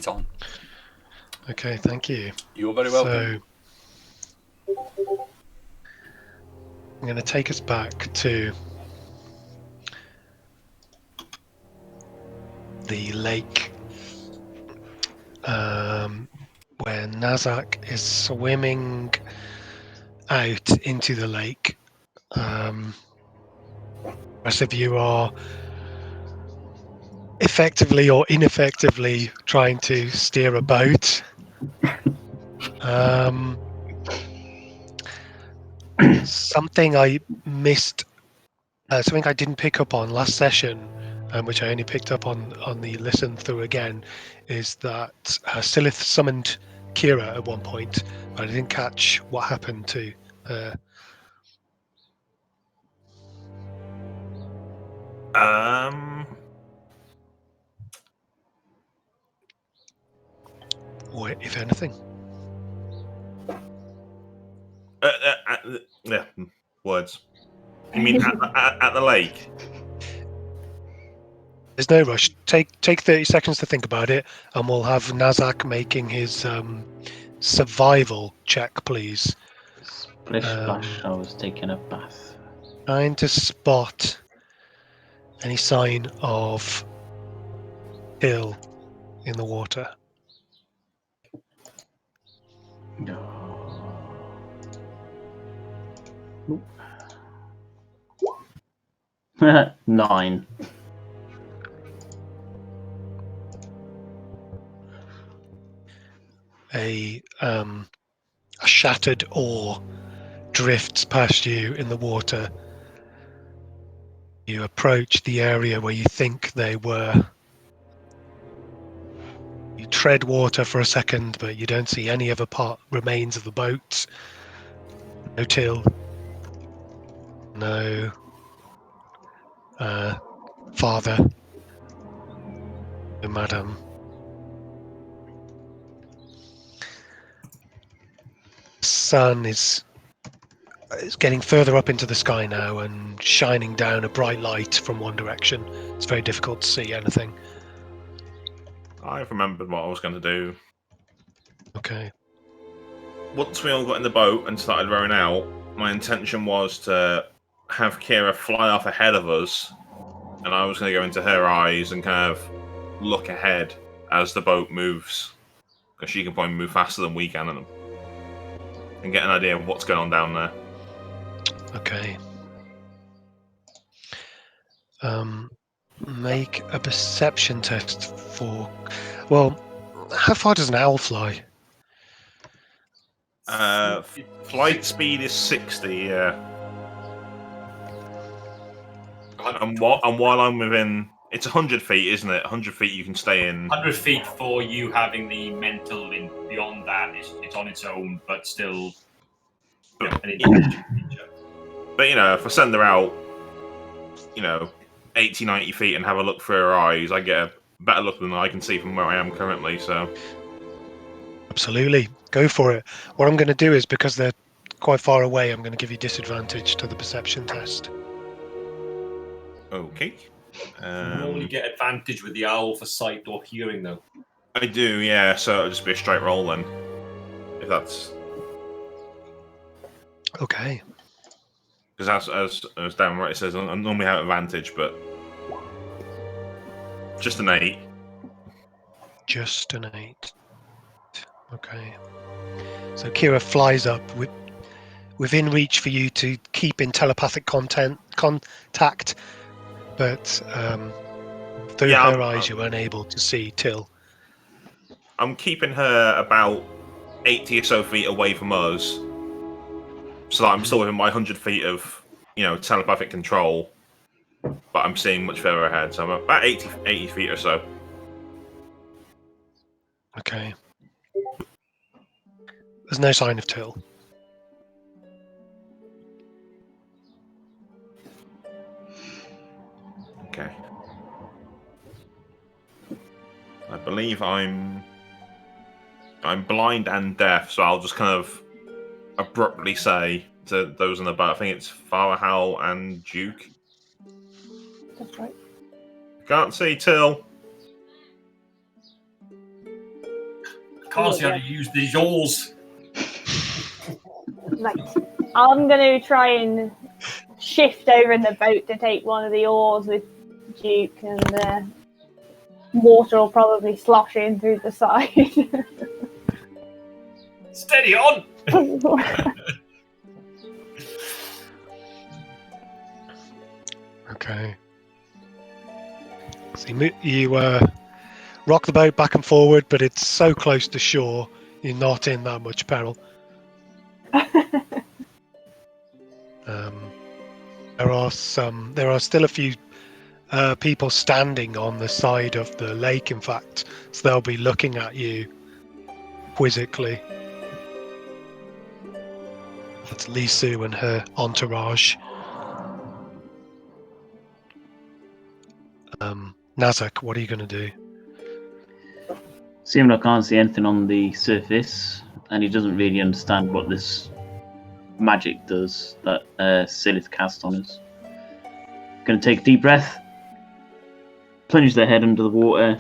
it on. Okay, thank you. You're very welcome. So, I'm going to take us back to the lake where Nazzak is swimming out into the lake. The rest of you are effectively or ineffectively trying to steer a boat. Something I missed, something I didn't pick up on last session, which I only picked up on the listen through again, is that Sylleth summoned Kira at one point, but I didn't catch what happened to her. Or if anything. Yeah, words. You mean at the lake? There's no rush. Take 30 seconds to think about it, and we'll have Nazzak making his survival check, please. Splish splash, I was taking a bath. Trying to spot any sign of Hill in the water. No. 9. A shattered oar drifts past you in the water. You approach the area where you think they were. You tread water for a second, but you don't see any other remains of the boat. No Till. No father. No madam. The sun is getting further up into the sky now and shining down a bright light from one direction. It's very difficult to see anything. I've remembered what I was going to do. Okay. Once we all got in the boat and started rowing out, my intention was to have Kira fly off ahead of us, and I was going to go into her eyes and kind of look ahead as the boat moves, because she can probably move faster than we can, and get an idea of what's going on down there. Okay. Make a perception test for... Well, how far does an owl fly? Flight speed is 60, yeah. And while I'm within... It's 100 feet, isn't it? 100 feet you can stay in. 100 feet for you having the mental in beyond that. It's on its own, but still an intelligent creature. But, if I send her out, 80, 90 feet and have a look through her eyes, I get a better look than I can see from where I am currently, so... Absolutely. Go for it. What I'm going to do is, because they're quite far away, I'm going to give you disadvantage to the perception test. Okay. You only get advantage with the owl for sight or hearing, though. I do, yeah, so it'll just be a straight roll then. If that's... Okay. Because as Dan right says, I normally have advantage, but... Just an 8. Just an 8. Okay. So Kira flies up within reach for you to keep in telepathic contact, but through her eyes you're unable to see Till. I'm keeping her about 80 or so feet away from us, so that I'm still within my 100 feet of, telepathic control, but I'm seeing much further ahead, so I'm about 80 feet or so. Okay. There's no sign of Till. Okay. I believe I'm blind and deaf, so I'll just kind of abruptly say to those in the boat, I think it's Father Howl and Duke. That's right. Can't see Till. Can't see how to use these oars. Right. I'm going to try and shift over in the boat to take one of the oars with Duke, and water will probably slosh in through the side. Steady on! Okay. So you rock the boat back and forward, but it's so close to shore, you're not in that much peril. There are still a few people standing on the side of the lake, in fact, so they'll be looking at you quizzically. That's Lisu and her entourage. Nazzak, what are you going to do? Seeing I can't see anything on the surface, and he doesn't really understand what this magic does that Sylleth cast on us. Going to take a deep breath, plunge their head under the water,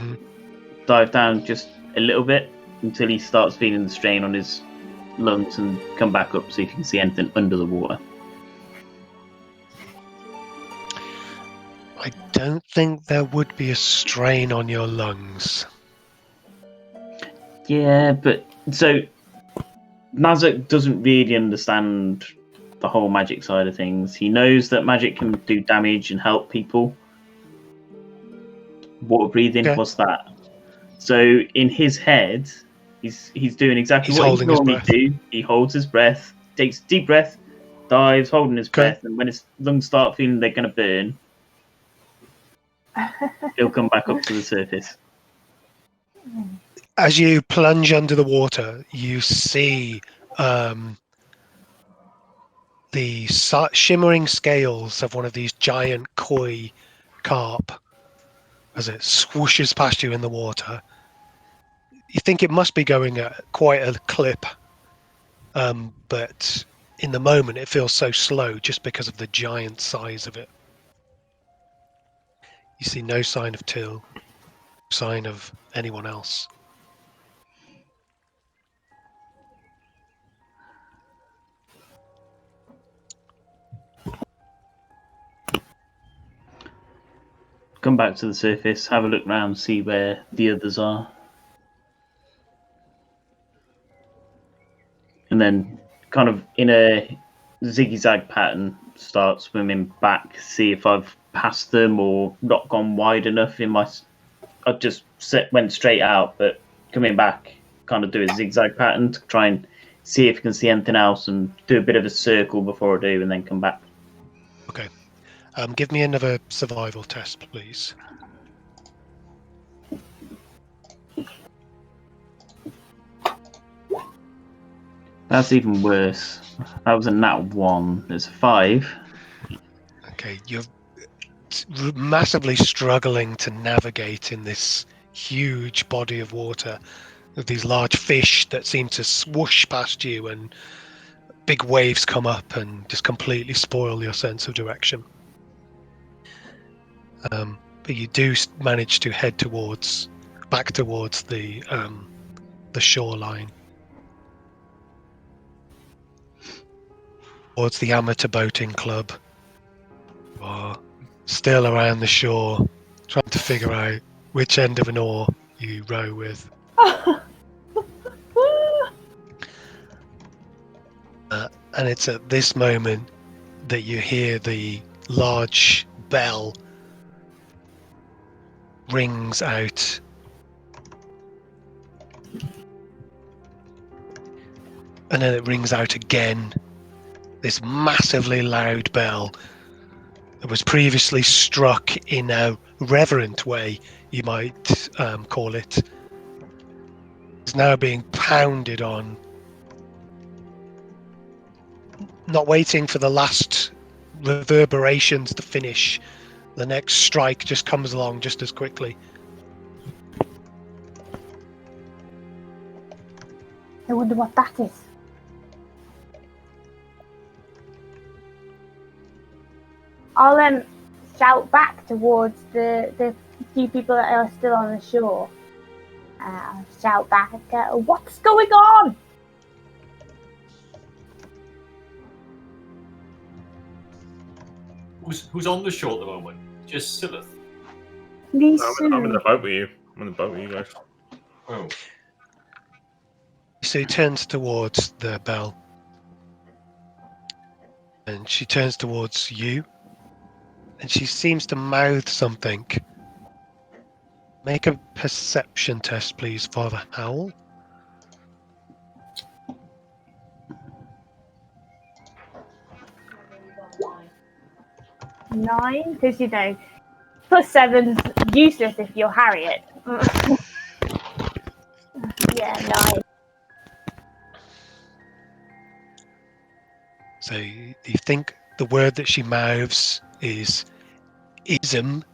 dive down just a little bit until he starts feeling the strain on his lungs, and come back up, see if you can see anything under the water. I don't think there would be a strain on your lungs. Yeah, but so Nazzak doesn't really understand the whole magic side of things. He knows that magic can do damage and help people. Water breathing, Okay. what's that? So in his head, he's doing exactly He's what he holding his normally breath. do. He holds his breath, takes a deep breath, dives, holding his Okay. breath, and when his lungs start feeling they're going to burn, he'll come back up to the surface. As you plunge under the water, you see the shimmering scales of one of these giant koi carp as it swooshes past you in the water. You think it must be going at quite a clip, but in the moment it feels so slow just because of the giant size of it. You see no sign of Till, no sign of anyone else. Come back to the surface, have a look round, see where the others are. And then kind of in a zigzag pattern start swimming back, see if I've passed them or not gone wide enough in my... I just went straight out, but coming back, kind of do a zigzag pattern to try and see if I can see anything else and do a bit of a circle before I do and then come back. Okay. Give me another survival test, please. That's even worse. That was a nat 1. There's a 5. Okay, you're massively struggling to navigate in this huge body of water with these large fish that seem to swoosh past you, and big waves come up and just completely spoil your sense of direction. But you do manage to head back towards the shoreline, towards the amateur boating club. You are still around the shore, trying to figure out which end of an oar you row with. And it's at this moment that you hear the large bell rings out. And then it rings out again. This massively loud bell that was previously struck in a reverent way, you might call it, is now being pounded on. Not waiting for the last reverberations to finish, the next strike just comes along just as quickly. I wonder what that is. I'll shout back towards the few people that are still on the shore. I'll shout back, what's going on? Who's on the shore at the moment? Just Sylleth. I'm in the boat with you. I'm in the boat with you guys. Oh. So he turns towards the bell. And she turns towards you. And she seems to mouth something. Make a perception test, please, Father Howl. Nine, because you know, +7's useless if you're Harriet. Yeah, 9. So you think the word that she mouths is ism,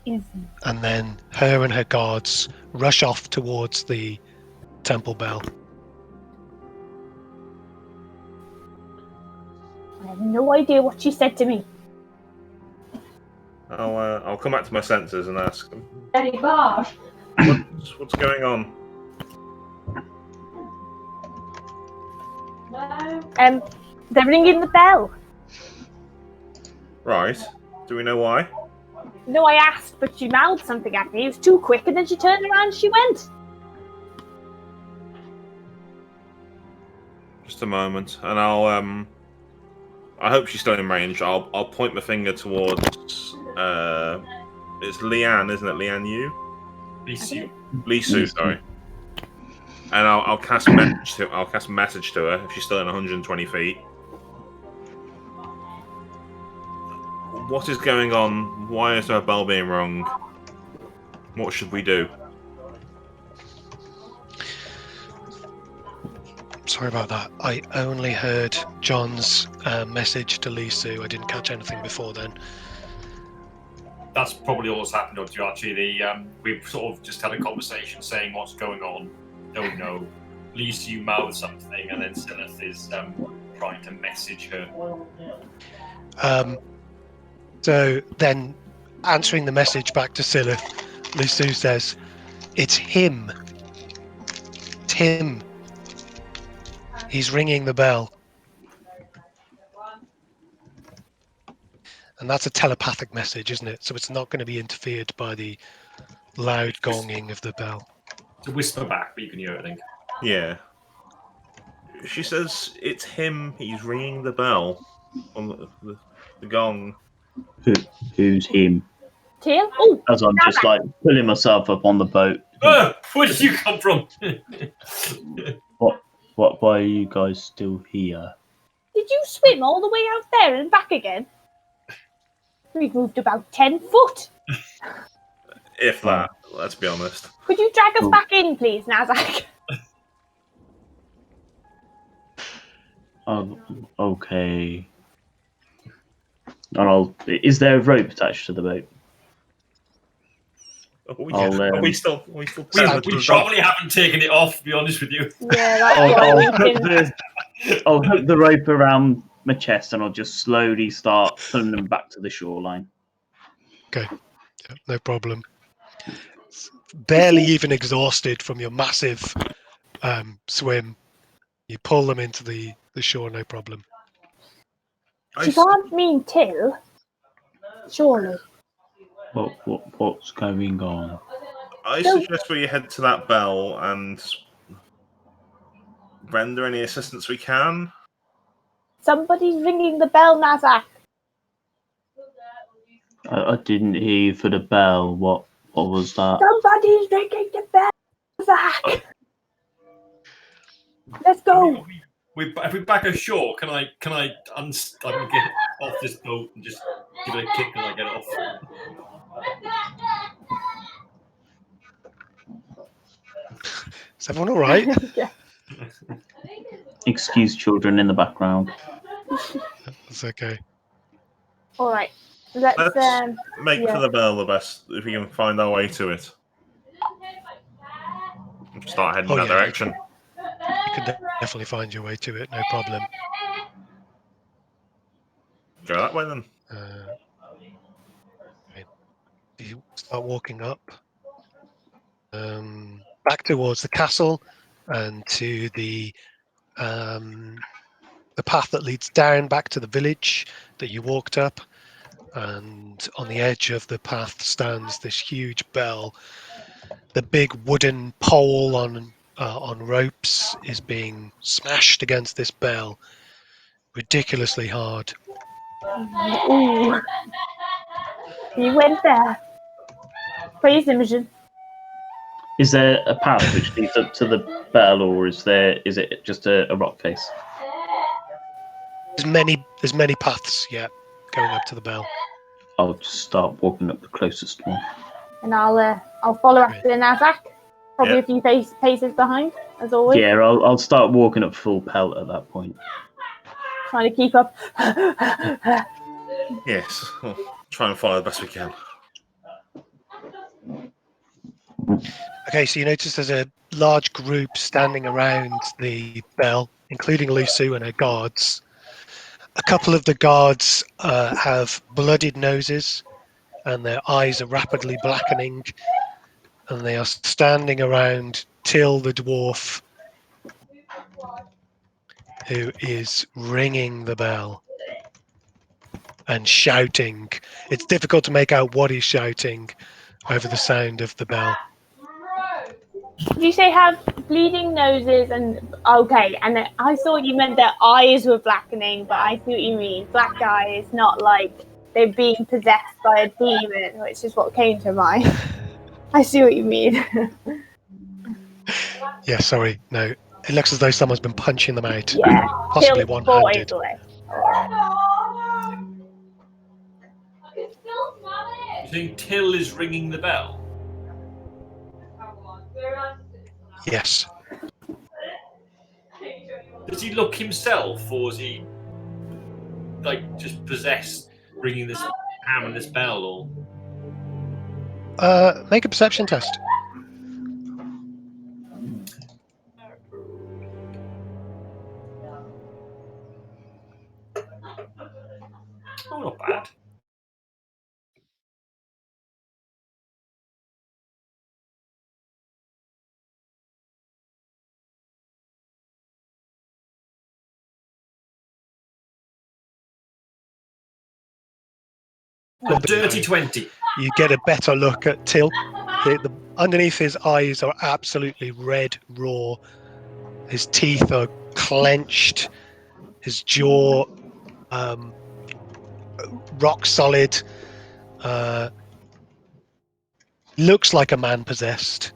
and then her and her guards rush off towards the temple bell. I have no idea what she said to me. I'll come back to my senses and ask them. Daddy Bob. What's going on? No. They're ringing the bell. Right. Do we know why? No, I asked, but she mouthed something at me. It was too quick, and then she turned around and she went. Just a moment, and I hope she's still in range. I'll point my finger towards. It's Leanne, isn't it? Leanne, you? Lisu, sorry. And I'll cast message to. I'll cast message to her if she's still in 120 feet. What is going on? Why is her bell being rung? What should we do? Sorry about that. I only heard John's message to Lisu. I didn't catch anything before then. That's probably all that's happened to you, actually. We've sort of just had a conversation saying what's going on. Don't know. Least you mouth something, and then Sylleth is trying to message her. So then, answering the message back to Sylleth, Lisu says, "It's him. It's him. He's ringing the bell." And that's a telepathic message, isn't it? So it's not going to be interfered by the loud gonging of the bell. It's a whisper back, but you can hear it, I think. Yeah. She says it's him. He's ringing the bell on the gong. Who's him? Teal? Oh, As I'm just like pulling myself up on the boat. Where did you come from? Why are you guys still here? did you swim all the way out there and back again? We've moved about 10 foot. If that, let's be honest. Could you drag us back in, please, Nazzak? Okay. And is there a rope attached to the boat? Are we still We probably haven't taken it off, to be honest with you. Yeah, that's I'll hook the rope around my chest and I'll just slowly start pulling them back to the shoreline. Okay, yeah, no problem. Barely even exhausted from your massive swim, you pull them into the shore, no problem. She can't mean Till. Surely. What's going on? I suggest we head to that bell and render any assistance we can. Somebody's ringing the bell, Nazzak. I didn't hear you for the bell. What was that? Somebody's ringing the bell, Nazzak. Let's go. If we're back ashore, can I get off this boat and just give it a kick and I get off? Is everyone all right? Yeah. Excuse children in the background. That's okay. All right. Let's make for the bell the best if we can find our way to it. Start heading that direction. You can definitely find your way to it, no problem. Go that way then. Okay. You start walking up, back towards the castle, and to the path that leads down back to the village that you walked up. And on the edge of the path stands this huge bell. The big wooden pole on ropes is being smashed against this bell ridiculously hard. Ooh. You went there. Praise Imogen. Is there a path which leads up to the bell, or is it just a rock face? There's many paths, yeah, going up to the bell. I'll just start walking up the closest one. And I'll follow after Nazzak. Probably a few paces behind, as always. Yeah, I'll start walking up full pelt at that point. Trying to keep up. Yes, we'll try and follow the best we can. Okay, so you notice there's a large group standing around the bell, including Lusu and her guards. A couple of the guards have bloodied noses, and their eyes are rapidly blackening, and they are standing around Till the dwarf, who is ringing the bell and shouting. It's difficult to make out what he's shouting over the sound of the bell. Did you say have bleeding noses and okay? And I thought you meant their eyes were blackening, but I see what you mean. Black eyes, not like they're being possessed by a demon, which is what came to mind. I see what you mean. Yeah, sorry, no. It looks as though someone's been punching them out. Yeah, Possibly Till one-handed. fought his way. You think Till is ringing the bell? Yes. Does he look himself, or is he like just possessed, ringing this hammer and this bell? Or Make a perception test. oh, not bad. A dirty 20. You get a better look at Till. Underneath his eyes are absolutely red raw. His teeth are clenched. His jaw rock solid. Looks like a man possessed,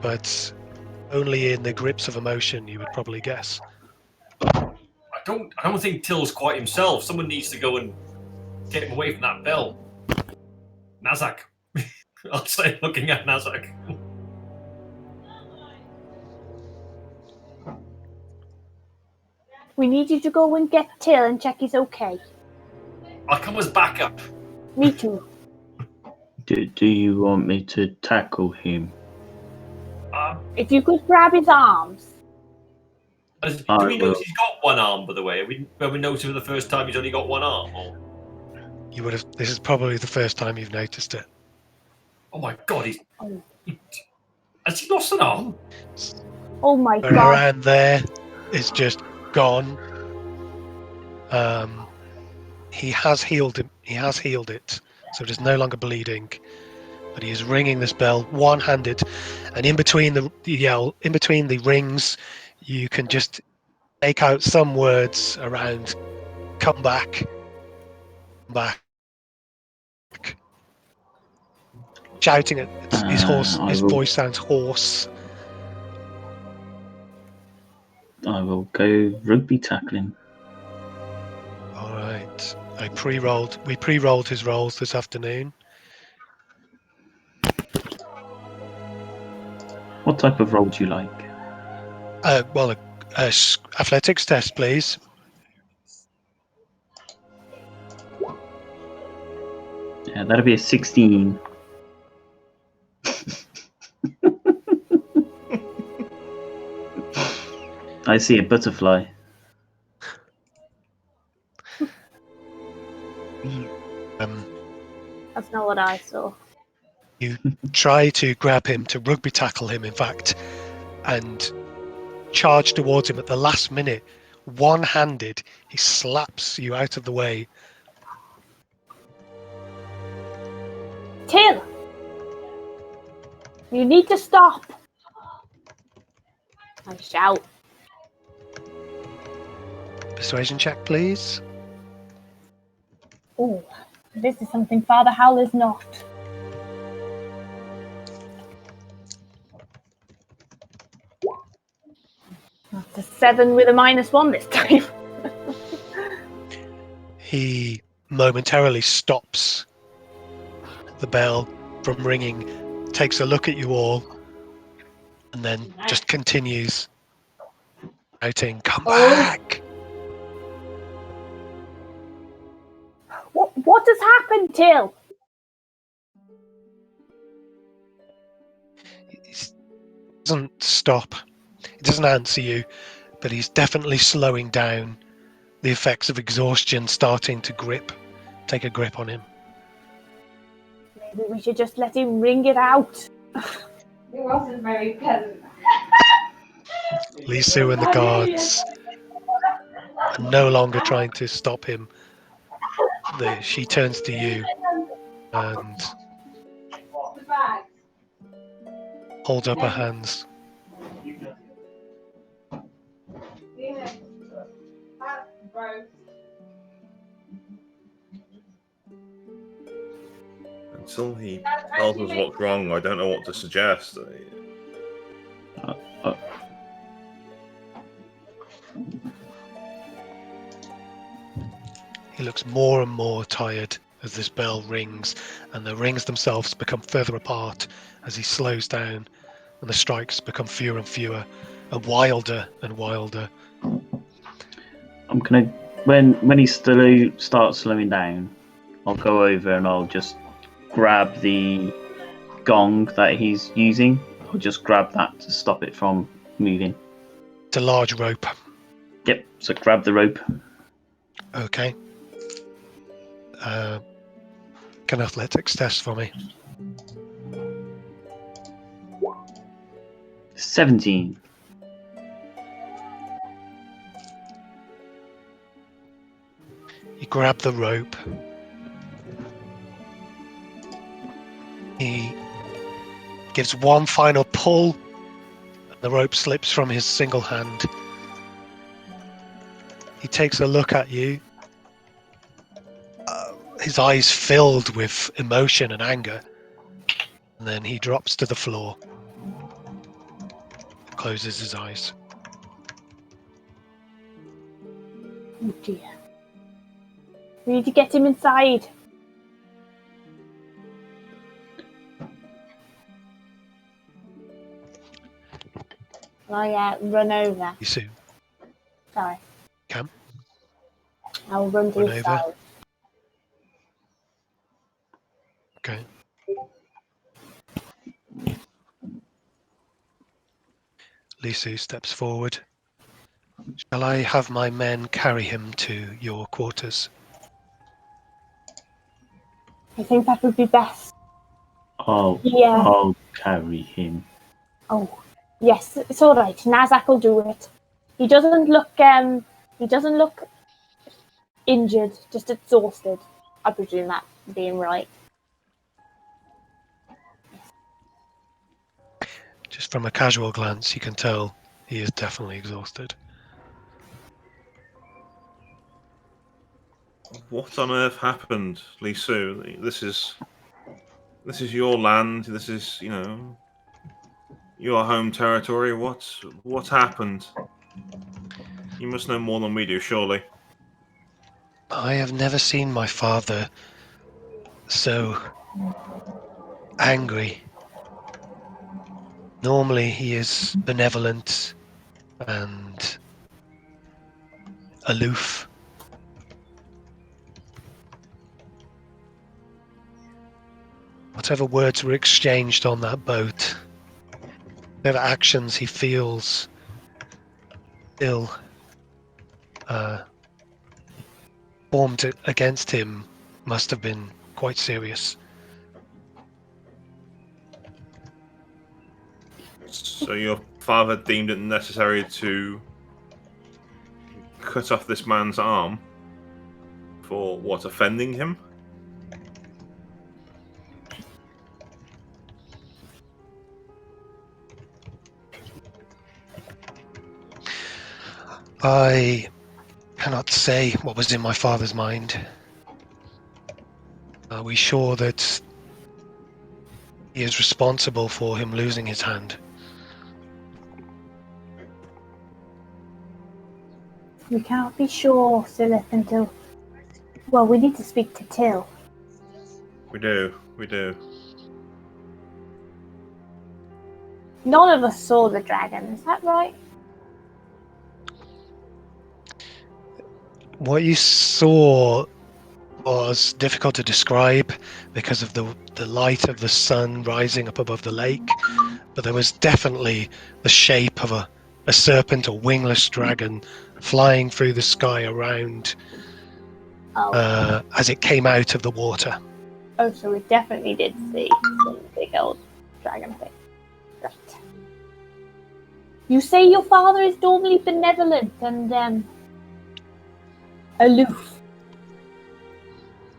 but only in the grips of emotion, you would probably guess. I don't think Till's quite himself. Someone needs to go and get him away from that bell. Nazzak. I'll say, looking at Nazzak. We need you to go and get Till and check he's okay. I'll come as backup. Me too. Do you want me to tackle him? If you could grab his arms. Do we notice he's got one arm, by the way? When we noticed for the first time he's only got one arm? Or... You would have. This is probably the first time you've noticed it. Oh my god, has he lost an arm? Oh my But god. around there is just gone. He has healed him. He has healed it, so it is no longer bleeding. But he is ringing this bell one-handed, and in between the rings, you can just make out some words around "come back, back." Shouting at his horse. His voice sounds hoarse. I will go rugby tackling. All right. We pre-rolled his rolls this afternoon. What type of roll do you like? Well, athletics test, please. Yeah, that'll be a 16. I see a butterfly. That's not what I saw. You try to grab him, to rugby tackle him, in fact, and charge towards him at the last minute. One-handed, he slaps you out of the way. Till! You need to stop! I shout. Persuasion check, please. Oh, this is something Father Howl is not. That's a 7 with a -1 this time. He momentarily stops the bell from ringing, takes a look at you all, and then just continues shouting, "Come back!" What has happened, Till? He doesn't stop. He doesn't answer you, but he's definitely slowing down. The effects of exhaustion starting to take a grip on him. Maybe we should just let him ring it out. It wasn't very pleasant. Lisu and the guards are no longer trying to stop him. She turns to you and The bag. holds up her hands. Yeah. That's gross. Until he tells us what's wrong, I don't know what to suggest. He looks more and more tired as this bell rings, and the rings themselves become further apart as he slows down, and the strikes become fewer and fewer, and wilder and wilder. I'm gonna when he starts slowing down, I'll go over and I'll just grab the gong that he's using. I'll just grab that to stop it from moving. It's a large rope. Yep. So grab the rope. Okay. Can athletics test for me? 17. You grab the rope. He gives one final pull, and the rope slips from his single hand. He takes a look at you, his eyes filled with emotion and anger, and then he drops to the floor, closes his eyes. Oh dear. We need to get him inside. I'll run over. You soon. Sorry. Cam? I'll run to Run the over. side. Okay. Lisu steps forward. Shall I have my men carry him to your quarters? I think that would be best. Yeah. I'll carry him. Oh, yes, it's all right. Nazzak will do it. He doesn't look injured, just exhausted. I presume that being right. Just from a casual glance, you can tell he is definitely exhausted. What on earth happened, Lisu? This is your land. This is, your home territory. What happened? You must know more than we do, surely. I have never seen my father so angry. Normally he is benevolent and aloof. Whatever words were exchanged on that boat, whatever actions he feels ill formed against him must have been quite serious. So your father deemed it necessary to cut off this man's arm for what, offending him? I cannot say what was in my father's mind. Are we sure that he is responsible for him losing his hand? We cannot be sure, Sylleth, until... Well, we need to speak to Till. We do, we do. None of us saw the dragon, is that right? What you saw was difficult to describe because of the light of the sun rising up above the lake, but there was definitely the shape of a serpent or wingless dragon flying through the sky around as it came out of the water. Oh, so we definitely did see some big old dragon thing. Right. You say your father is normally benevolent and aloof.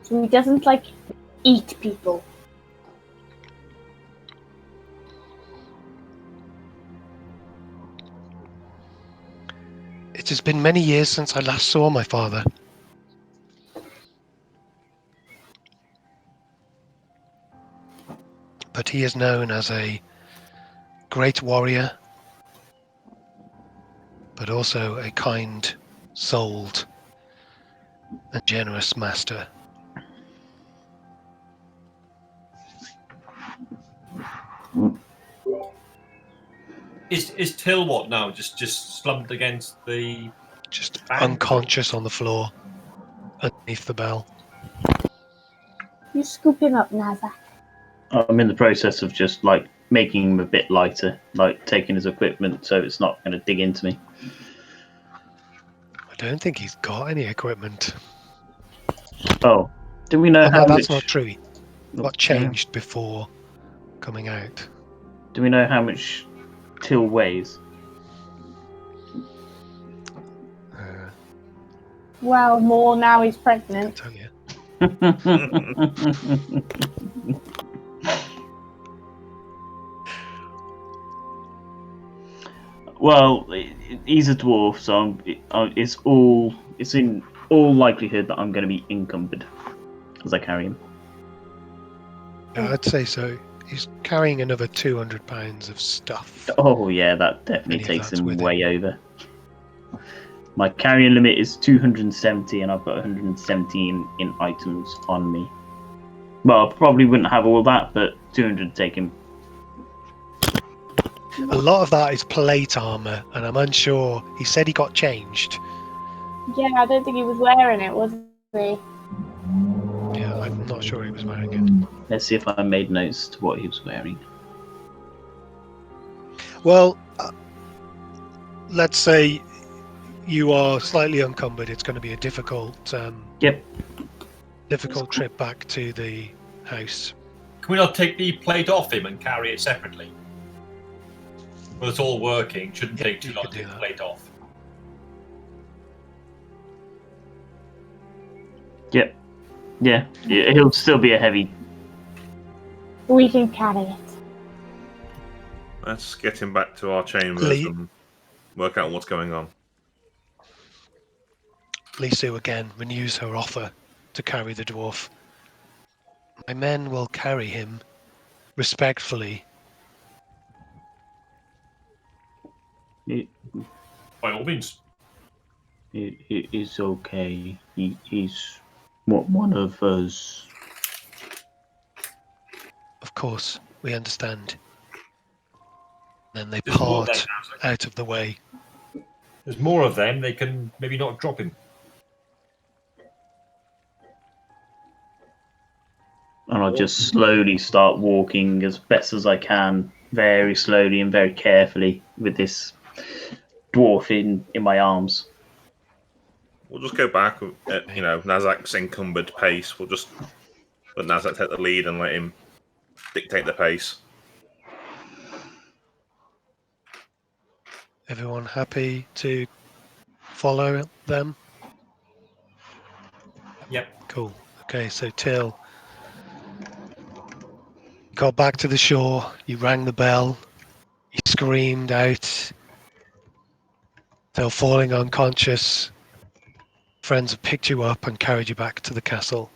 So he doesn't, like, eat people. It has been many years since I last saw my father. But he is known as a great warrior, but also a kind-souled and generous master. Is Till what now? Just slumped against the... Just Bank. unconscious on the floor underneath the bell. You scoop him up, Nazzak. I'm in the process of just like making him a bit lighter, like taking his equipment so it's not going to dig into me. I don't think he's got any equipment. Oh, do we know Oh, how no, that's much? not true. What changed before coming out? Do we know how much Till weighs? Well, more now he's I'll pregnant. tell you. Well, he's a dwarf, so it's in all likelihood that I'm going to be encumbered as I carry him. Yeah, I'd say so. He's carrying another 200 pounds of stuff. Oh yeah, that definitely Any of takes that's him with way over. My carrying limit is 270, and I've got 117 in items on me. Well, I probably wouldn't have all that, but 200 would take him. A lot of that is plate armor, and I'm unsure. He said he got changed. Yeah, I don't think he was wearing it, was he? Yeah, I'm not sure he was wearing it. Let's see if I made notes to what he was wearing. Well, let's say you are slightly encumbered. It's going to be a difficult trip back to the house. Can we not take the plate off him and carry it separately? Well, it's all working. Shouldn't Yeah, take too you long could to do take the that. plate off. Yep. Yeah, he'll still be a heavy. We can carry it. Let's get him back to our chambers Lee- and work out what's going on. Lisu again renews her offer to carry the dwarf. My men will carry him respectfully. By all means. It's okay. He's one of us. Of course, we understand. Then they There's more of part them, Nazzak. out of the way. There's more of them. They can maybe not drop him. And I'll just slowly start walking as best as I can, very slowly and very carefully, with this dwarf in my arms. We'll just go back at, Nazzak's encumbered pace. We'll just But Nazzak take the lead and let him dictate the pace. Everyone happy to follow them? Yep. Cool. Okay, so Till, you got back to the shore, you rang the bell, you screamed out, Till falling unconscious. Friends have picked you up and carried you back to the castle.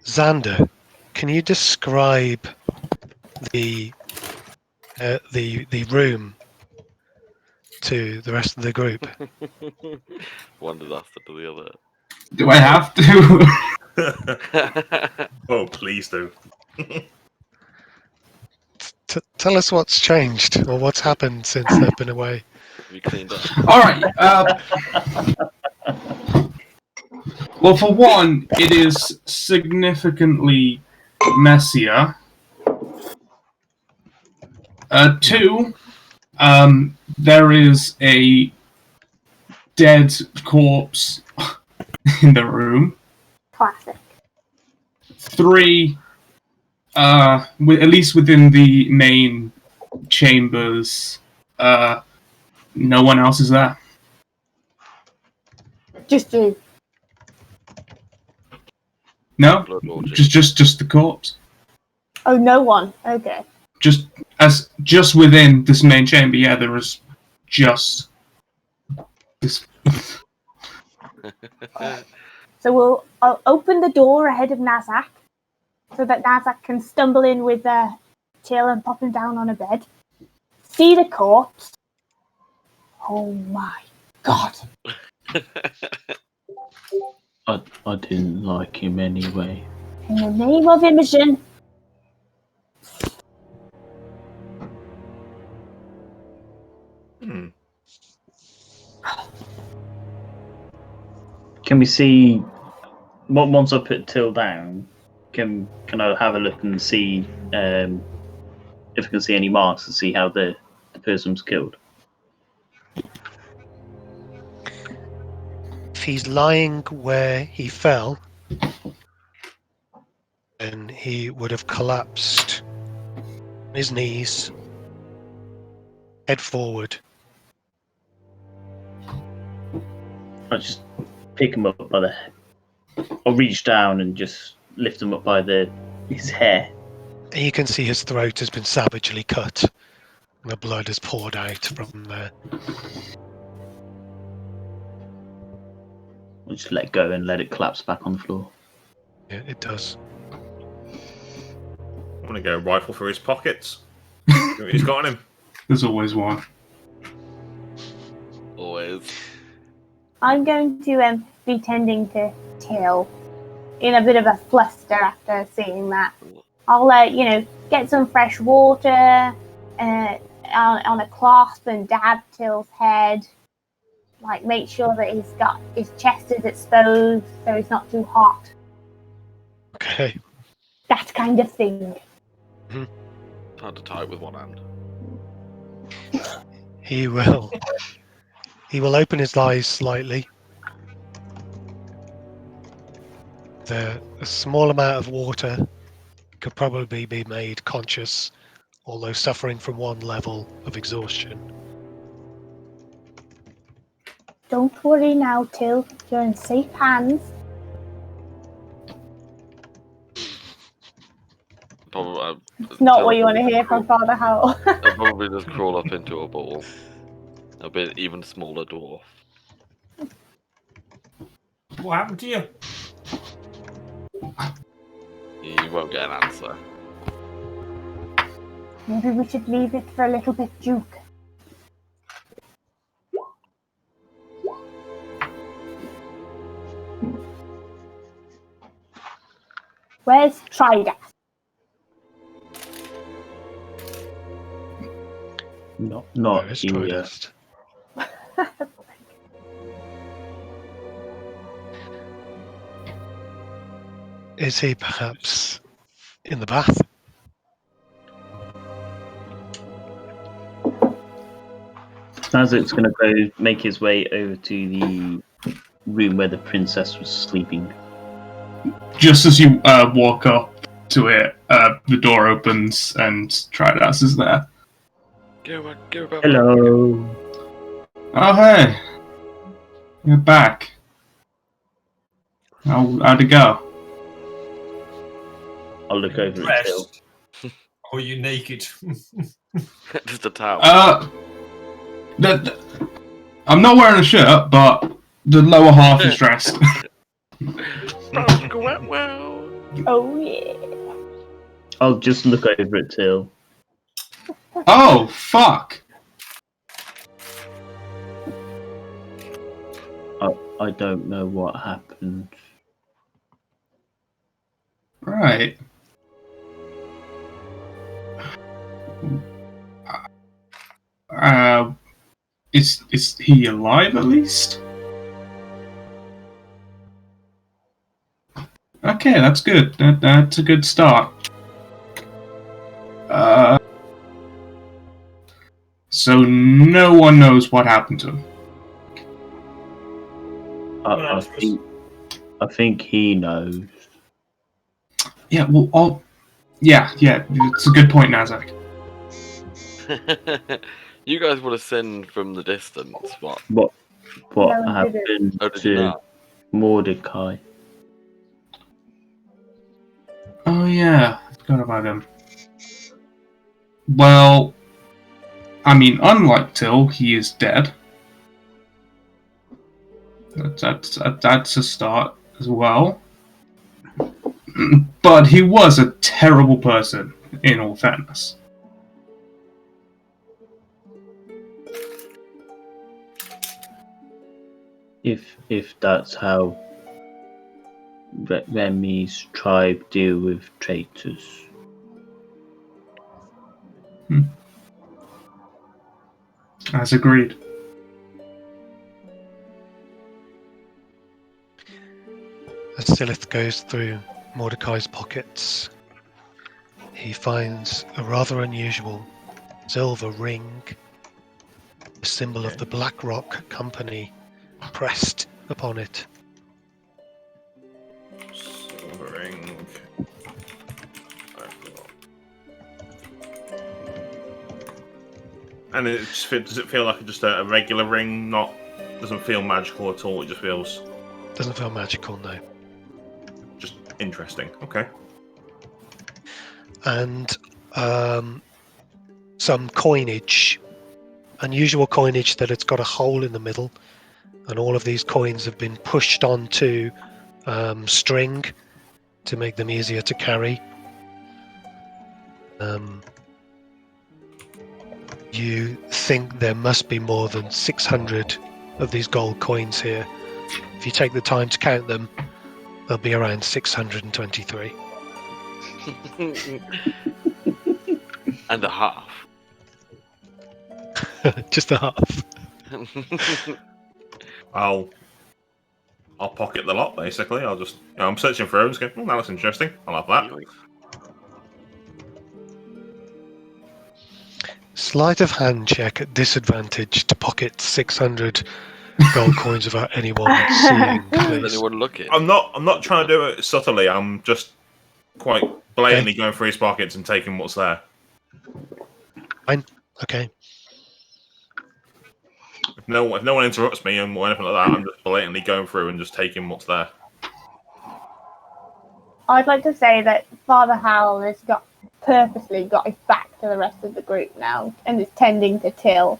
Xander, can you describe the room to the rest of the group? One disaster to the other. Do I have to? Oh, please do. Tell us what's changed or what's happened since they've been away. We cleaned up. All right. Well, for one, it is significantly messier. Two, there is a dead corpse in the room. Classic. Three, at least within the main chambers, no one else is there. Just you. No, Blood orgy. just the corpse. Oh, no one. Okay. Just within this main chamber, yeah, there is just this. So I'll open the door ahead of Nazzak, so that Nazzak can stumble in with Till and pop him down on a bed. See the corpse. Oh my god. I didn't like him anyway. In the name of Imogen. Can we see? Once I put Till down, can I have a look and see if I can see any marks to see how the person was killed? If he's lying where he fell, then he would have collapsed on his knees, head forward. I just pick him up by the. I'll reach down and just lift him up by his hair. And you can see his throat has been savagely cut, and the blood has poured out from there. I'll just let go and let it collapse back on the floor. Yeah, it does. I'm gonna go rifle through his pockets. See what he's got on him. There's always one. Always. I'm going to be tending to Till in a bit of a fluster after seeing that. I'll get some fresh water on a cloth and dab Till's head. Like, make sure that his chest is exposed so it's not too hot. Okay. That kind of thing. Hard to tie it with one hand. He will open his eyes slightly. A small amount of water could probably be made conscious, although suffering from one level of exhaustion. Don't worry now, Till. You're in safe hands. Probably, It's not what you want to hear from Father Howl. I'll probably just crawl up into a ball. A bit even smaller dwarf. What happened to you? You won't get an answer. Maybe we should leave it for a little bit, Duke. Where's Tridast? Not Where is here. Tridast? Is he perhaps in the bath? Nazzak's going to go make his way over to the room where the princess was sleeping. Just as you walk up to it, the door opens and Tridast is there. Go back. Hello. Oh, hey. You're back. How'd it go? I'll look over at Till. Dressed? Or are you naked? Just a towel. I'm not wearing a shirt, but the lower half is dressed. Oh yeah. I'll just look over at Till. Oh, fuck. I don't know what happened. Right. Is he alive at least? Okay, that's good. That's a good start. So no one knows what happened to him. I think he knows. Yeah, well, yeah, it's a good point, Nazzak. You guys would have seen from the distance what What No, I happened Oh, did you to not? Mordecai? Oh yeah, I forgot about him. Well, I mean, unlike Till, he is dead. That's a start as well. But he was a terrible person, in all fairness. If that's how Remy's tribe deal with traitors. As agreed. As Sylleth goes through Mordecai's pockets, he finds a rather unusual silver ring, a symbol of the Black Rock Company, pressed upon it. Silver ring. And does it feel like just a regular ring? Doesn't feel magical at all. It just feels Doesn't feel magical, no. just interesting. Okay. And some coinage, unusual coinage that it's got a hole in the middle, and all of these coins have been pushed onto string to make them easier to carry. You think there must be more than 600 of these gold coins here. If you take the time to count them, there'll be around 623. and a half. Just a half. I'll pocket the lot basically. I'll just I'm searching for those. Go, that looks interesting. I'll have that. Sleight of hand check at disadvantage to pocket 600 gold coins without anyone seeing, Is please. anyone looking? I'm not trying to do it subtly. I'm just quite blatantly going through his pockets and taking what's there. Fine. Okay. If no one interrupts me or anything like that, I'm just blatantly going through and just taking what's there. I'd like to say that Father Howl has purposely got his back to the rest of the group now and is tending to Till.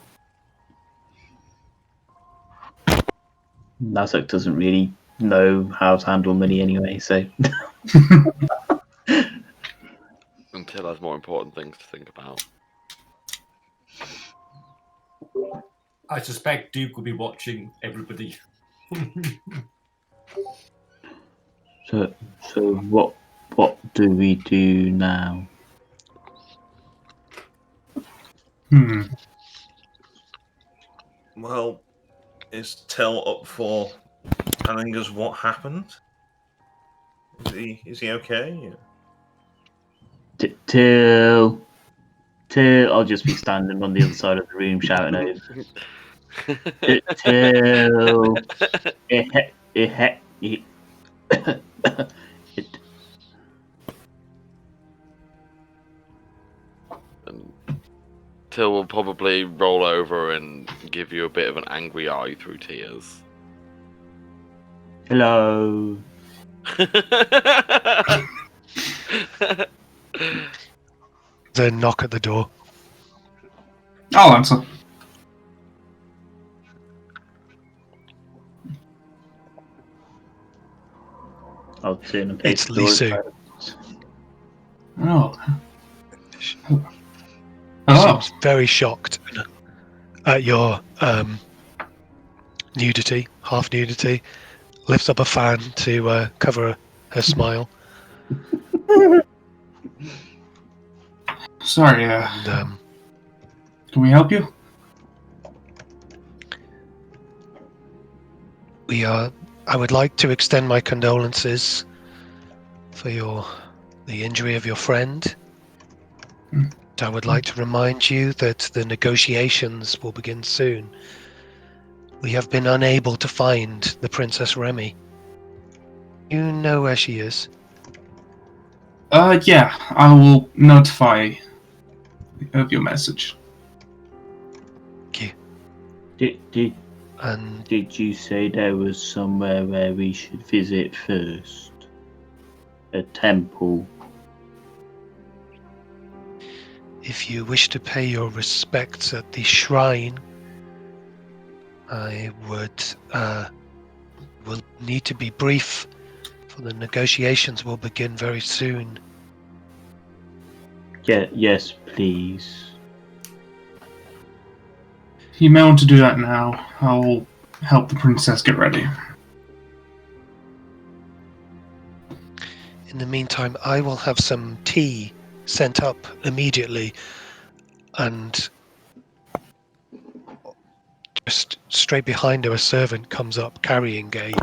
Nazzak doesn't really know how to handle money anyway, so. Until has more important things to think about. I suspect Duke will be watching everybody. So what do we do now? Well, is Till up for telling us what happened? Is he okay? Till, I'll just be standing on the other side of the room shouting over. Till, Till will probably roll over and give you a bit of an angry eye through tears. Hello. Then knock at the door. I'll answer. I'll turn and face It's the door. Lisu. Oh. She Hello. seems very shocked at your nudity, half nudity. Lifts up a fan to cover her smile. Sorry, And can we help you? I would like to extend my condolences for the injury of your friend. I would like to remind you that the negotiations will begin soon. We have been unable to find the Princess Remy. You know where she is? Yeah, I will notify of your message. Thank you. And Did you say there was somewhere where we should visit first? A temple? if you wish to pay your respects at the shrine, I will need to be brief, for the negotiations will begin very soon. Yes, please. You may want to do that now. I'll help the princess get ready. In the meantime, I will have some tea sent up immediately, and just straight behind her, a servant comes up carrying a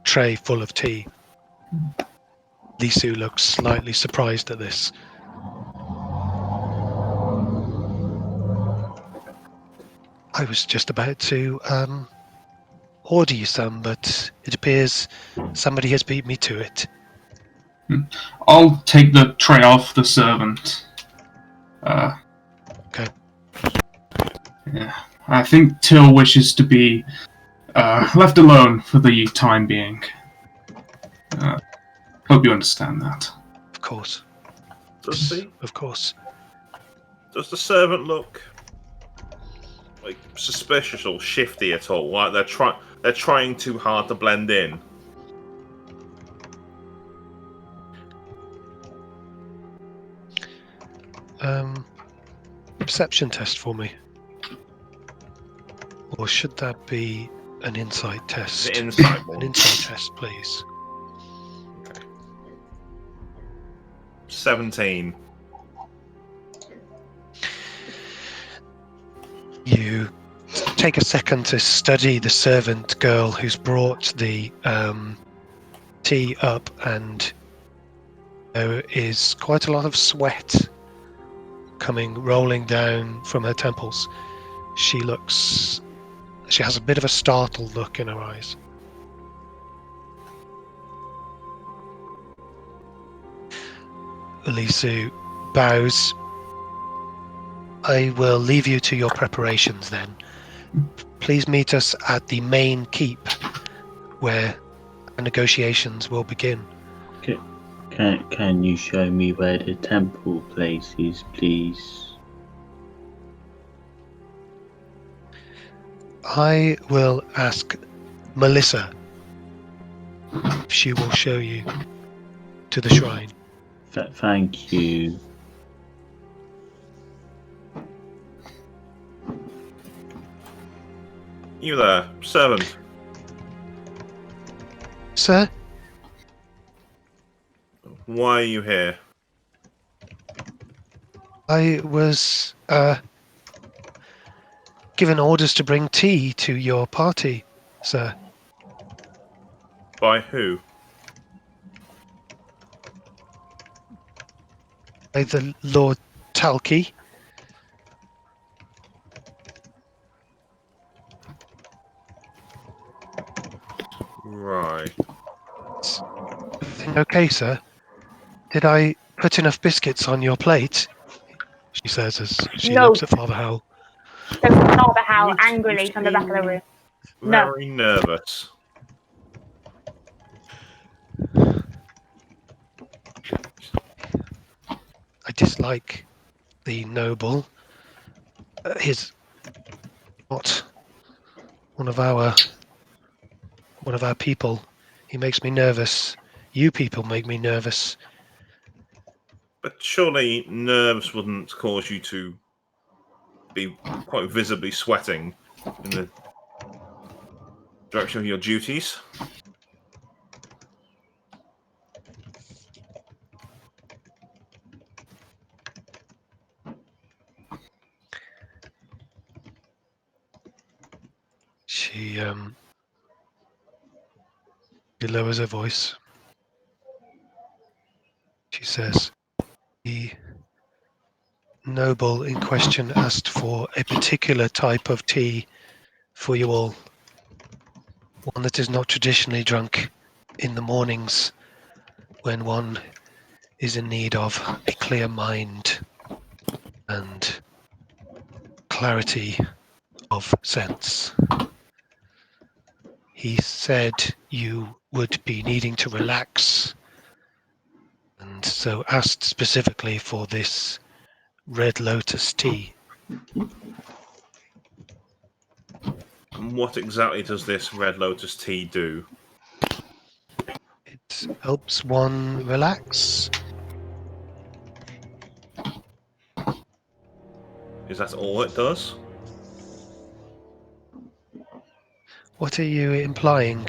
tray full of tea. Lisu looks slightly surprised at this. I was just about to order you some, but it appears somebody has beat me to it. I'll take the tray off the servant. Okay. Yeah. I think Till wishes to be left alone for the time being. Hope you understand that. Of course. Does Of course. the servant look like suspicious or shifty at all? Like they're trying too hard to blend in. Perception test for me. Or should that be an insight test? The insight one. An insight test, please. 17. You take a second to study the servant girl who's brought the tea up, and there is quite a lot of sweat rolling down from her temples. She has a bit of a startled look in her eyes. Lisu bows. I will leave you to your preparations then. Please meet us at the main keep, where the negotiations will begin. Can you show me where the temple place is, please? I will ask Melissa if she will show you to the shrine. Thank you. You there, servant? Sir? Why are you here? I was given orders to bring tea to your party, sir. By who? By the Lord Talki. Right. Everything okay, sir? Did I put enough biscuits on your plate? she says as she No. looks at Father Howl. Says Father Howl You- angrily you from the back of the seem room. No. Very nervous. I dislike the noble. He's not one of our people. He makes me nervous. You people make me nervous. But surely nerves wouldn't cause you to be quite visibly sweating in the direction of your duties. She lowers her voice. She says, the noble in question asked for a particular type of tea for you all. One that is not traditionally drunk in the mornings when one is in need of a clear mind and clarity of sense. He said you would be needing to relax, and so asked specifically for this Red Lotus tea. And what exactly does this Red Lotus tea do? It helps one relax. Is that all it does? What are you implying?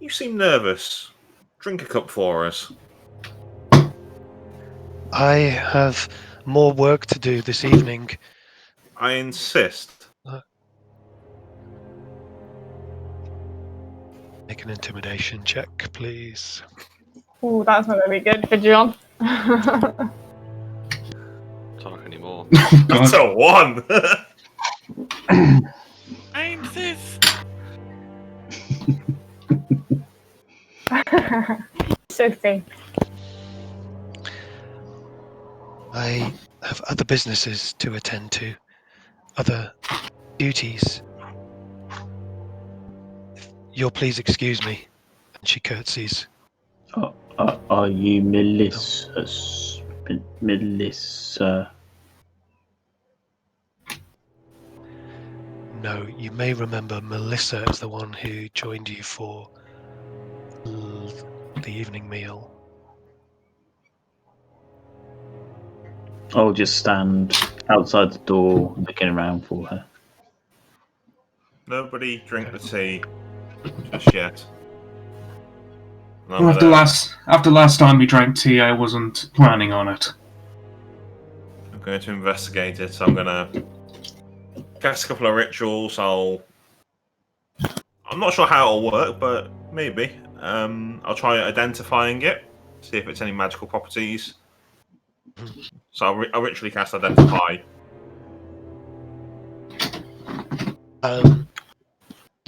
You seem nervous. Drink a cup for us. I have more work to do this evening. I insist. Make an intimidation check, please. Oh, that's not going to be good for John. Talk anymore. That's a 1! I'm this. Sophie. I have other businesses to attend to, other duties. If you'll please excuse me. And she curtsies. Are you Melissa? Melissa? No, you may remember Melissa as the one who joined you for the evening meal. I'll just stand outside the door looking around for her. Nobody drink the tea just yet. Well, after last time we drank tea, I wasn't planning on it. I'm going to investigate it. I'm going to cast a couple of rituals. I'm not sure how it'll work, but maybe. I'll try identifying it, see if it's any magical properties. So I'll ritually cast Identify.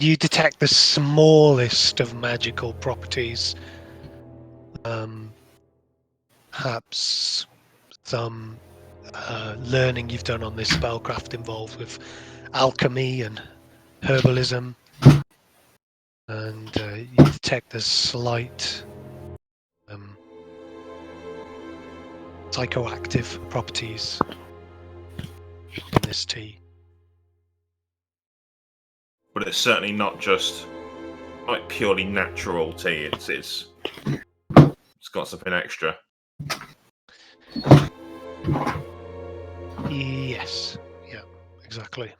You detect the smallest of magical properties. Perhaps some learning you've done on this spellcraft involved with alchemy and herbalism. And you detect the slight psychoactive properties in this tea. But it's certainly not just like purely natural tea. It's got something extra. Yes. Yeah, exactly.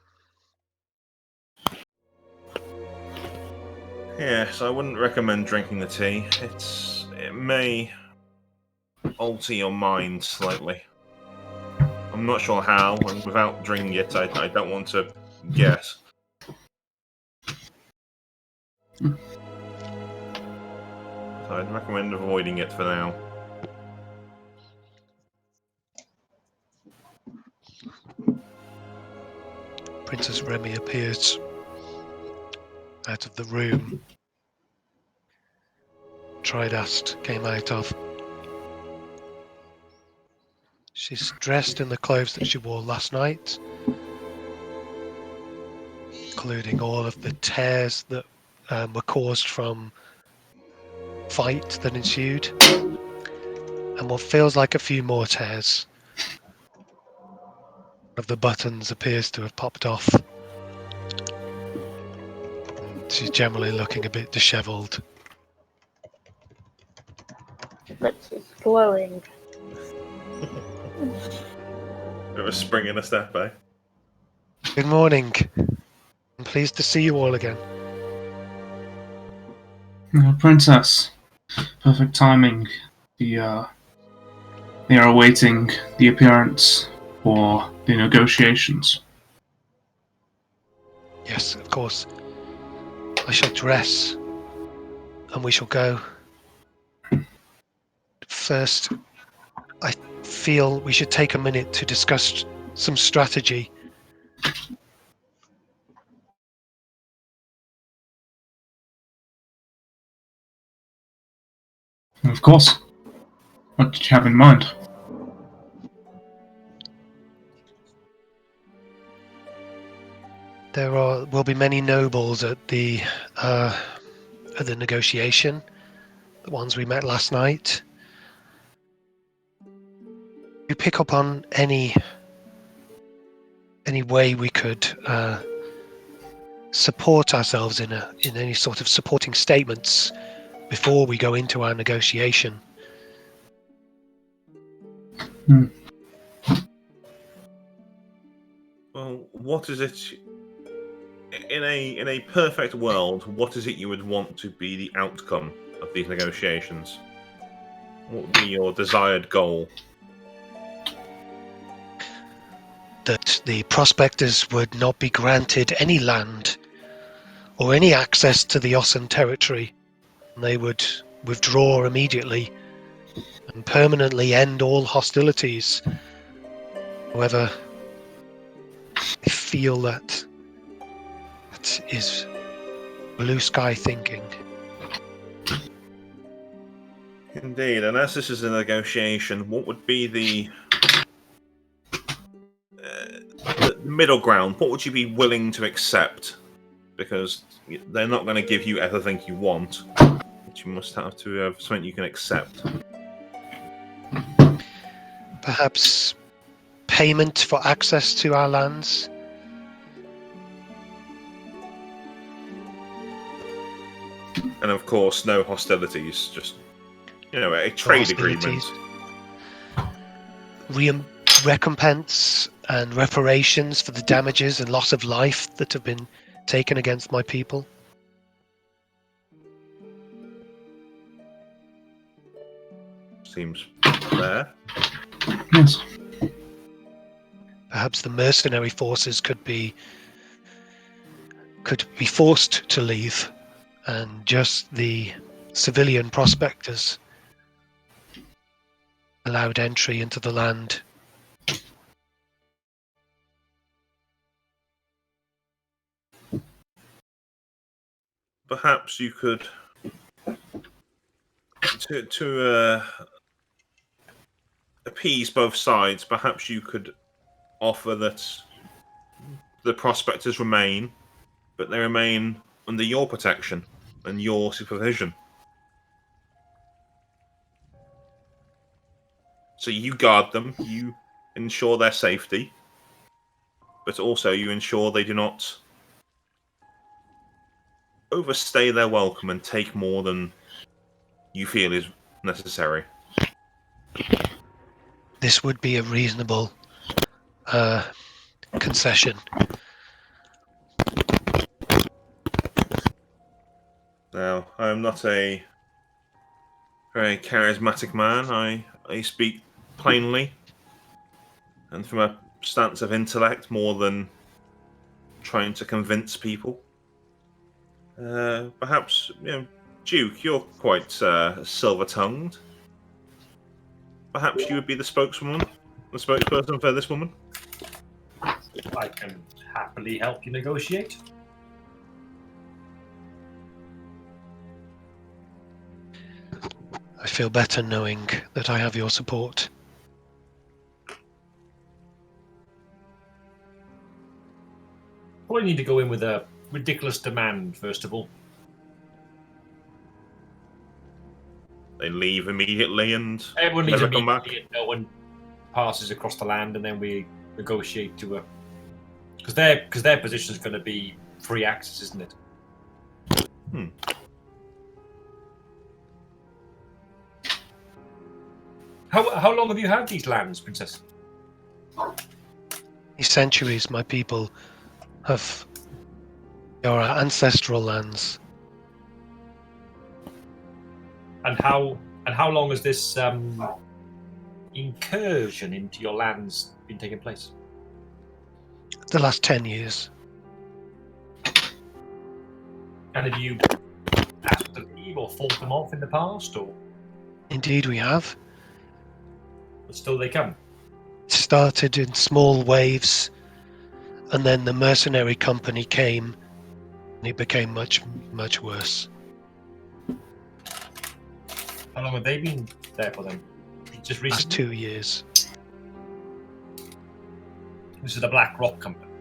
Yes, I wouldn't recommend drinking the tea. It may alter your mind slightly. I'm not sure how, and without drinking it, I don't want to guess. So I'd recommend avoiding it for now. Princess Remy appears out of the room Tridast came out of. She's dressed in the clothes that she wore last night, including all of the tears that were caused from fight that ensued, and what feels like a few more tears. One of the buttons appears to have popped off. And she's generally looking a bit dishevelled. But she's glowing. Bit of a spring in a step, eh? Good morning. I'm pleased to see you all again. Princess, perfect timing. They are awaiting the appearance for the negotiations. Yes, of course. I shall dress, and we shall go. First, I feel we should take a minute to discuss some strategy. Of course. What did you have in mind? There will be many nobles at the negotiation, the ones we met last night. You pick up on any way we could support ourselves in any sort of supporting statements before we go into our negotiation. Well, what is it in a perfect world? What is it you would want to be the outcome of these negotiations? What would be your desired goal? That the prospectors would not be granted any land or any access to the Ossen territory. They would withdraw immediately and permanently end all hostilities. However, I feel that is blue sky thinking. Indeed, and as this is a negotiation, what would be the middle ground? What would you be willing to accept? Because they're not going to give you everything you want, but you must have to have something you can accept. Perhaps payment for access to our lands. And of course, no hostilities, just, a trade agreement. Recompense and reparations for the damages and loss of life that have been taken against my people. Seems fair. Yes. Perhaps the mercenary forces could be forced to leave, and just the civilian prospectors allowed entry into the land. Perhaps you could, to appease both sides, perhaps you could offer that the prospectors remain, but they remain under your protection and your supervision. So you guard them, you ensure their safety, but also you ensure they do not overstay their welcome and take more than you feel is necessary. This would be a reasonable concession. Now, I am not a very charismatic man. I speak plainly and from a stance of intellect more than trying to convince people. Perhaps, Duke, you're quite silver-tongued. Perhaps you would be the spokesperson for this woman? I can happily help you negotiate. I feel better knowing that I have your support. probably need to go in with a ridiculous demand first of all. They leave immediately and Everyone leaves never come back. immediately and no one passes across the land, and then we negotiate to a because their position is going to be free access, isn't it? How long have you had these lands, Princess? Centuries, my people have your ancestral lands. And how long has this incursion into your lands been taking place? The last 10 years. And have you asked to leave or fought them off in the past, or Indeed, we have. but still they come? It started in small waves, and then the mercenary company came, and it became much, much worse. How long have they been there for then? Just Last recently? 2 years. This is the Black Rock Company.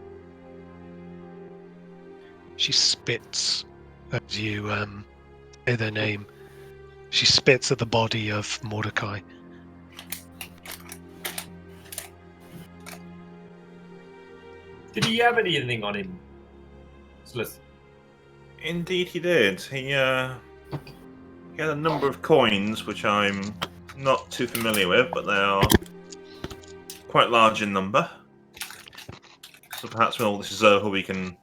She spits as you say their name. She spits at the body of Mordecai. Did he have anything on him, Sylleth? Indeed, he did. He had a number of coins, which I'm not too familiar with, but they are quite large in number. So perhaps when all this is over, we can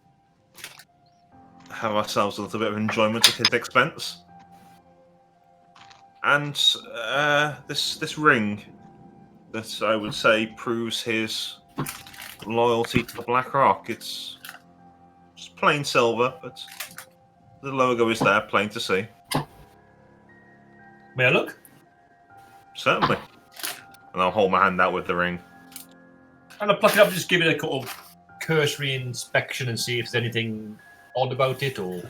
have ourselves a little bit of enjoyment at his expense. And this ring that I would say proves his loyalty to the Black Rock. It's just plain silver, but the logo is there, plain to see. May I look? Certainly. And I'll hold my hand out with the ring. And I'll pluck it up and just give it a sort of cursory inspection and see if there's anything odd about it or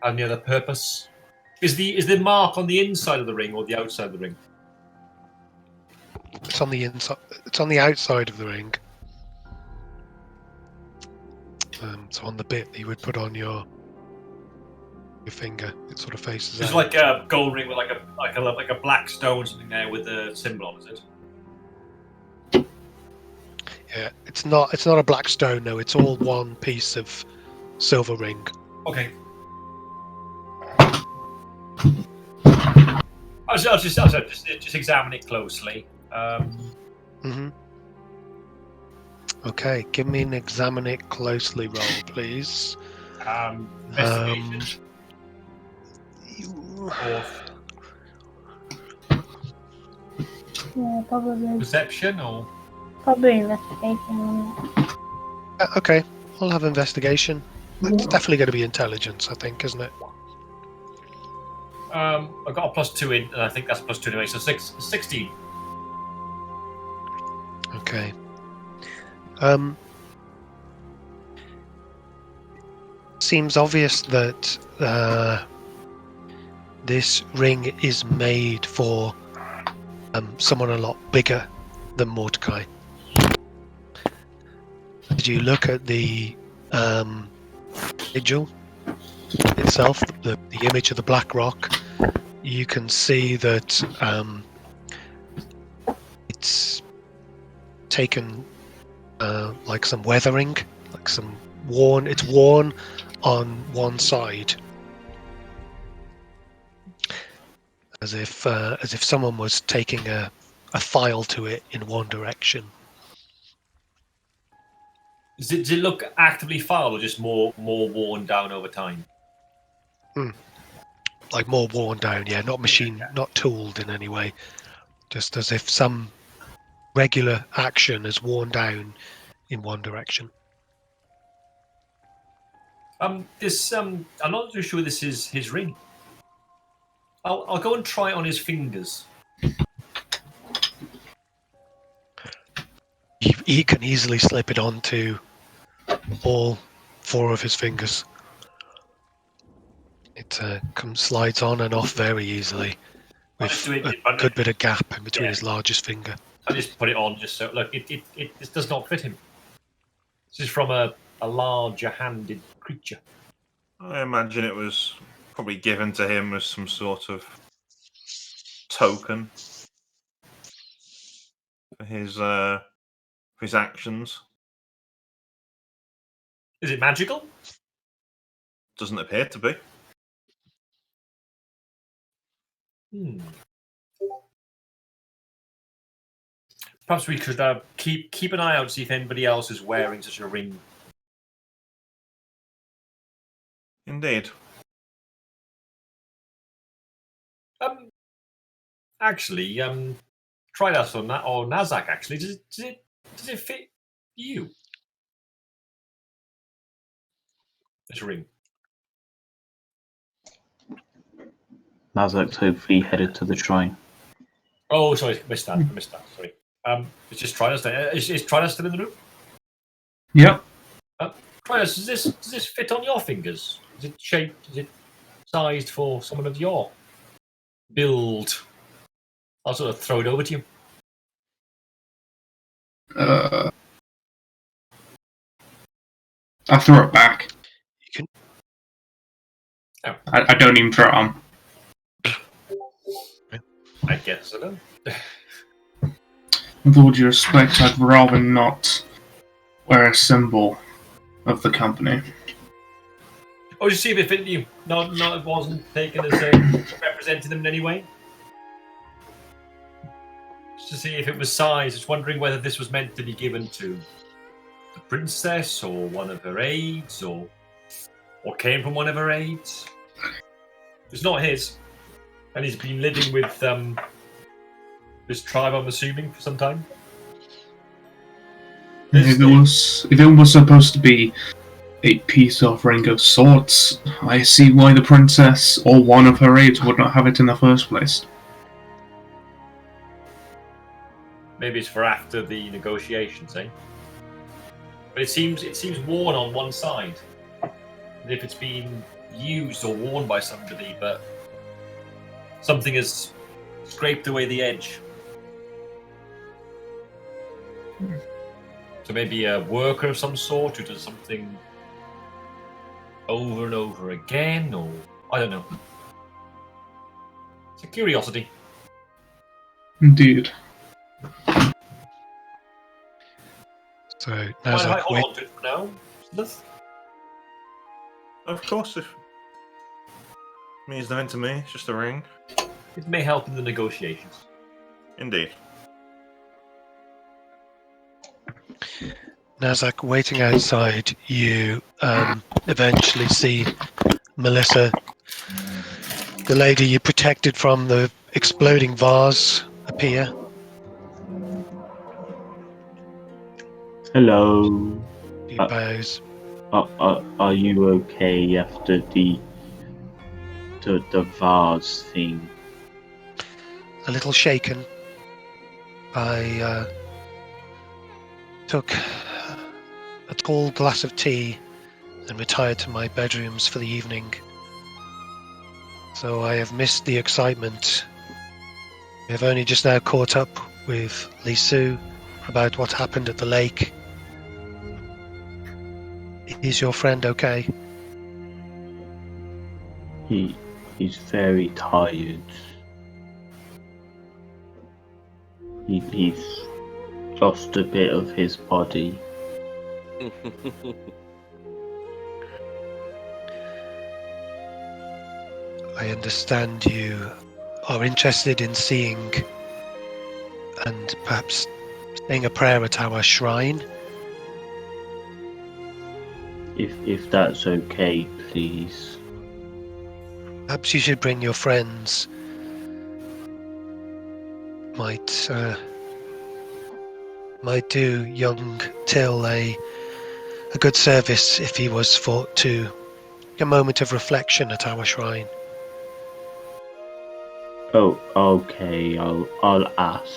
any other purpose. Is the mark on the inside of the ring or the outside of the ring? It's on the inside. It's on the outside of the ring. So on the bit that you would put on your finger, it sort of faces It's out. like a gold ring with like a black stone or something there with a symbol on, is it? Yeah, it's not a black stone. No, it's all one piece of silver ring. Okay. I'll just examine it closely. Okay, give me an examine it closely roll, please. Investigation. Or Yeah, probably. perception, or Probably investigation. Okay, I'll have investigation. It's definitely going to be intelligence, I think, isn't it? I've got a +2 in, and I think that's +2 anyway, so 16. Okay. Seems obvious that this ring is made for someone a lot bigger than Mordecai. As you look at the sigil itself, the image of the Black Rock, you can see that it's taken like some weathering, like some worn. It's worn on one side, as if someone was taking a file to it in one direction. Does it look actively foul or just more worn down over time? Like more worn down, yeah, not machine, not tooled in any way. Just as if some regular action is worn down in one direction. I'm not too sure this is his ring. I'll go and try it on his fingers. He can easily slip it onto all 4 of his fingers. It slides on and off very easily, with a good bit of gap in between his largest finger. I just put it on just so look. It does not fit him. This is from a larger-handed creature. I imagine it was probably given to him as some sort of token for his actions. Is it magical? Doesn't appear to be. Perhaps we could keep an eye out, see if anybody else is wearing such a ring. Indeed. Actually, Tridast on that, or Nazzak. Actually, does it fit you? This ring. Nazzak's hopefully headed to the shrine. Oh, sorry, I missed that. Sorry. It's just Tridast. Is Tridast still in the room? Yep. Tridast, does this fit on your fingers? Is it shaped? Is it sized for someone of your build? I'll sort of throw it over to you. I throw it back. You can. Oh. I don't even throw it on. I guess so. With all due respect, I'd rather not wear a symbol of the company. Oh, just see if it fit you. Not it wasn't taken as representing them in any way. Just to see if it was size. Just wondering whether this was meant to be given to the princess or one of her aides, or came from one of her aides. It's not his, and he's been living with this tribe, I'm assuming, for some time. If it was supposed to be a peace offering of sorts, I see why the princess or one of her aides would not have it in the first place. Maybe it's for after the negotiations, eh? But it seems worn on one side, as if it's been used or worn by somebody, but something has scraped away the edge. So maybe a worker of some sort who does something over and over again, or I don't know. It's a curiosity. Indeed. So Mind Nazzak, if I hold on to it for now? Sylleth? Of course, if it means nothing to me, it's just a ring. It may help in the negotiations. Indeed. Nazzak, waiting outside, you eventually see Melissa, the lady you protected from the exploding vase, appear. Hello. He bows. Are you okay after the vase thing? A little shaken. I took a tall glass of tea and retired to my bedrooms for the evening. So I have missed the excitement. We have only just now caught up with Lisu about what happened at the lake. Is your friend okay? He's very tired. He's lost a bit of his body. I understand you are interested in seeing and perhaps saying a prayer at our shrine. If that's okay, please. Perhaps you should bring your friends. Might do young Till a good service if he was for to a moment of reflection at our shrine. Oh, okay. I'll ask.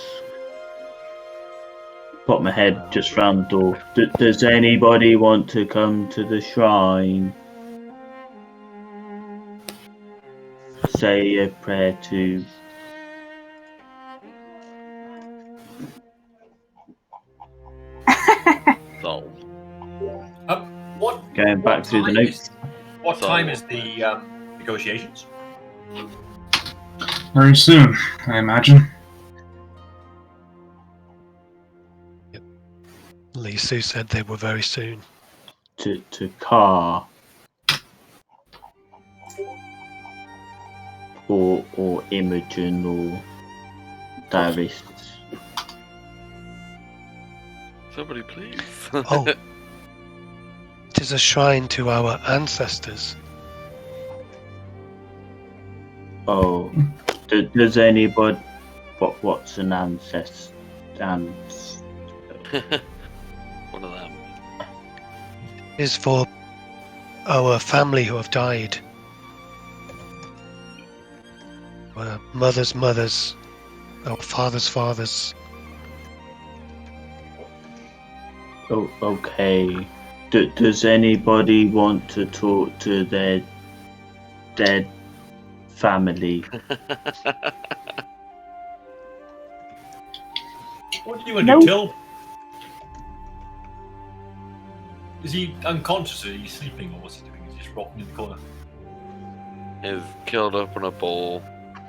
Pop my head just round the door. Does anybody want to come to the shrine? Say a prayer to. So, Going back through the time notes. What time is the negotiations? Very soon, I imagine. Lisu said they were very soon. To Car. Or Imogen or Darius. Somebody please. Oh, it is a shrine to our ancestors. Oh, does anybody? What's an ancestor? One of them. It is for our family who have died. Our mothers' mothers, our fathers' fathers. Oh, okay. Does anybody want to talk to their dead family? What do you want to No. do, Till? Is he unconscious or is he sleeping or what's he doing? He's just rocking in the corner. He's curled up in a ball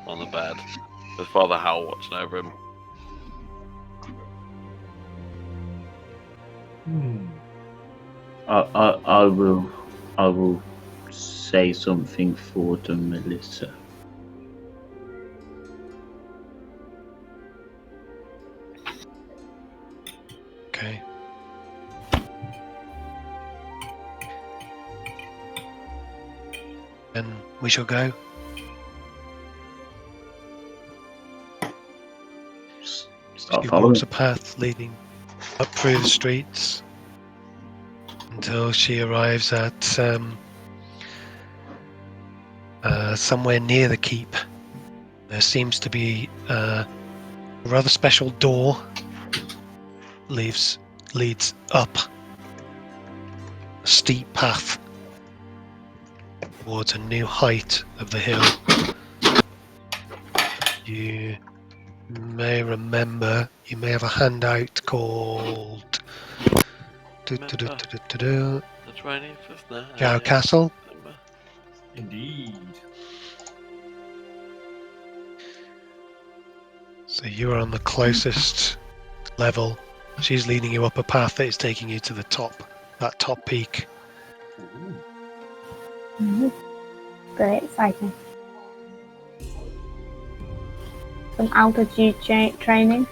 on the bed with Father Howl watching over him. I will say something for them, Melissa. Okay. Then we shall go. Start She following. walks a path leading up through the streets until she arrives at somewhere near the keep. There seems to be a rather special door leads up a steep path towards a new height of the hill. You may remember, you may have a handout called The training first now. Jow Castle. Indeed. So you are on the closest level. She's leading you up a path that is taking you to the top, that top peak. Very exciting. Some altitude training.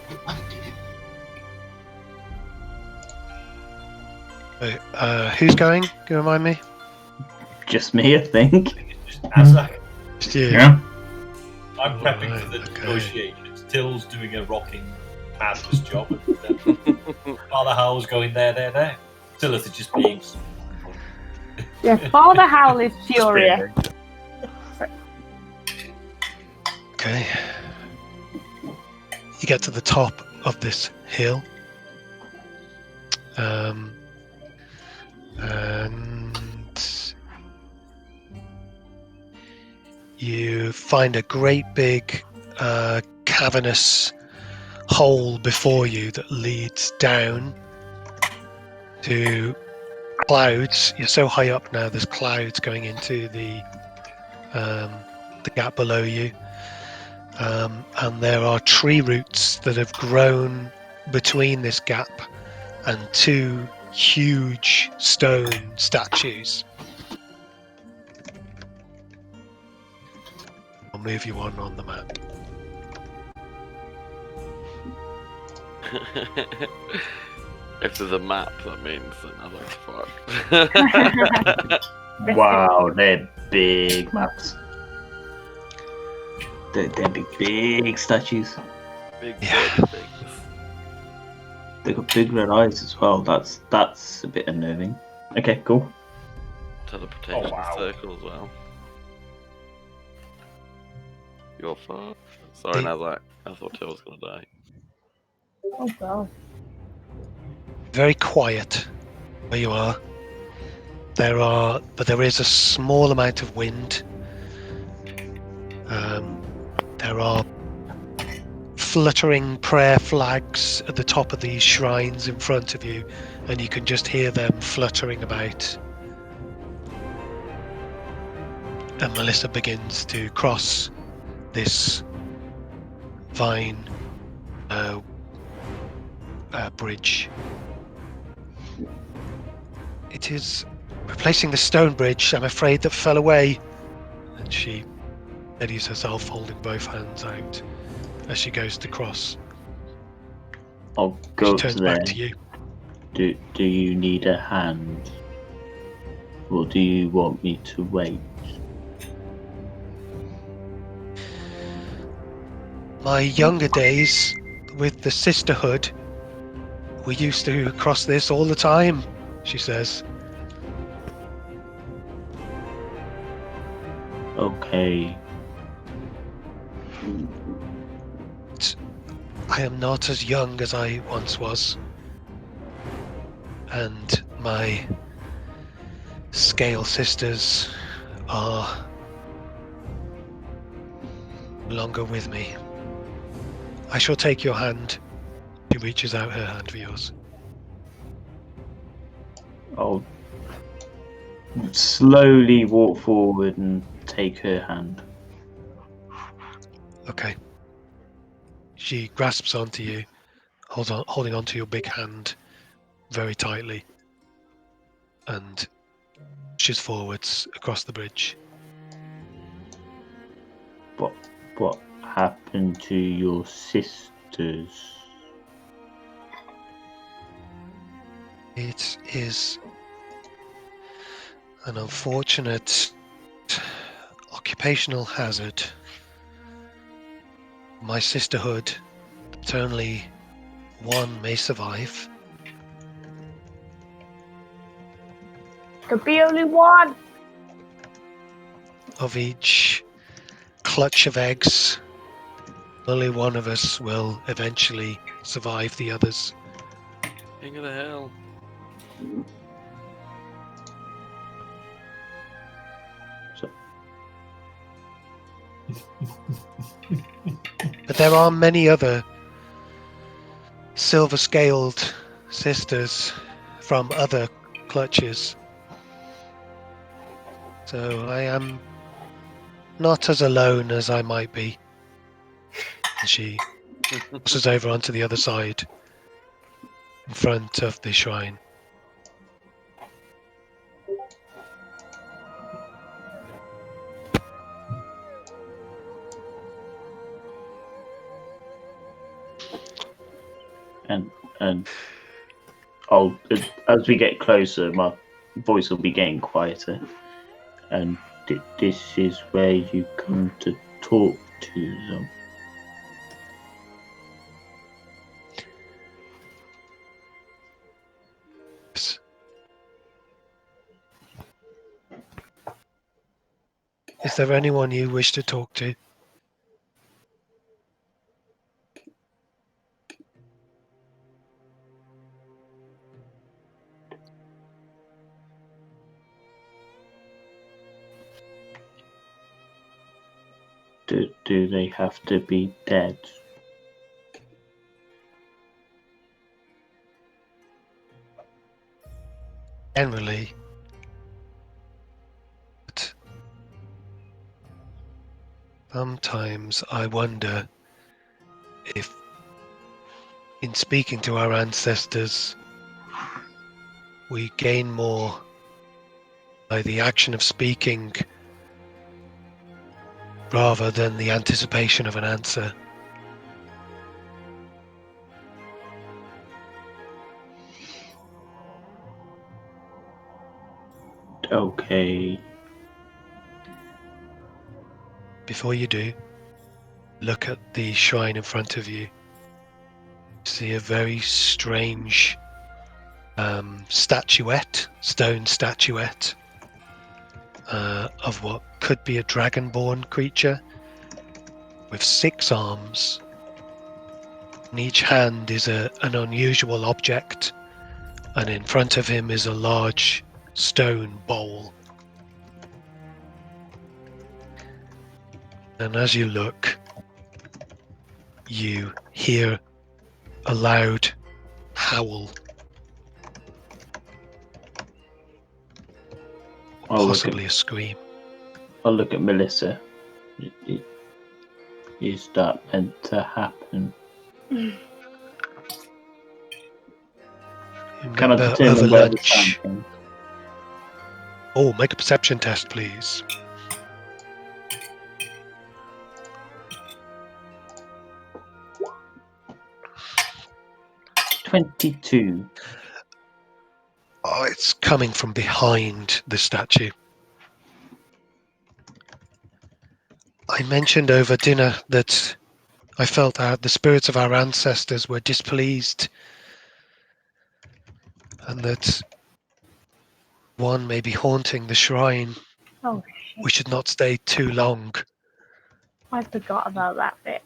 Who's going? Can you remind me? Just me, I think. Just Nazzak. Just you. Yeah. I'm prepping Right, for the okay. negotiations. Till's doing a rocking madness job. And, Father Howl's going there. Sylleth is just being. Yeah, Father Howl is furious. Okay. You get to the top of this hill. And you find a great big cavernous hole before you that leads down to clouds. You're so high up now, there's clouds going into the gap below you. And there are tree roots that have grown between this gap and two huge stone statues. I'll move you on the map. If there's a map, that means that Nazzak's fucked. Wow, they're big maps. They're big statues. Big Yeah. bird things. They've got big red eyes as well. That's a bit unnerving. Okay, cool. Teleportation Oh, wow. circle as well. You're fucked. Sorry, The- Nazzak. I thought Till was gonna die. Oh god. Very quiet where you are. But there is a small amount of wind. There are fluttering prayer flags at the top of these shrines in front of you, and you can just hear them fluttering about And Melissa begins to cross this vine bridge. It is replacing the stone bridge, I'm afraid, that fell away. And she steadies herself, holding both hands out as she goes to cross. I'll She go turns to back there. to you. Do you need a hand? Or do you want me to wait? My younger days with the sisterhood, we used to cross this all the time, she says. Okay. I am not as young as I once was. And my scale sisters are no longer with me. I shall take your hand. She reaches out her hand for yours. I'll slowly walk forward and take her hand. Okay. She grasps onto you, holding onto your big hand very tightly, and pushes forwards across the bridge. What happened to your sisters? It is an unfortunate occupational hazard. My sisterhood, but only one may survive. Could be only one. Of each clutch of eggs, only one of us will eventually survive the others. King of the Hill. But there are many other silver-scaled sisters from other clutches. So I am not as alone as I might be. And she crosses over onto the other side in front of the shrine. And I'll, as we get closer, my voice will be getting quieter. And this is where you come to talk to them. Yes. Is there anyone you wish to talk to? Do they have to be dead? Generally. But sometimes I wonder if, in speaking to our ancestors, we gain more by the action of speaking rather than the anticipation of an answer. Okay. Before you do, look at the shrine in front of you. See a very strange statuette, stone statuette, of what could be a dragonborn creature with 6 arms. In each hand is an unusual object, and in front of him is a large stone bowl. And as you look, you hear a loud howl. I'll Possibly a scream. I'll look at Melissa. Is that meant to happen? Can I Remember, over determine where the sound lunch. came? Oh, make a perception test, please. $22. Oh, it's coming from behind the statue. I mentioned over dinner that I felt the spirits of our ancestors were displeased, and that one may be haunting the shrine. Oh, We should not stay too long. I forgot about that bit.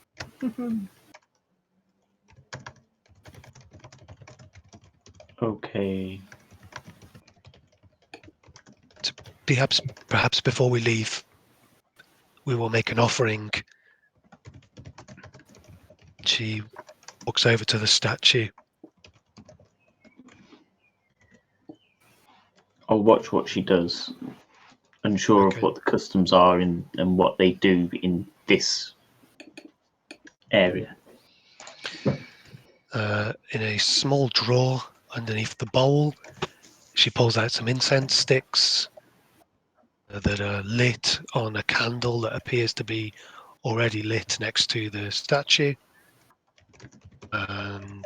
Okay. Perhaps before we leave, we will make an offering. She walks over to the statue. I'll watch what she does. Unsure Okay. of what the customs are and what they do in this area. In a small drawer underneath the bowl, she pulls out some incense sticks that are lit on a candle that appears to be already lit next to the statue. And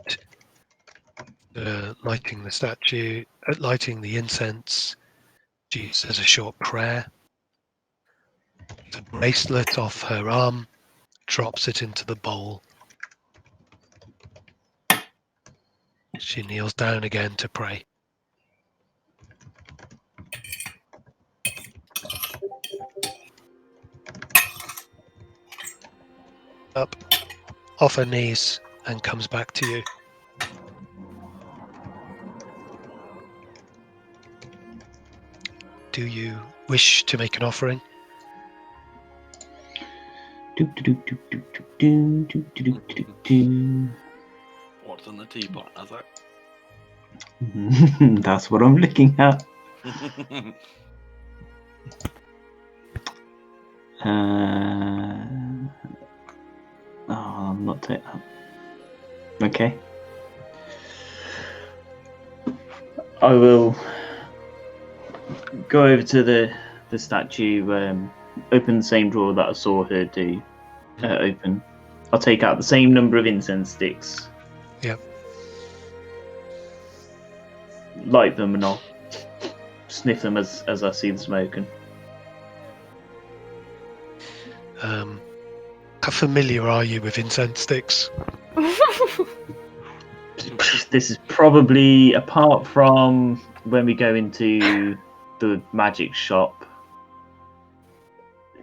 lighting the incense, she says a short prayer. The bracelet off her arm, drops it into the bowl. She kneels down again to pray. Up, off her knees, and comes back to you. Do you wish to make an offering? What's in the teapot, Nazzak? That's what I'm looking at. I'm not taking that. Okay. I will go over to the statue, open the same drawer that I saw her do open. I'll take out the same number of incense sticks. Yep. Light them and I'll sniff them as I see the smoke. And how familiar are you with incense sticks? this is probably, apart from when we go into the magic shop,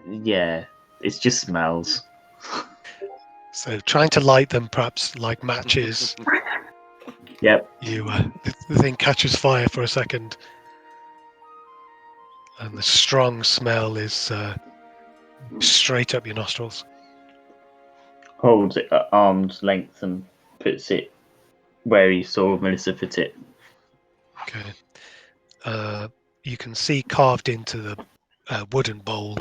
yeah, it just smells. So trying to light them, perhaps like matches. Yep. The thing catches fire for a second, and the strong smell is straight up your nostrils. Holds it at arm's length and puts it where he saw Melissa put it. Okay. You can see carved into the wooden bowl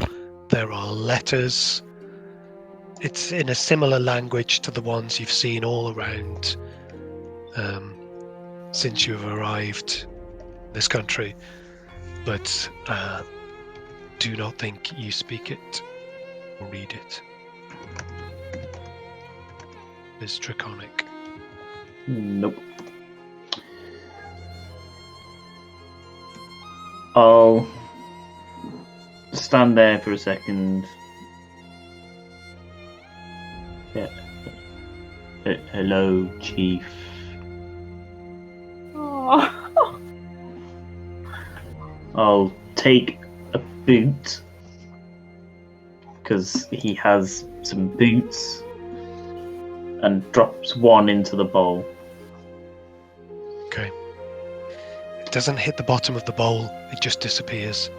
there are letters. It's in a similar language to the ones you've seen all around since you've arrived in this country, but do not think you speak it or read it. It's Draconic. Nope. I'll stand there for a second. Yeah. Hello, Chief. Oh. I'll take a boot, because he has some boots, and drops one into the bowl. Okay. It doesn't hit the bottom of the bowl, it just disappears.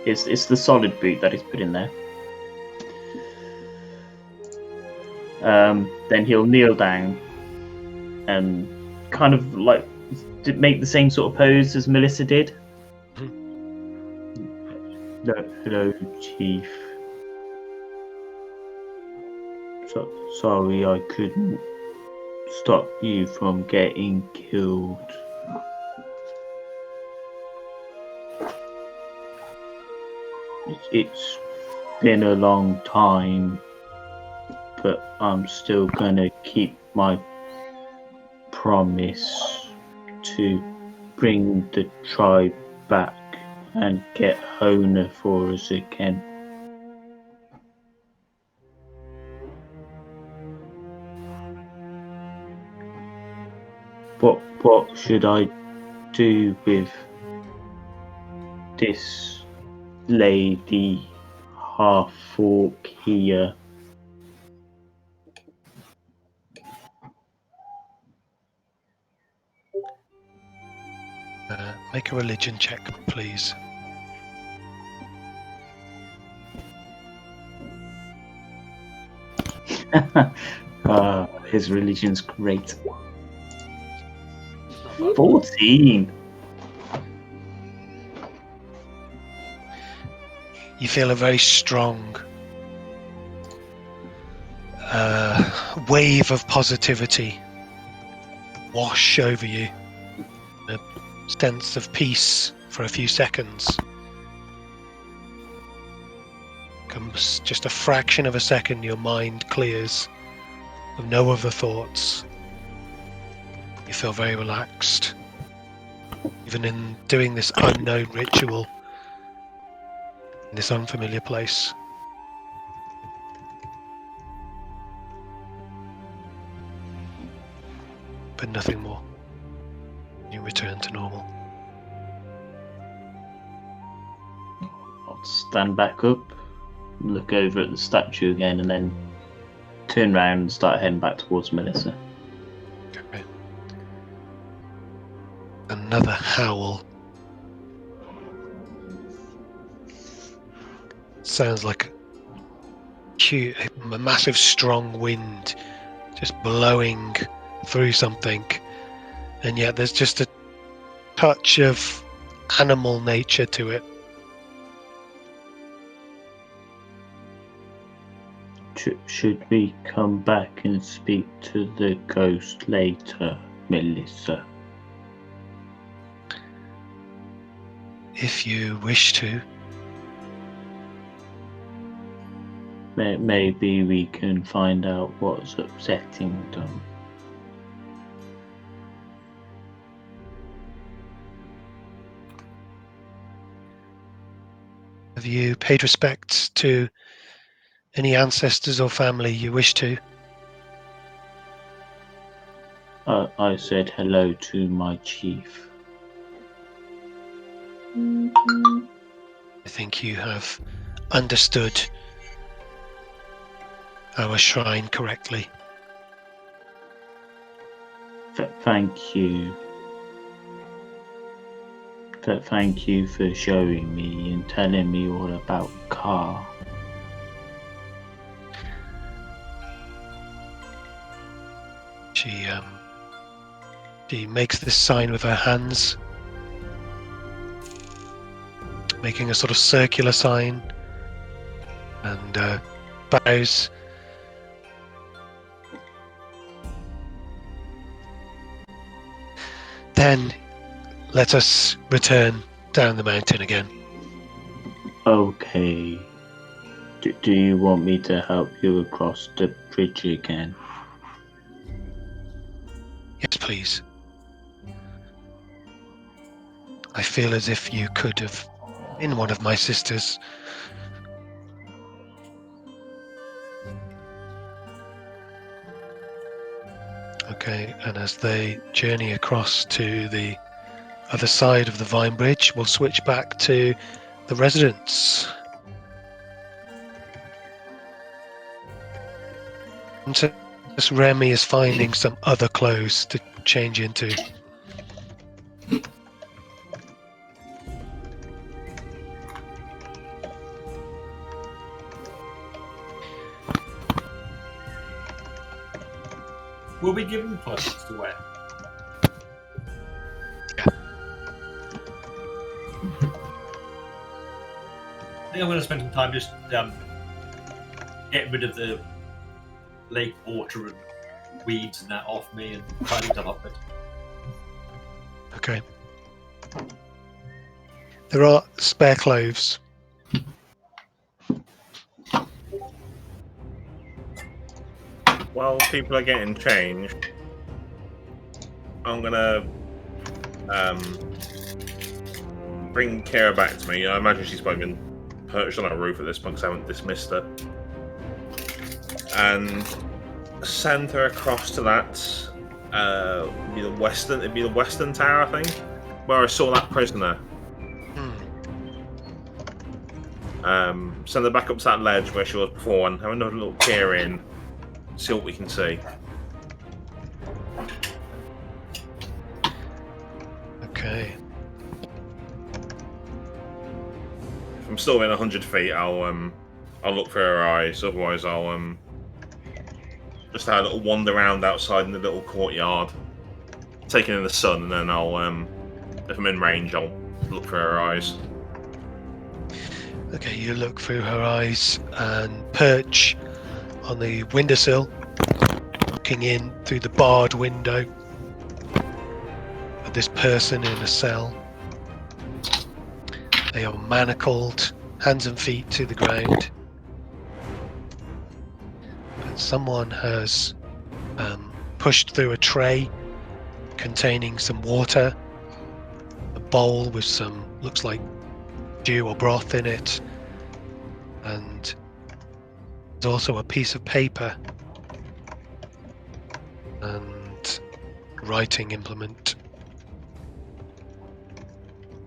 It's the solid boot that he's put in there. Then he'll kneel down and kind of like make the same sort of pose as Melissa did. Hello, Chief. Sorry I couldn't stop you from getting killed. It's been a long time, but I'm still gonna keep my promise to bring the tribe back and get Hona for us again. What should I do with this lady half-orc here? Make a religion check, please. His religion's great. 14. You feel a very strong wave of positivity wash over you. A sense of peace for a few seconds. Comes just a fraction of a second, your mind clears of no other thoughts. You feel very relaxed, even in doing this unknown ritual in this unfamiliar place. But nothing more. You return to normal. I'll stand back up, look over at the statue again, and then turn around and start heading back towards Melissa. Okay. Another howl. Sounds like a massive strong wind just blowing through something, and yet there's just a touch of animal nature to it. Should we come back and speak to the ghost later, Melissa? If you wish to. Maybe we can find out what's upsetting them. Have you paid respect to any ancestors or family you wish to? I said hello to my chief. I think you have understood our shrine correctly. Thank you. Thank you for showing me and telling me all about Car. She makes this sign with her hands, making a sort of circular sign, and bows. Then let us return down the mountain again. Okay. Do you want me to help you across the bridge again? Yes, please. I feel as if you could have been one of my sisters. Okay, and as they journey across to the other side of the Vine Bridge, we'll switch back to the residents. And so this Remy is finding some other clothes to change into. Will we give them clothes to wear? think I'm going to spend some time just getting rid of the lake water and weeds and that off me and tidying stuff up. Okay. There are spare clothes. While people are getting changed, I'm gonna bring Kira back to me. I imagine she's probably been perched on a roof at this point because I haven't dismissed her. And send her across to that. It'd be the western tower, I think, where I saw that prisoner. Send her back up to that ledge where she was before, and have another little peer in, see what we can see. Okay. If I'm still within 100 feet, I'll look for her eyes. Otherwise, I'll just have a little wander around outside in the little courtyard, taking in the sun, and then I'll if I'm in range, I'll look for her eyes. Okay, you look through her eyes and perch on the windowsill, looking in through the barred window at this person in a cell. They are manacled, hands and feet to the ground. But someone has pushed through a tray containing some water, a bowl with some, looks like dew or broth in it, and there's also a piece of paper and writing implement.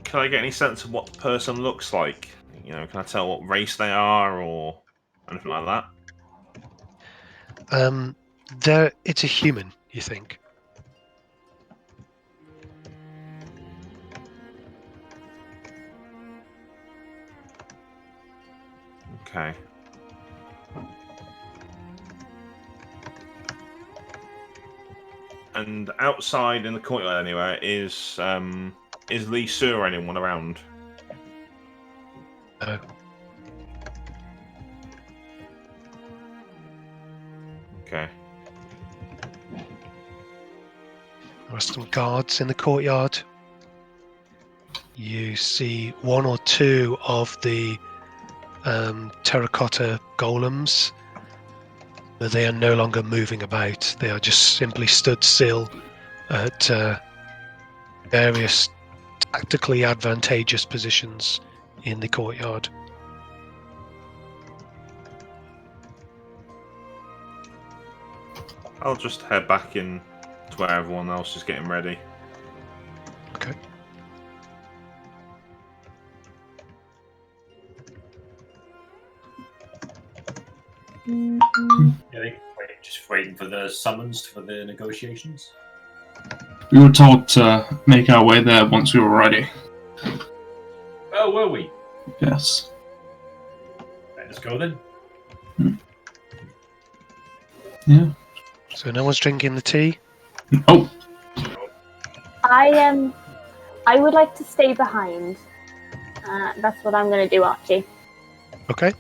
Can I get any sense of what the person looks like? You know, can I tell what race they are or anything like that? It's a human, you think? Okay. And outside in the courtyard anywhere is Lee Sue or anyone around? No. Okay. There are some guards in the courtyard. You see one or two of the terracotta golems, but they are no longer moving about. They are just simply stood still at various tactically advantageous positions in the courtyard. I'll just head back in to where everyone else is getting ready. Okay. Just waiting for the summons for the negotiations. We were told to make our way there once we were ready. Oh, were we? Yes. Right, let's go then. Yeah. So no one's drinking the tea? Oh, I would like to stay behind. That's what I'm going to do, Archie. Okay.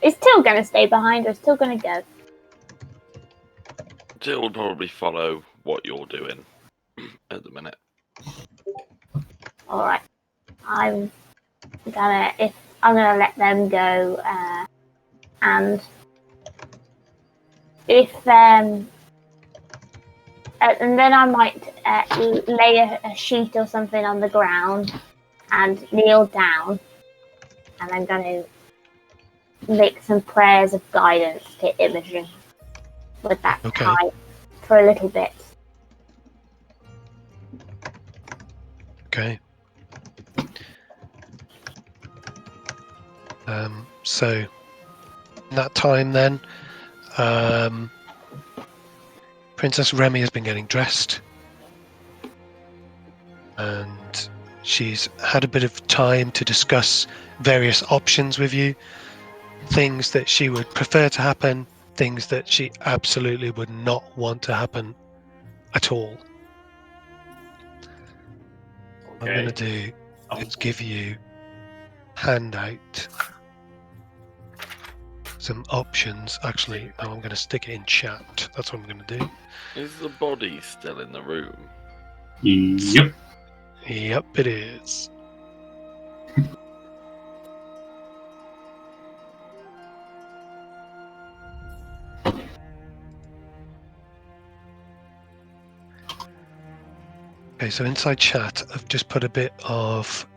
Is Till going to stay behind or is Till going to go? Jill will probably follow what you're doing at the minute. All right. I'm gonna let them go, and if and then I might lay a sheet or something on the ground and kneel down, and I'm going to make some prayers of guidance to Imogen with that Okay. tie for a little bit. Okay. So in that time then, Princess Remy has been getting dressed, and she's had a bit of time to discuss various options with you, things that she would prefer to happen, things that she absolutely would not want to happen at all. What I'm going to do is give you hand out some options. Actually, no, I'm going to stick it in chat. That's what I'm going to do. Is the body still in the room? Yep. Yep, it is. Okay, so inside chat, I've just put a bit of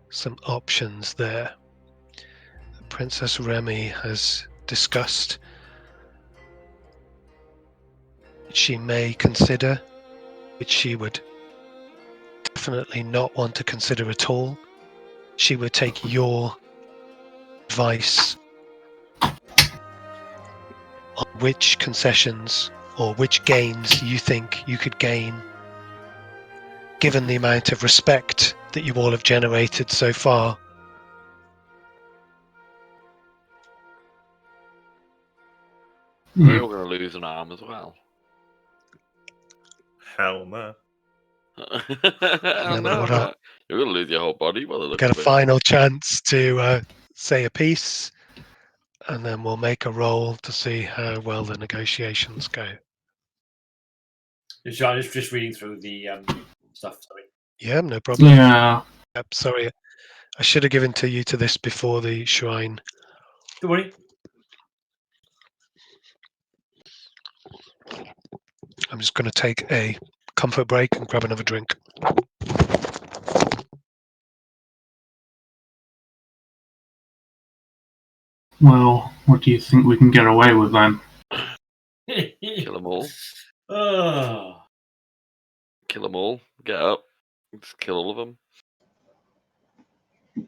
some options there. Princess Remy has discussed she may consider, which she would definitely not want to consider at all. She would take your advice on which concessions or which gains you think you could gain given the amount of respect that you all have generated so far. We're all going to lose an arm as well. Hell no. I then know, what right? You're going to lose your whole body by the look Get a of it. final chance to say a piece, and then we'll make a roll to see how well the negotiations go. Just reading through the stuff. Sorry. Yeah, no problem. Yeah. Yep, sorry, I should have given to you to this before the shrine. Don't worry. I'm just going to take a comfort break and grab another drink. Well, what do you think we can get away with then? Kill them all. Oh. Kill them all. Get up. Just kill all of them.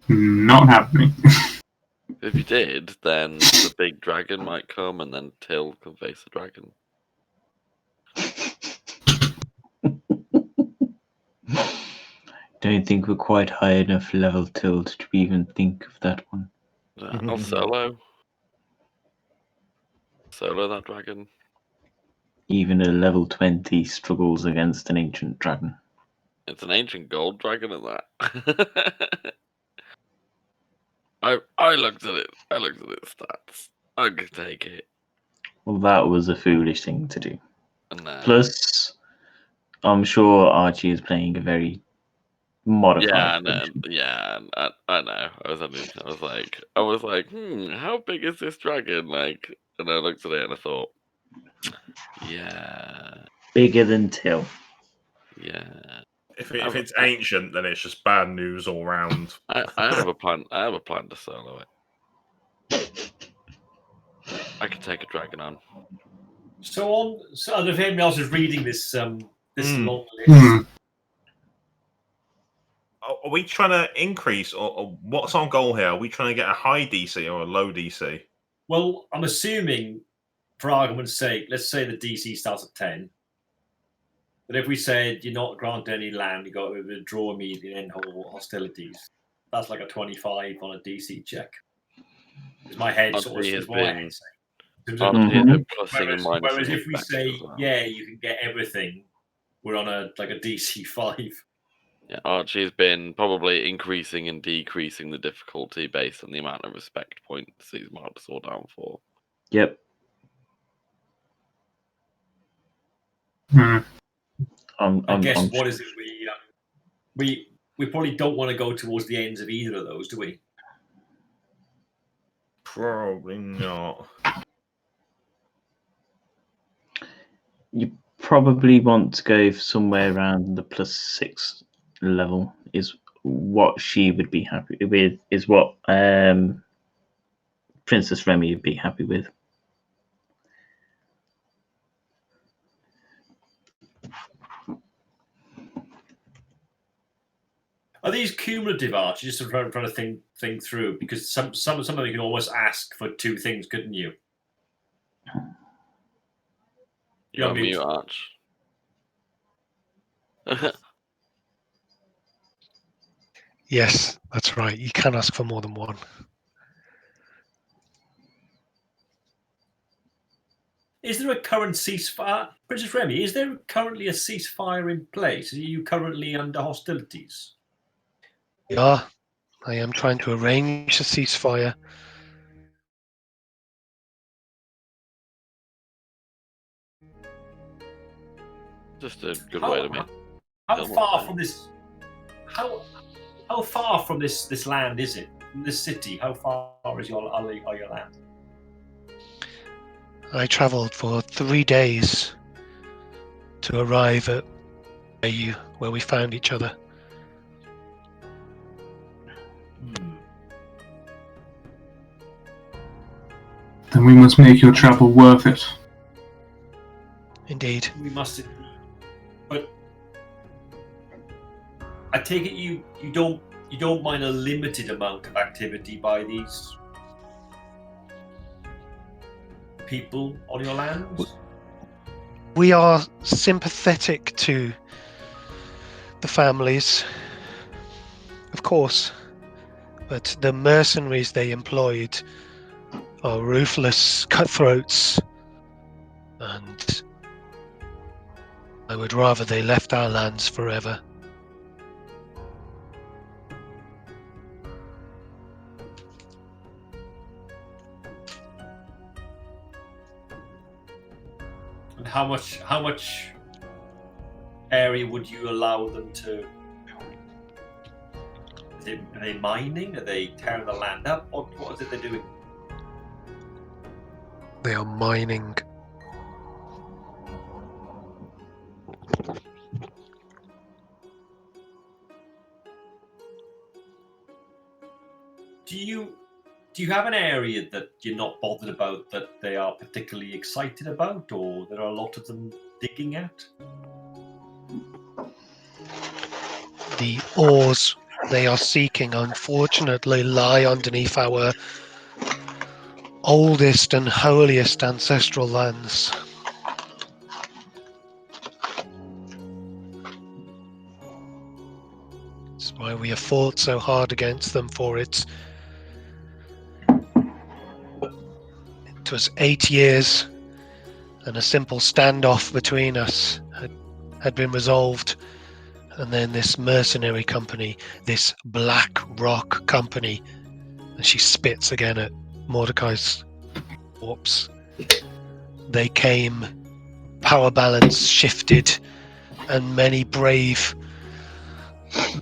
Not happening. If you did, then the big dragon might come, and then Till can face the dragon. Don't think we're quite high enough level Tilt to even think of that one. I'll solo that dragon. Even a level 20 struggles against an ancient dragon. It's an ancient gold dragon at that. I looked at it. I looked at its stats. I could take it. Well, that was a foolish thing to do. No. Plus, I'm sure Archie is playing a very modified Yeah, no, version. yeah, I know. I was like, how big is this dragon? Like, and I looked at it and I thought, yeah, Bigger than Till. yeah. If it's ancient, then it's just bad news all round. I have a plan. I have a plan to solo it. I could take a dragon on. So I don't know if anyone else is reading this long list. Are we trying to increase, or what's our goal here? Are we trying to get a high DC or a low DC? Well, I'm assuming, for argument's sake, let's say the DC starts at 10. But if we said you're not granted any land, you got to withdraw immediately and end hostilities, that's like a 25 on a DC check. Because my head sort of is what I had Been plussing and minusing. Whereas if we say, well. yeah, you can get everything, we're on a DC 5. Yeah, Archie's been probably increasing and decreasing the difficulty based on the amount of respect points he's marked us all down for. Yep. I guess what is it we probably don't want to go towards the ends of either of those, do we? Probably not. You probably want to go somewhere around the +6 level is what she would be happy with, is what Princess Remy would be happy with. Are these cumulative, Archie? Just trying to think through, because some of them you can almost ask for 2 things, couldn't you? You're on mute, Arch. Yes, that's right. You can ask for more than one. Is there a current ceasefire? Princess Remy, is there currently a ceasefire in place? Are you currently under hostilities? We are. I am trying to arrange a ceasefire. Just a good way to make. How far from this? How far from this land is it? From this city? How far is your land? I travelled for 3 days to arrive at where we found each other. Then we must make your travel worth it. Indeed. We must. But I take it you don't mind a limited amount of activity by these people on your lands? We are sympathetic to the families, of course, but the mercenaries they employed are ruthless cutthroats, and I would rather they left our lands forever. And how much area would you allow them to? Are they mining? Are they tearing the land up? What is it they're doing? They are mining. Do you have an area that you're not bothered about, that they are particularly excited about, or there are a lot of them digging at? The ores they are seeking, unfortunately, lie underneath our oldest and holiest ancestral lands. That's why we have fought so hard against them for it. It was 8 years, and a simple standoff between us had been resolved. And then this mercenary company, this Black Rock company, and she spits again at Mordecai's corpse. They came, power balance shifted, and many brave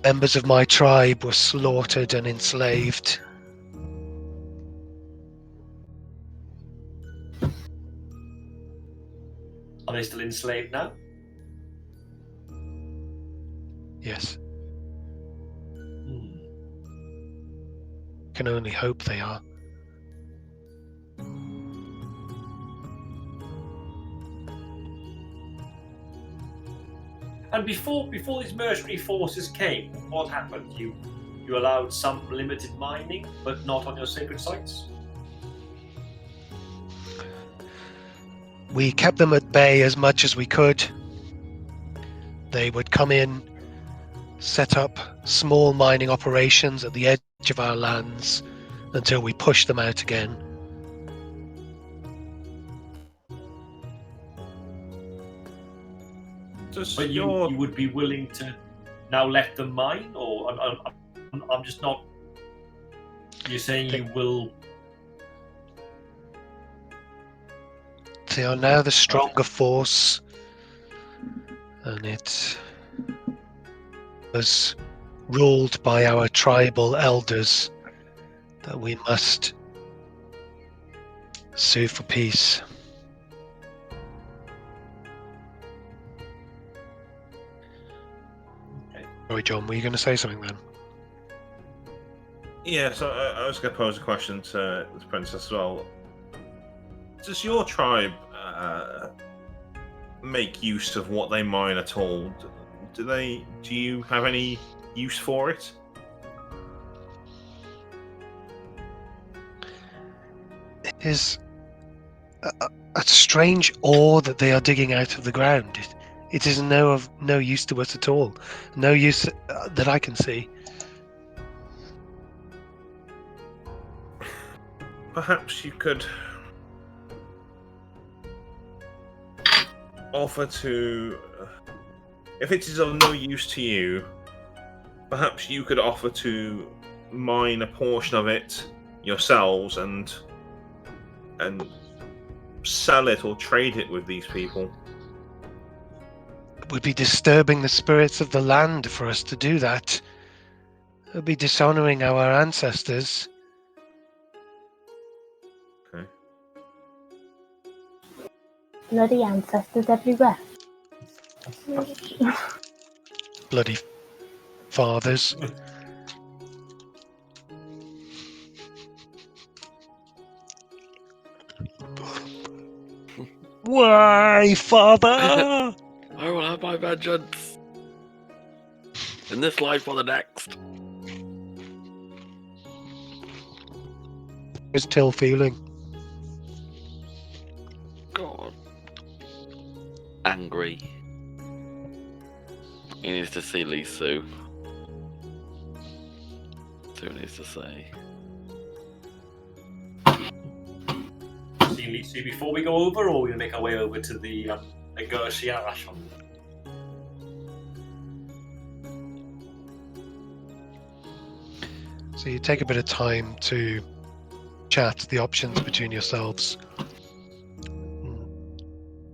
members of my tribe were slaughtered and enslaved. Are they still enslaved now? Yes. Can only hope they are. And before these mercenary forces came, what happened? You allowed some limited mining, but not on your sacred sites? We kept them at bay as much as we could. They would come in, set up small mining operations at the edge of our lands until we pushed them out again. But you would be willing to now let them mine, or I'm just not. You're saying you will. They are now the stronger force, and it was ruled by our tribal elders that we must sue for peace. Sorry, John, were you going to say something then? Yeah, so I was going to pose a question to the princess as well. Does your tribe make use of what they mine at all? Do you have any use for it? It is a strange ore that they are digging out of the ground. It is of no use to us at all. No use that I can see. Perhaps you could offer to, if it is of no use to you, perhaps you could offer to mine a portion of it yourselves and sell it or trade it with these people? It would be disturbing the spirits of the land for us to do that. It would be dishonoring our ancestors. Okay. Bloody ancestors everywhere. Bloody fathers. Why, father? I will have my vengeance in this life or the next. How's Till feeling? God. Angry. He needs to see Lisu. That's what he needs to say. See Lisu before we go over, or we make our way over to the negotiation? So you take a bit of time to chat the options between yourselves.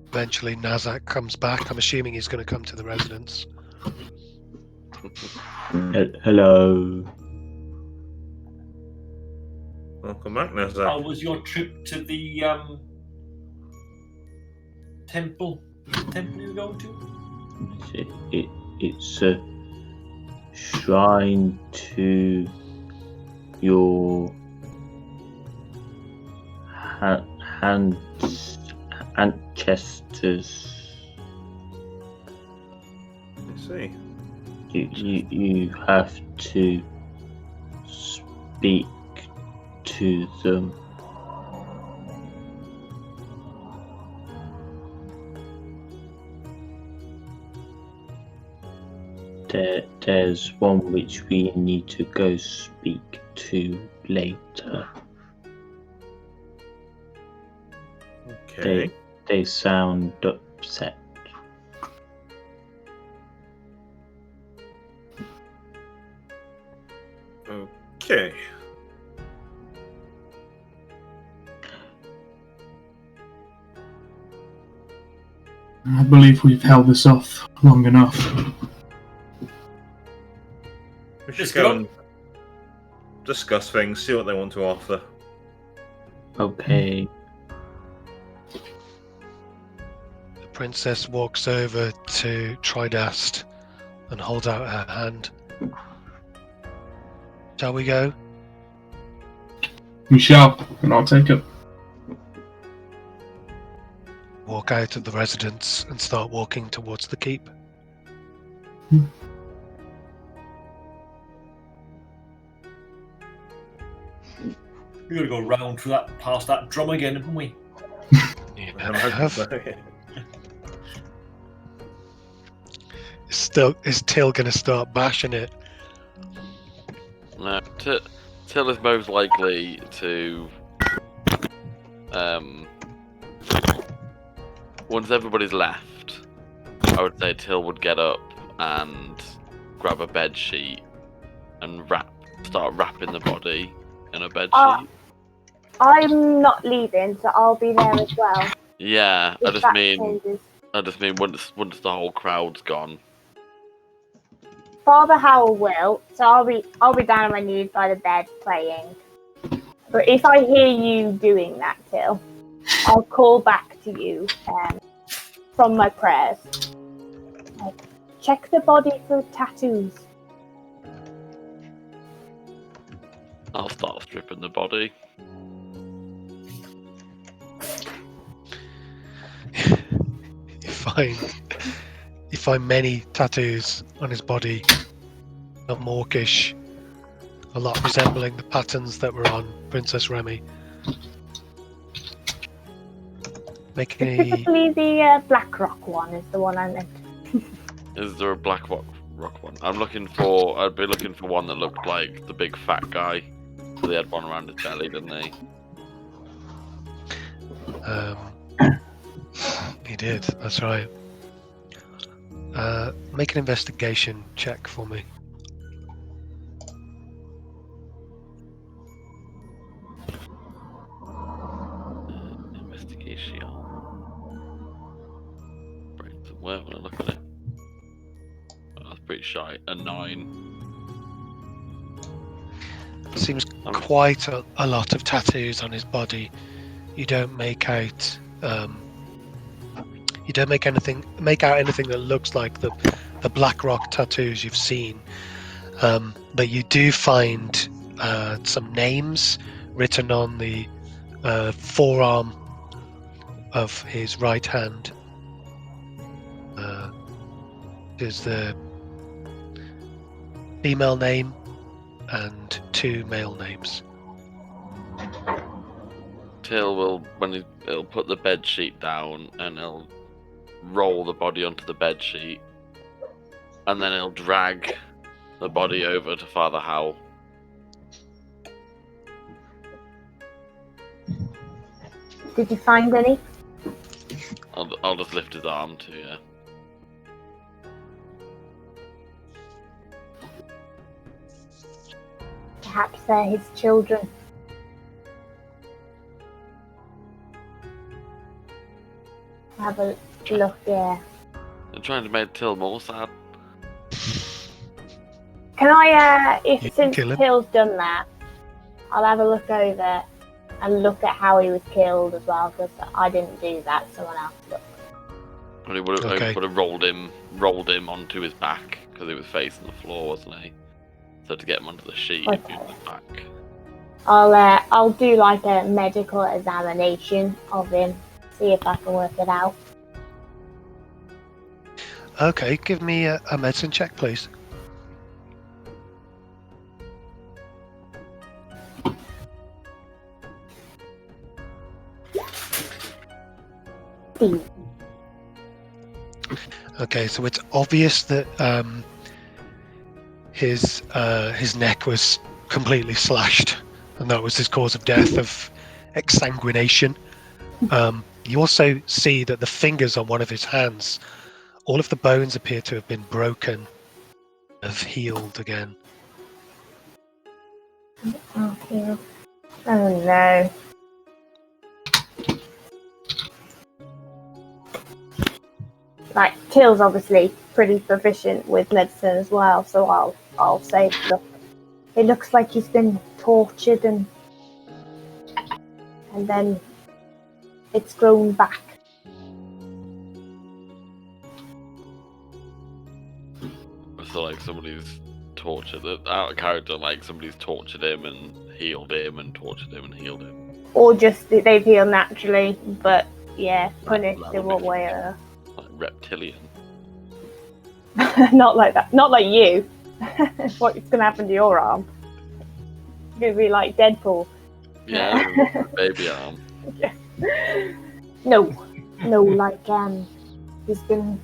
Eventually Nazzak comes back. I'm assuming he's going to come to the residence. Hello. Welcome back, How Nazzak. was your trip to the temple? Temple you were going to? It's a shrine to your ancestors. I see. You have to speak to them. There's one which we need to go speak to later. Okay. They sound upset. Okay. I believe we've held this off long enough. We should Let's go go. and discuss things, see what they want to offer. Okay. The princess walks over to Tridast and holds out her hand. Shall we go? We shall, and I'll take it. Walk out of the residence and start walking towards the keep. We're gonna go round through that, past that drum again, haven't we? You never have. Okay. Is Till going to start bashing it? No, Till is most likely to. Once everybody's left, I would say Till would get up and grab a bed sheet and start wrapping the body in a bed sheet. I'm not leaving, so I'll be there as well. Yeah, if that changes. I just mean once the whole crowd's gone. Father Howl will, so I'll be down on my knees by the bed playing. But if I hear you doing that, Till, I'll call back to you from my prayers. Like, check the body for tattoos. I'll start stripping the body. You find many tattoos on his body, not mawkish, a lot resembling the patterns that were on Princess Remy. Make a Specifically, the Black Rock one is the one I meant. Is there a Black Rock one? I'd be looking for one that looked like the big fat guy. So they had one around his belly, didn't they? He did, that's right. Make an investigation check for me. is she on? Brain doesn't work when I look at it. Oh, that's pretty shy. A 9. Seems quite a lot of tattoos on his body. You don't make out anything that looks like the black rock tattoos you've seen, but you do find some names written on the forearm of his right hand. There's the female name and 2 male names. Till will, he'll put the bed sheet down and he'll roll the body onto the bed sheet, and then he'll drag the body over to Father Howl. Did you find any? I'll just lift his arm too, yeah. Perhaps they're his children. Have a look, yeah. I'm trying to make Till more sad. Can I, You since can kill him. Till's done that, I'll have a look over and look at how he was killed as well, because I didn't do that, someone else looked. And he would have rolled him onto his back, because he was facing the floor, wasn't he? So to get him onto the sheet, he'd be on his back. I'll do like a medical examination of him, see if I can work it out. Okay, give me a medicine check, please. Okay, so it's obvious that his neck was completely slashed, and that was his cause of death of exsanguination. You also see that the fingers on one of his hands, all of the bones appear to have been broken, have healed again. Oh no. Like, Till's obviously pretty proficient with medicine as well, so I'll say, look, it looks like he's been tortured and then it's grown back. So like somebody's tortured, out of character, like somebody's tortured him and healed him and tortured him and healed him. Or just they've healed naturally, but yeah, punished in one way or Like reptilian. not like that. Not like you. What's going to happen to your arm? It's going to be like Deadpool. Yeah, baby arm. No, like he's been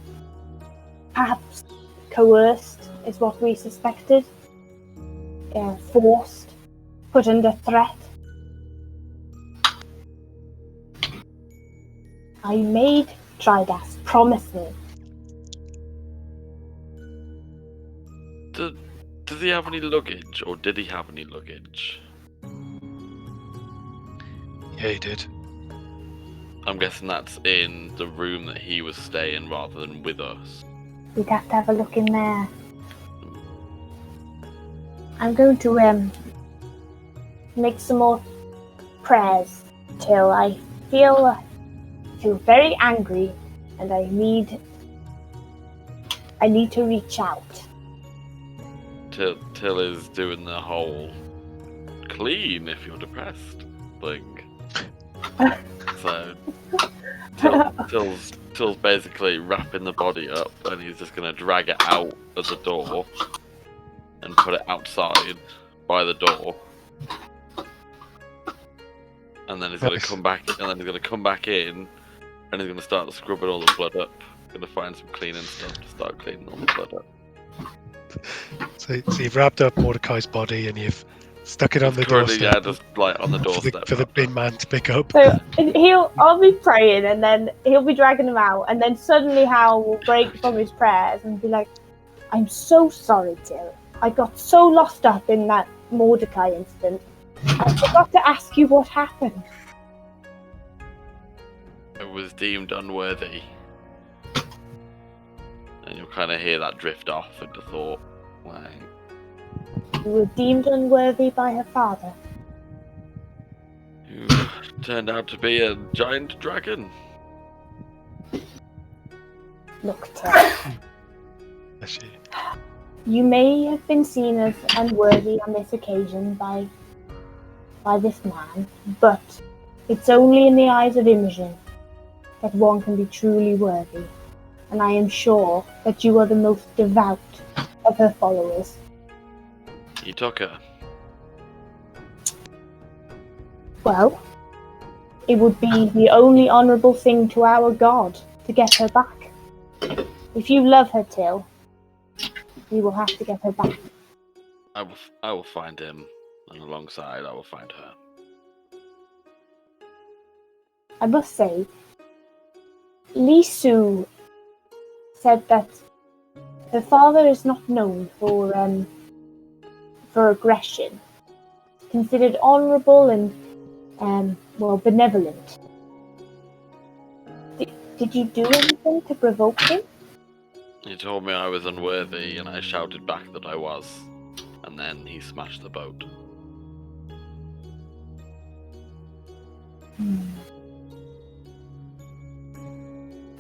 perhaps coerced, is what we suspected. Forced, put under threat. I made Tridast promise me. Does he have any luggage, or did he have any luggage? Yeah, he did. I'm guessing that's in the room that he was staying rather than with us. We'd have to have a look in there. I'm going to make some more prayers till I feel very angry, and I need to reach out. Till is doing the whole clean if you're depressed thing. So Till's basically wrapping the body up, and he's just gonna drag it out of the door and put it outside by the door. And then he's gonna come back, and then he's gonna come back in, and he's gonna start scrubbing all the blood up. Gonna find some cleaning stuff to start cleaning all the blood up. So you've wrapped up Mordecai's body and you've stuck it on the doorstep. Yeah, just like on the doorstep for the bin man to pick up. So I'll be praying, and then he'll be dragging him out, and then suddenly Howl will break from his prayers and be like, "I'm so sorry, Till. I got so lost up in that Mordecai incident. I forgot to ask you what happened." It was deemed unworthy. And you'll kind of hear that drift off into thought. Like, You were deemed unworthy by her father. who turned out to be a giant dragon. Look, Ted, you may have been seen as unworthy on this occasion by this man, but it's only in the eyes of Imogen that one can be truly worthy. And I am sure that you are the most devout of her followers. You took her. Well, it would be the only honourable thing to our God to get her back. If you love her, Till, you will have to get her back. I will find him, and alongside I will find her. I must say, Li Su said that her father is not known for aggression. Considered honourable and benevolent. Did you do anything to provoke him? He told me I was unworthy, and I shouted back that I was. And then he smashed the boat.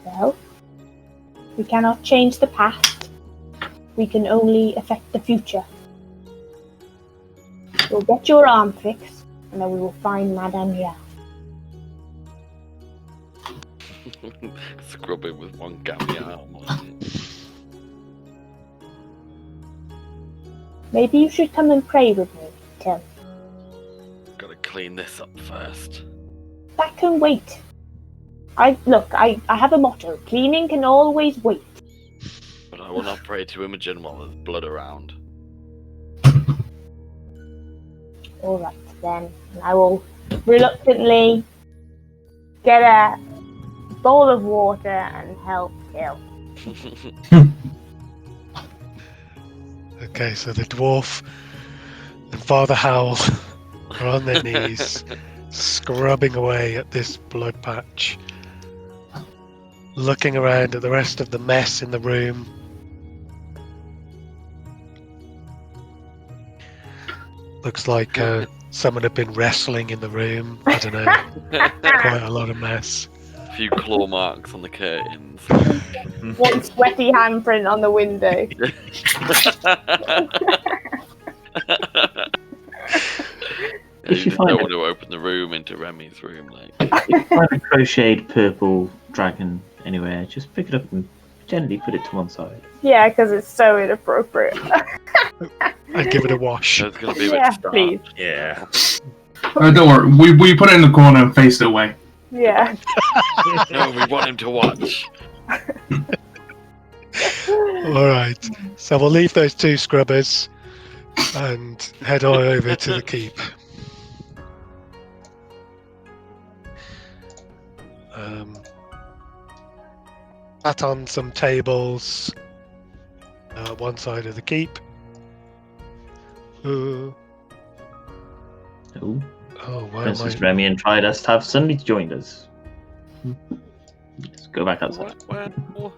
Well, we cannot change the past. We can only affect the future. We'll get your arm fixed, and then we will find Madame Jia. Scrubbing with one gammy arm on it. Maybe you should come and pray with me, Tim. Gotta clean this up first. That can wait. I have a motto. Cleaning can always wait. But I will not pray to Imogen while there's blood around. Alright then. I will reluctantly get a bowl of water and help Till. Okay, so the dwarf and Father Howl are on their knees, scrubbing away at this blood patch, looking around at the rest of the mess in the room. Looks like someone had been wrestling in the room. I don't know. Quite a lot of mess. A few claw marks on the curtains. One sweaty handprint on the window. You If you just find don't it- want to open the room into Remy's room, like. If you find a crocheted purple dragon anywhere, just pick it up and gently put it to one side. Yeah, because it's so inappropriate. And give it a wash. There's gonna be a bit Yeah, of starch. please. Yeah. Don't worry, we put it in the corner and faced it away. Yeah. No, we want him to watch. Alright, so we'll leave those two scrubbers and head on over to the keep. Sat on some tables, one side of the keep. Oh, Oh, why am Princess I? Remy and Tridast have suddenly joined us. Let's go back outside. Well.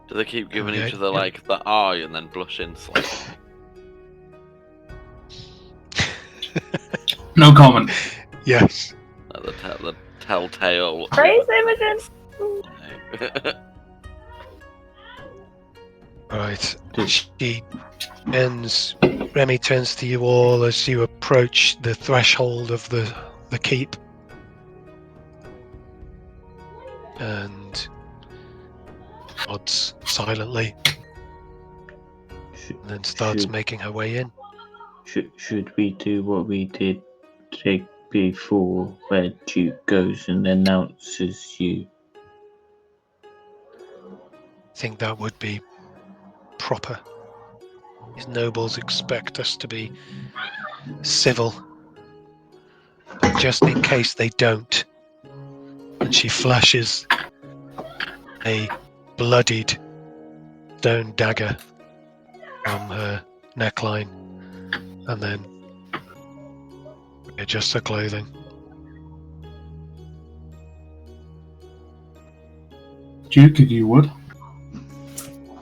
Do they keep giving Okay, each other yeah. like the eye and then blushing slightly? No comment. Yes. Like the telltale. Praise Imogen! Right. Remy turns to you all as you approach the threshold of the keep. And nods silently and then starts making her way in. Should we do what we did before, where Duke goes and announces you? I think that would be proper. These nobles expect us to be civil. But just in case they don't, and she flashes a bloodied stone dagger from her neckline and then adjusts her clothing. Duke, if you would.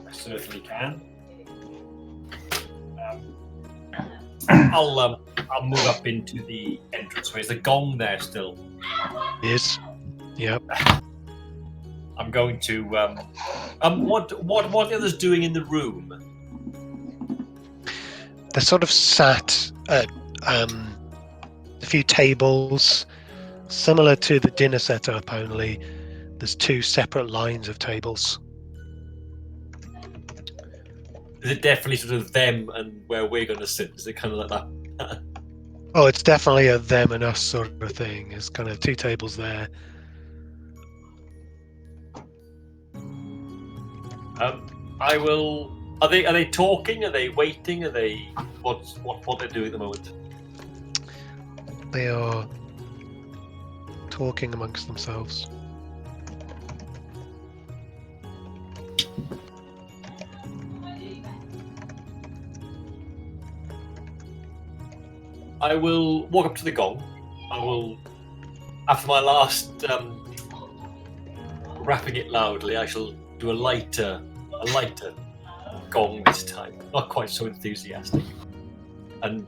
I certainly can. I'll move up into the entranceway. Is the gong there still? Yes. Yep. I'm going to. What are the others doing in the room? They're sort of sat at a few tables, similar to the dinner setup, only there's two separate lines of tables. Is it definitely sort of them and where we're going to sit? Is it kind of like that? Oh, it's definitely a them and us sort of thing. It's kind of two tables there. I will. Are they talking? Are they waiting? Are they what they're doing at the moment? They are talking amongst themselves. I will walk up to the gong. I will, after my last rapping it loudly, I shall do a lighter gong this time. Not quite so enthusiastic. And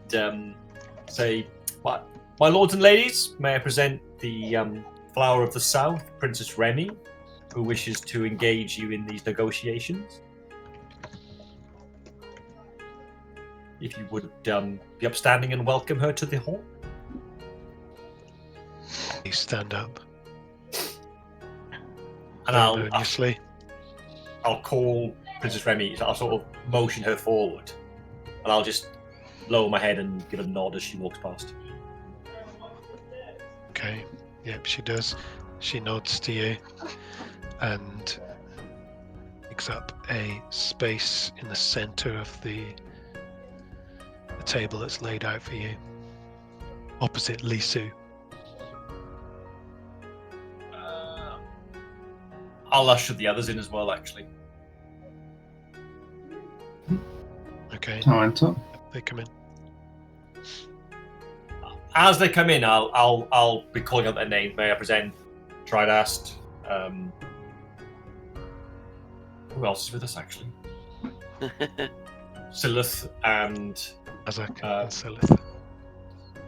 say, my lords and ladies, may I present the Flower of the South, Princess Remy, who wishes to engage you in these negotiations. If you would be upstanding and welcome her to the hall. You stand up. And Obviously. I'll call Princess Remy. I'll sort of motion her forward, and I'll just lower my head and give a nod as she walks past. Okay. Yep, she does. She nods to you and picks up a space in the center of the table that's laid out for you, opposite Lisu. I'll usher the others in as well, actually. Okay. I'll enter. They come in. As they come in, I'll be calling out their names. May I present Tridast? Who else is with us, actually? Sylleth and Nazzak and Sylleth.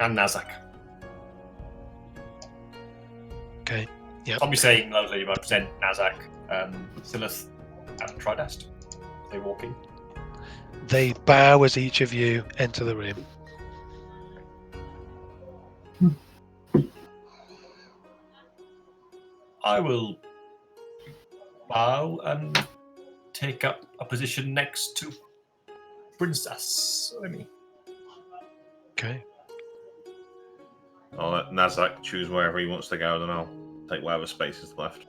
and Nazzak. Okay. Yep. I'll be saying loudly, but I present Nazzak, Sylleth, and Tridast. They walk in. They bow as each of you enter the room. I will bow and take up a position next to Princess Remy. Okay. I'll let Nazzak choose wherever he wants to go, and I'll take whatever space is left.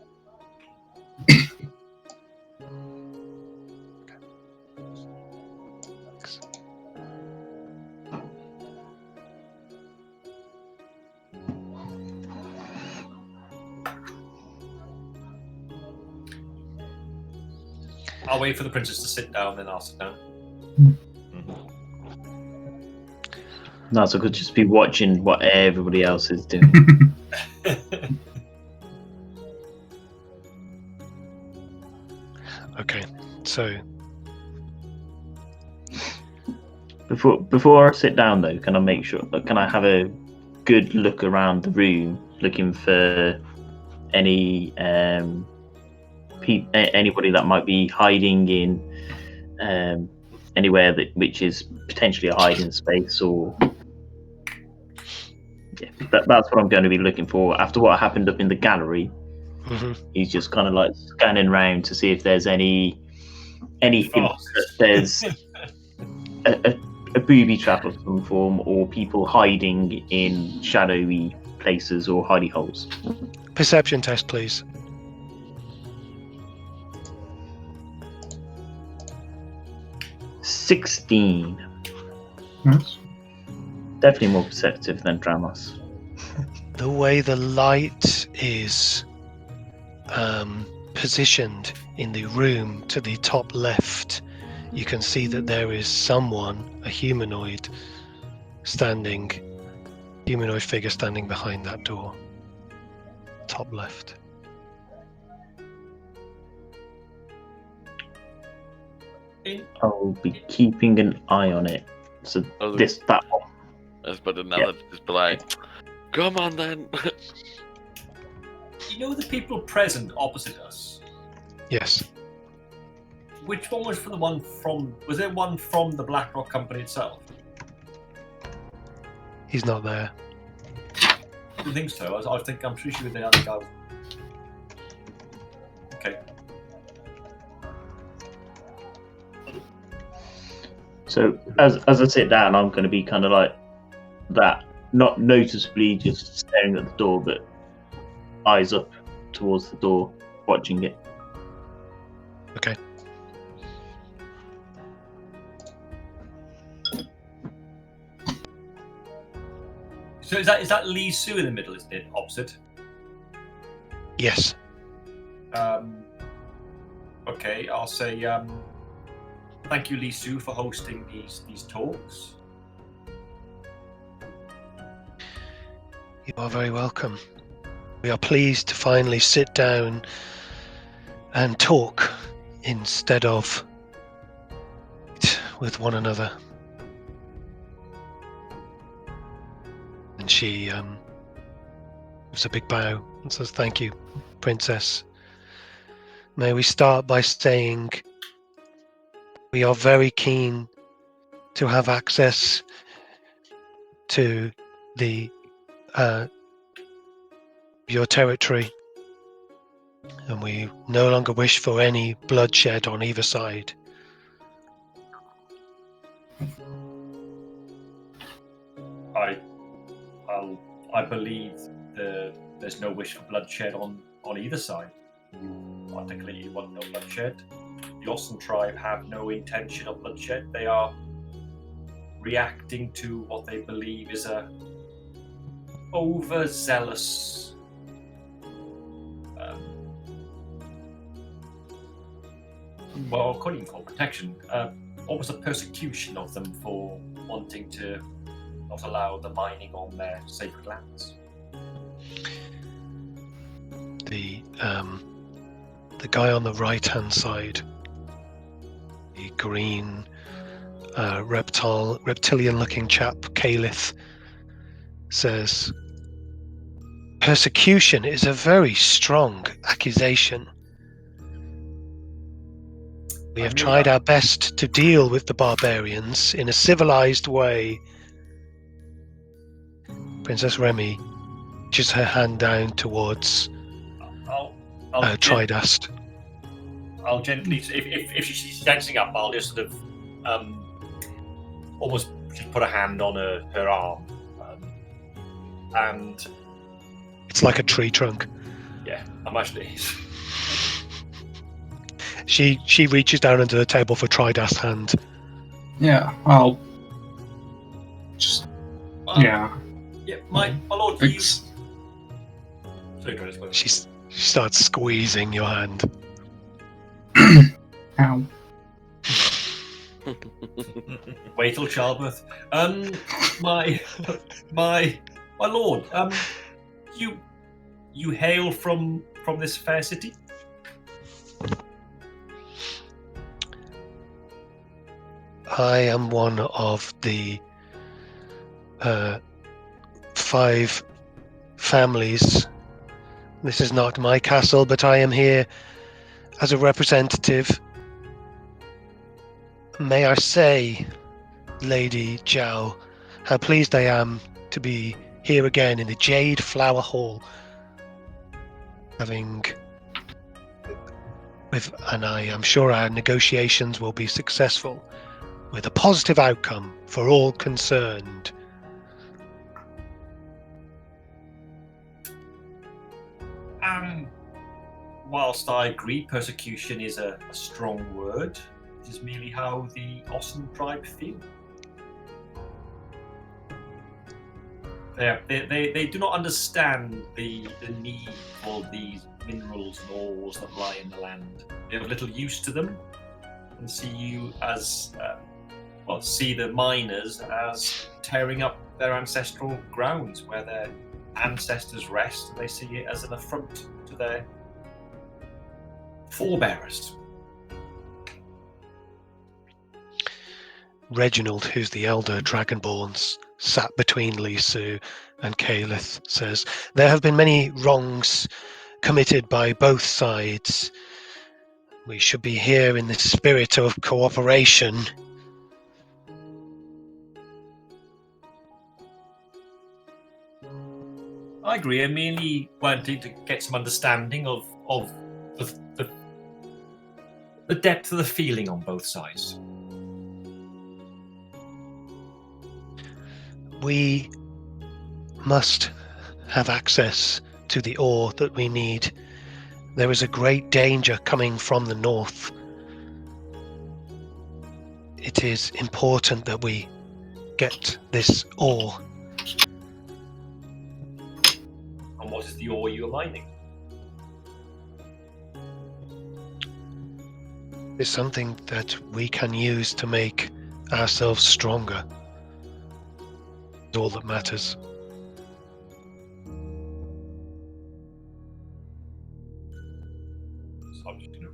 I'll wait for the princess to sit down, then I'll sit down. Nazzak could just be watching what everybody else is doing. Okay. So Before I sit down, though, can I make sure? Can I have a good look around the room, looking for any anybody that might be hiding in anywhere which is potentially a hiding space, or yeah, that's what I'm going to be looking for. After what happened up in the gallery, he's just kind of like scanning around to see if there's any hint that there's a booby trap of some form, or people hiding in shadowy places or hidey holes. perception test, please. $16. Yes. Definitely more perceptive than Dramos. The way the light is positioned in the room to the top left, you can see that there is someone, a humanoid figure standing behind that door. Top left. I'll be keeping an eye on it. So that one. But another just be like, come on then. You know the people present opposite us? Yes. Which one was was there one from the BlackRock company itself? He's not there. I don't think so. I'm pretty sure the other guy was... Okay. So as I sit down, I'm going to be kind of like that, not noticeably just staring at the door, but eyes up towards the door, watching it. Okay. So is that Lee Sue in the middle, isn't it? Opposite. Yes. Okay, I'll say thank you, Lee Sue, for hosting these talks. You are very welcome. We are pleased to finally sit down and talk instead of with one another. And she gives a big bow and says, "Thank you, Princess. May we start by saying we are very keen to have access to the your territory, and we no longer wish for any bloodshed on either side." I believe there's no wish for bloodshed on either side. Particularly, you want no bloodshed. The Austin tribe have no intention of bloodshed. They are reacting to what they believe is a overzealous well, I couldn't even call it protection. Almost a persecution of them for wanting to not allow the mining on their sacred lands. The guy on the right-hand side, the green reptilian-looking chap, Sylleth, says, "Persecution is a very strong accusation. We have tried our best to deal with the barbarians in a civilized way." Princess Remy reaches her hand down towards Tridast. I'll gently, if she's dancing up, I'll just sort of almost just put a hand on her arm, and it's like a tree trunk. Yeah, I imagine it is. She reaches down under the table for Tridast's hand. Yeah, I'll just Yeah, my lord, you... Sorry, Tridast. She starts squeezing your hand. Ow. Wait till childbirth. My lord, you hail from this fair city? I am one of the 5 families. This is not my castle, but I am here as a representative. May I say, Lady Zhao, how pleased I am to be here again in the Jade Flower Hall, and I am sure our negotiations will be successful, with a positive outcome for all concerned. Whilst I agree persecution is a strong word, it is merely how the Austin tribe feel. They do not understand the need for these minerals and ores that lie in the land. They have little use to them, and see you as see the miners as tearing up their ancestral grounds where their ancestors rest. They see it as an affront to their forebearers. Reginald, who's the elder Dragonborn, sat between Lisu and Sylleth, says, "There have been many wrongs committed by both sides. We should be here in the spirit of cooperation." I agree. I'm merely wanting to get some understanding of the depth of the feeling on both sides. We must have access to the ore that we need. There is a great danger coming from the north. It is important that we get this ore. And what is the ore you are mining? It's something that we can use to make ourselves stronger. It's all that matters. So I'm just gonna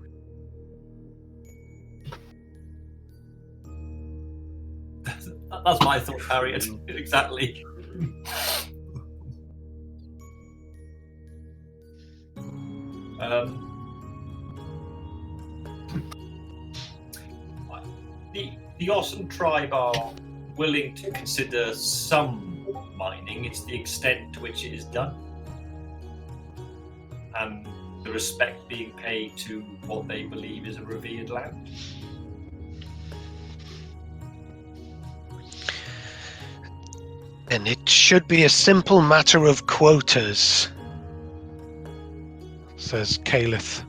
That's my thought, Harriet. Exactly. The Ossen tribe are willing to consider some mining. It's the extent to which it is done, and the respect being paid to what they believe is a revered land. And it should be a simple matter of quotas, says Sylleth,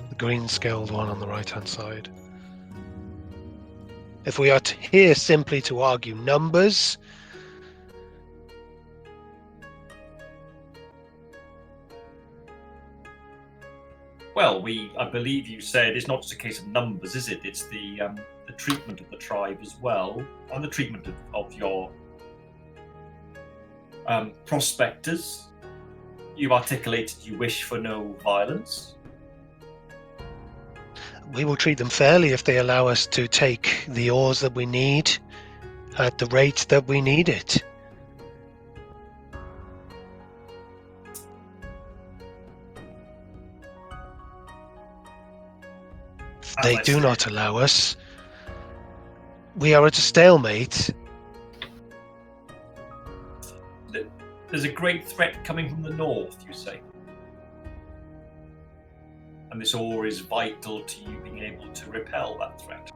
the green-scaled one on the right-hand side. If we are here simply to argue numbers, Well, I believe you said it's not just a case of numbers, is it? It's the treatment of the tribe as well, and the treatment of your prospectors. You've articulated you wish for no violence. we will treat them fairly if they allow us to take the ores that we need at the rate that we need it. If they do not allow us, we are at a stalemate. There's a great threat coming from the north, you say. And this ore is vital to you being able to repel that threat.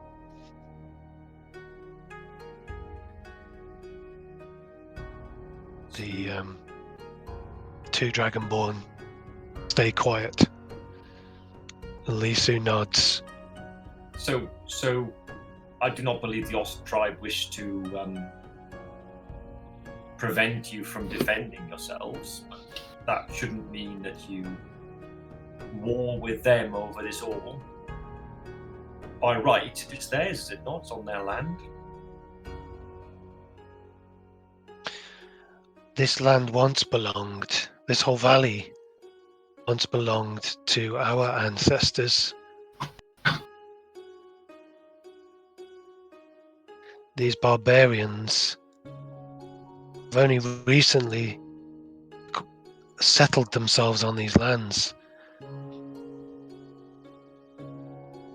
The two Dragonborn stay quiet. Lisu nods. So I do not believe the Ossen tribe wish to prevent you from defending yourselves, but that shouldn't mean that you war with them over this ore. By right, it's theirs, is it not? It's on their land. This land once belonged, this whole valley once belonged to our ancestors. These barbarians have only recently settled themselves on these lands.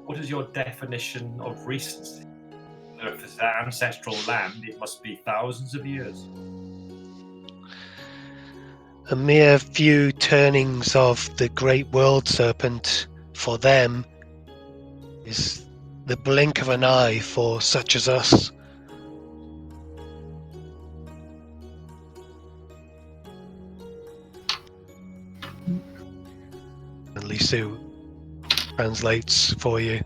What is your definition of recency? If it's an ancestral land, it must be thousands of years. A mere few turnings of the great world serpent for them is the blink of an eye for such as us. And Lisu translates for you.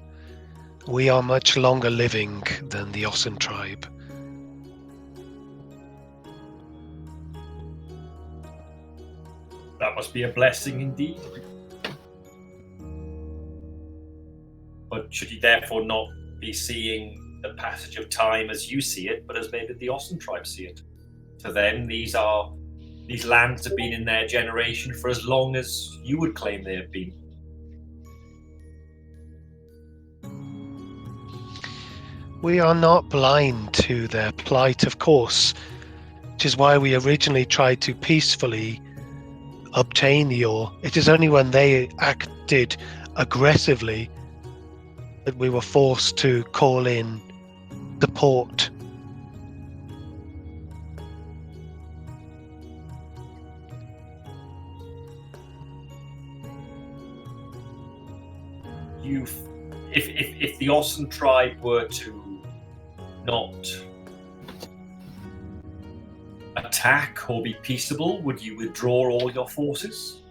We are much longer living than the Ossen tribe. That must be a blessing indeed. But should you therefore not be seeing the passage of time as you see it, but as maybe the Ossen tribe see it? To them, these lands have been in their generation for as long as you would claim they have been. We are not blind to their plight, of course, which is why we originally tried to peacefully obtain the ore. It is only when they acted aggressively that we were forced to call in support. If the Ossen tribe were to not attack or be peaceable, would you withdraw all your forces?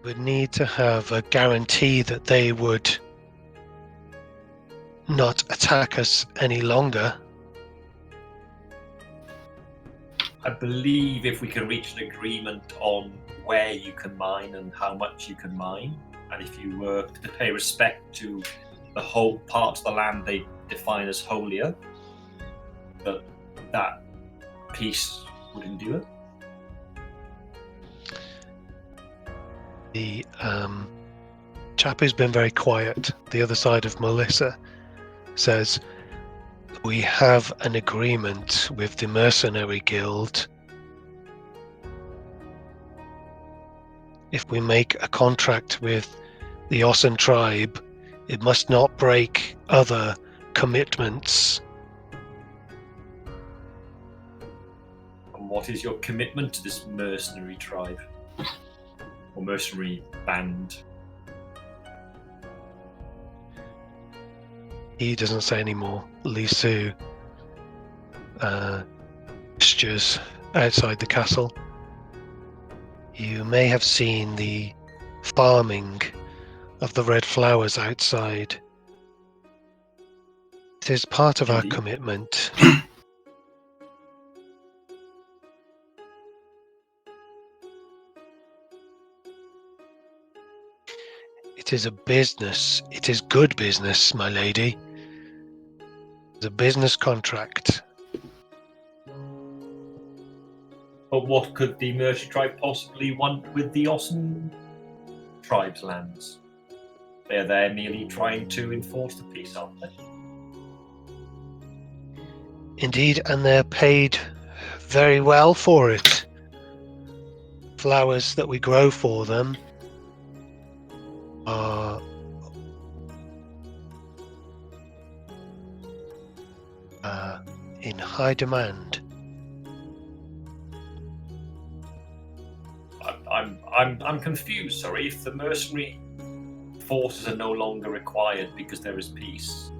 We'd need to have a guarantee that they would not attack us any longer. I believe if we can reach an agreement on where you can mine and how much you can mine, and if you were to pay respect to the whole part of the land they define as holier, that peace would endure. The chap who's been very quiet, the other side of Melissa, says, we have an agreement with the Mercenary Guild. If we make a contract with the Ossen tribe, it must not break other commitments. And what is your commitment to this mercenary tribe? Or mercenary band? He doesn't say any more. Lisu gestures outside the castle. You may have seen the farming of the red flowers outside. It is part of our Indeed. commitment. It is a business. It is good business, my lady. It's a business contract. But what could the mercenary tribe possibly want with the Ossen tribe's lands? They're there merely trying to enforce the peace, aren't they? Indeed, and they're paid very well for it. Flowers that we grow for them are in high demand. I'm confused. Sorry, if the mercenary forces are no longer required because there is peace,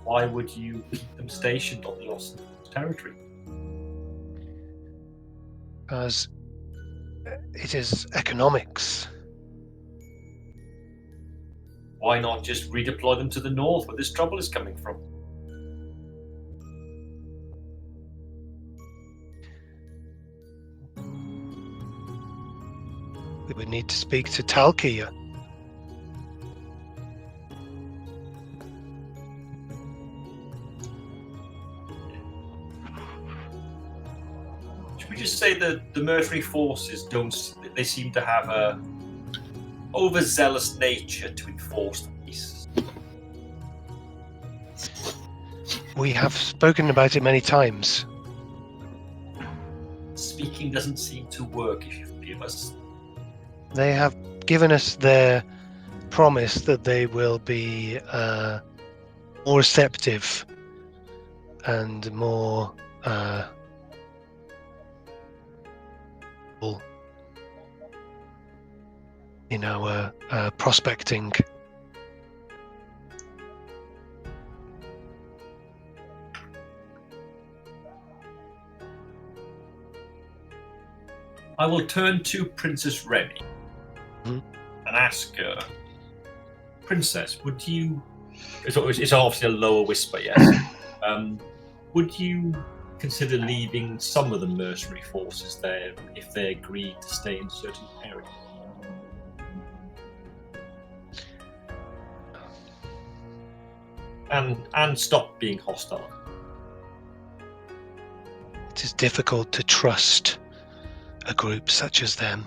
why would you keep them stationed on the Ossen territory? Because it is economics. Why not just redeploy them to the north where this trouble is coming from? We would need to speak to Talkia. Should we just say that the mercenary forces they seem to have a overzealous nature to enforce the peace? We have spoken about it many times. Speaking doesn't seem to work, if you forgive us. They have given us their promise that they will be more receptive and more in our prospecting. I will turn to Princess Remy Mhm. and ask her, Princess, would you... It's obviously a lower whisper, yes. Would you consider leaving some of the mercenary forces there if they agreed to stay in certain areas? And stop being hostile. It It is difficult to trust a group such as them.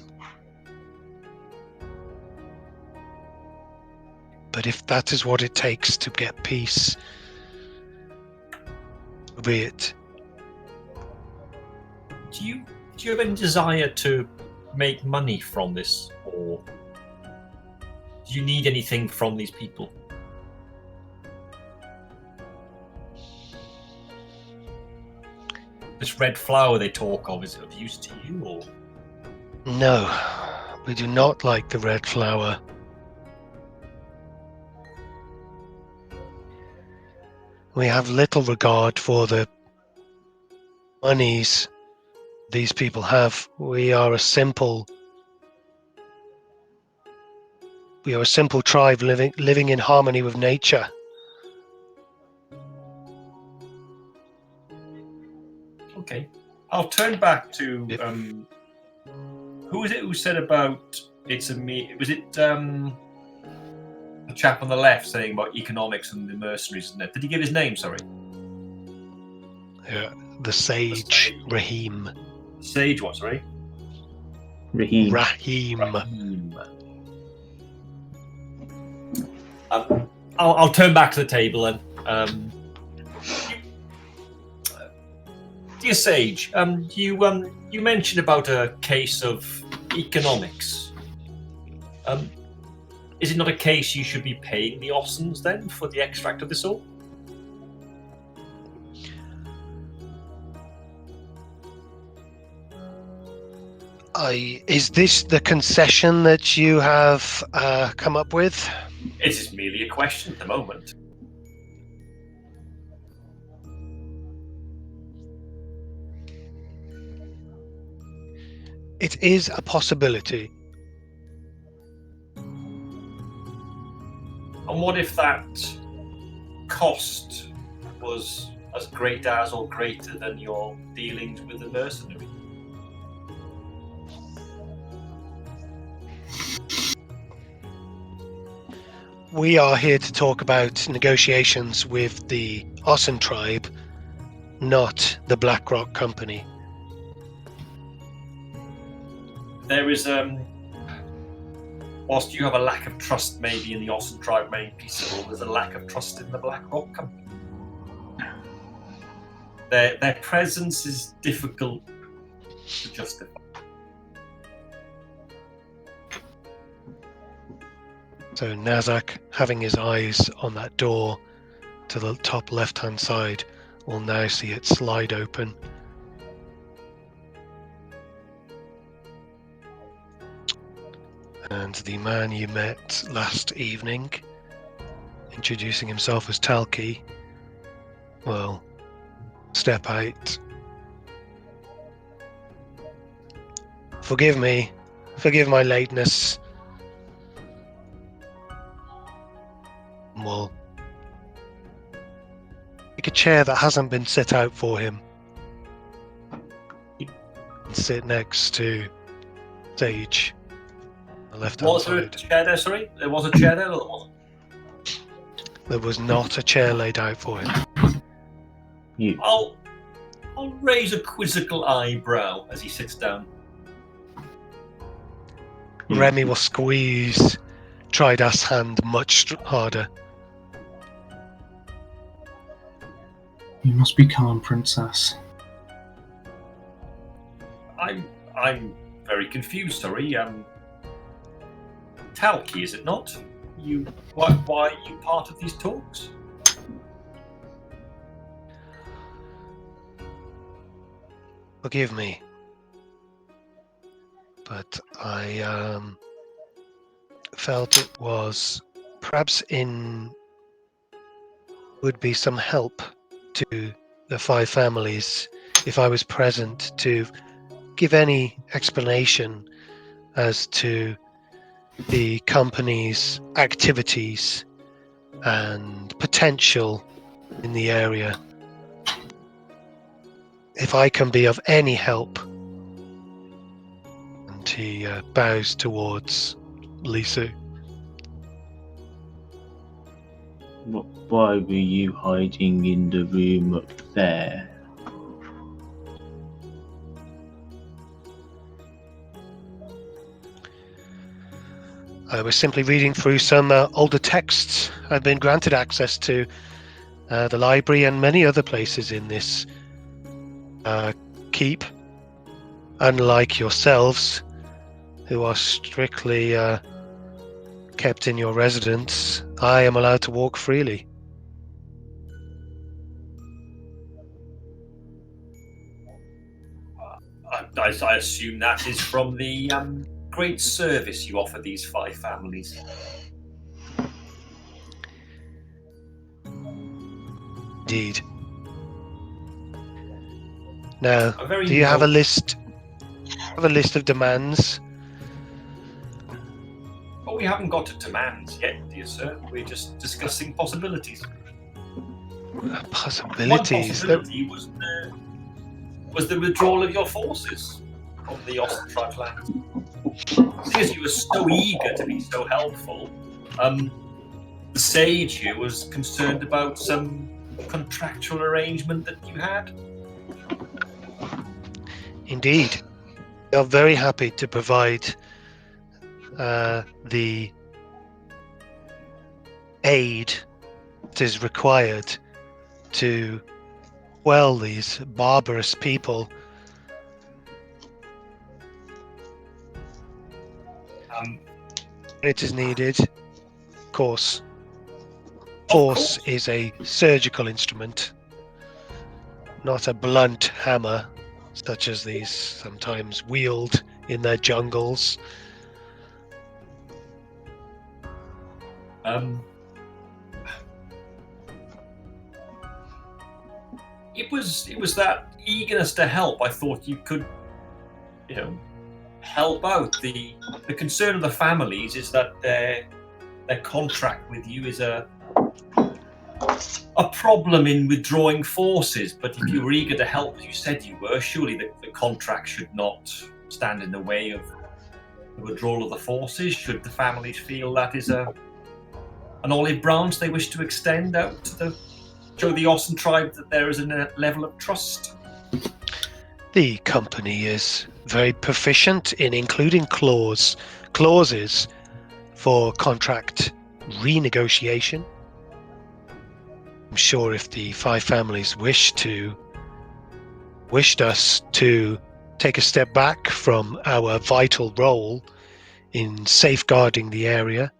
But if that is what it takes to get peace, be it. Do you have any desire to make money from this, or do you need anything from these people? This red flower they talk of, is it of use to you, or? No, we do not like the red flower. We have little regard for the monies these people have. We are a simple tribe living in harmony with nature. Okay, I'll turn back to who was it who said about it's a me? Was it the chap on the left saying about economics and the mercenaries? Isn't it? Did he give his name? Sorry. Yeah, the sage Rahim. Sage what? Sorry. Rahim. Rahim. I'll turn back to the table then. Dear Sage, you mentioned about a case of economics. Is it not a case you should be paying the Ossens then for the extract of this all? Is this the concession that you have come up with? It is merely a question at the moment. It is a possibility. And what if that cost was as great as or greater than your dealings with the mercenary? We are here to talk about negotiations with the Ossen tribe, not the BlackRock Company. There is, whilst you have a lack of trust maybe in the Ossen tribe remaining peaceable, there's a lack of trust in the BlackRock Company. Their presence is difficult to justify. So Nazzak, having his eyes on that door to the top left-hand side, will now see it slide open. And the man you met last evening, introducing himself as Talki, will step out. Forgive me, forgive my lateness. Will take a chair that hasn't been set out for him and sit next to Sage. Left-hand Was there a side. chair there, sorry? There was a chair there, or there wasn't? There was not a chair laid out for him. I'll raise a quizzical eyebrow as he sits down. Remy will squeeze Tridast's hand much harder. You must be calm, princess. I'm very confused, sorry. Talki, is it not? Why are you part of these talks? Forgive me, but I felt it was perhaps would be some help to the 5 families if I was present to give any explanation as to the company's activities and potential in the area. If I can be of any help. And he bows towards Lisu. Why were you hiding in the room up there? I was simply reading through some older texts. I've been granted access to the library and many other places in this keep. Unlike yourselves, who are strictly kept in your residence, I am allowed to walk freely. I assume that is from the great service you offer these 5 families. Indeed. Now, A very do you have a noble- list? Have a list of demands? Well, we haven't got to demands yet, dear sir. We're just discussing possibilities. Possibilities. One possibility was the withdrawal of your forces from the Austin tribe lands. Because you were so eager to be so helpful, the sage here was concerned about some contractual arrangement that you had. Indeed. We are very happy to provide the aid that is required to quell these barbarous people. It is needed. Of course, force is a surgical instrument, not a blunt hammer, such as these sometimes wield in their jungles. It was that eagerness to help. I thought you could, help out. The concern of the families is that their contract with you is a problem in withdrawing forces. But if you were eager to help, as you said you were, surely the contract should not stand in the way of the withdrawal of the forces. Should the families feel that is an olive branch they wish to extend out to show the Austin tribe that there is a level of trust? The company is very proficient in including clauses for contract renegotiation. I'm sure if the 5 families wished us to take a step back from our vital role in safeguarding the area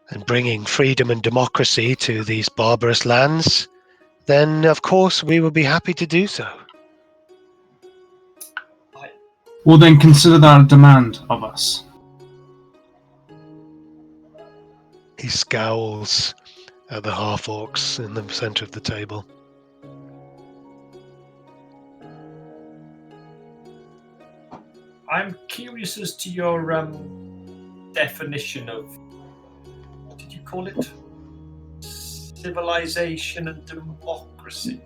and bringing freedom and democracy to these barbarous lands, then of course we will be happy to do so. Well, then consider that a demand of us. He scowls at the half-orcs in the center of the table. I'm curious as to your definition of, what did you call it? Civilization and democracy.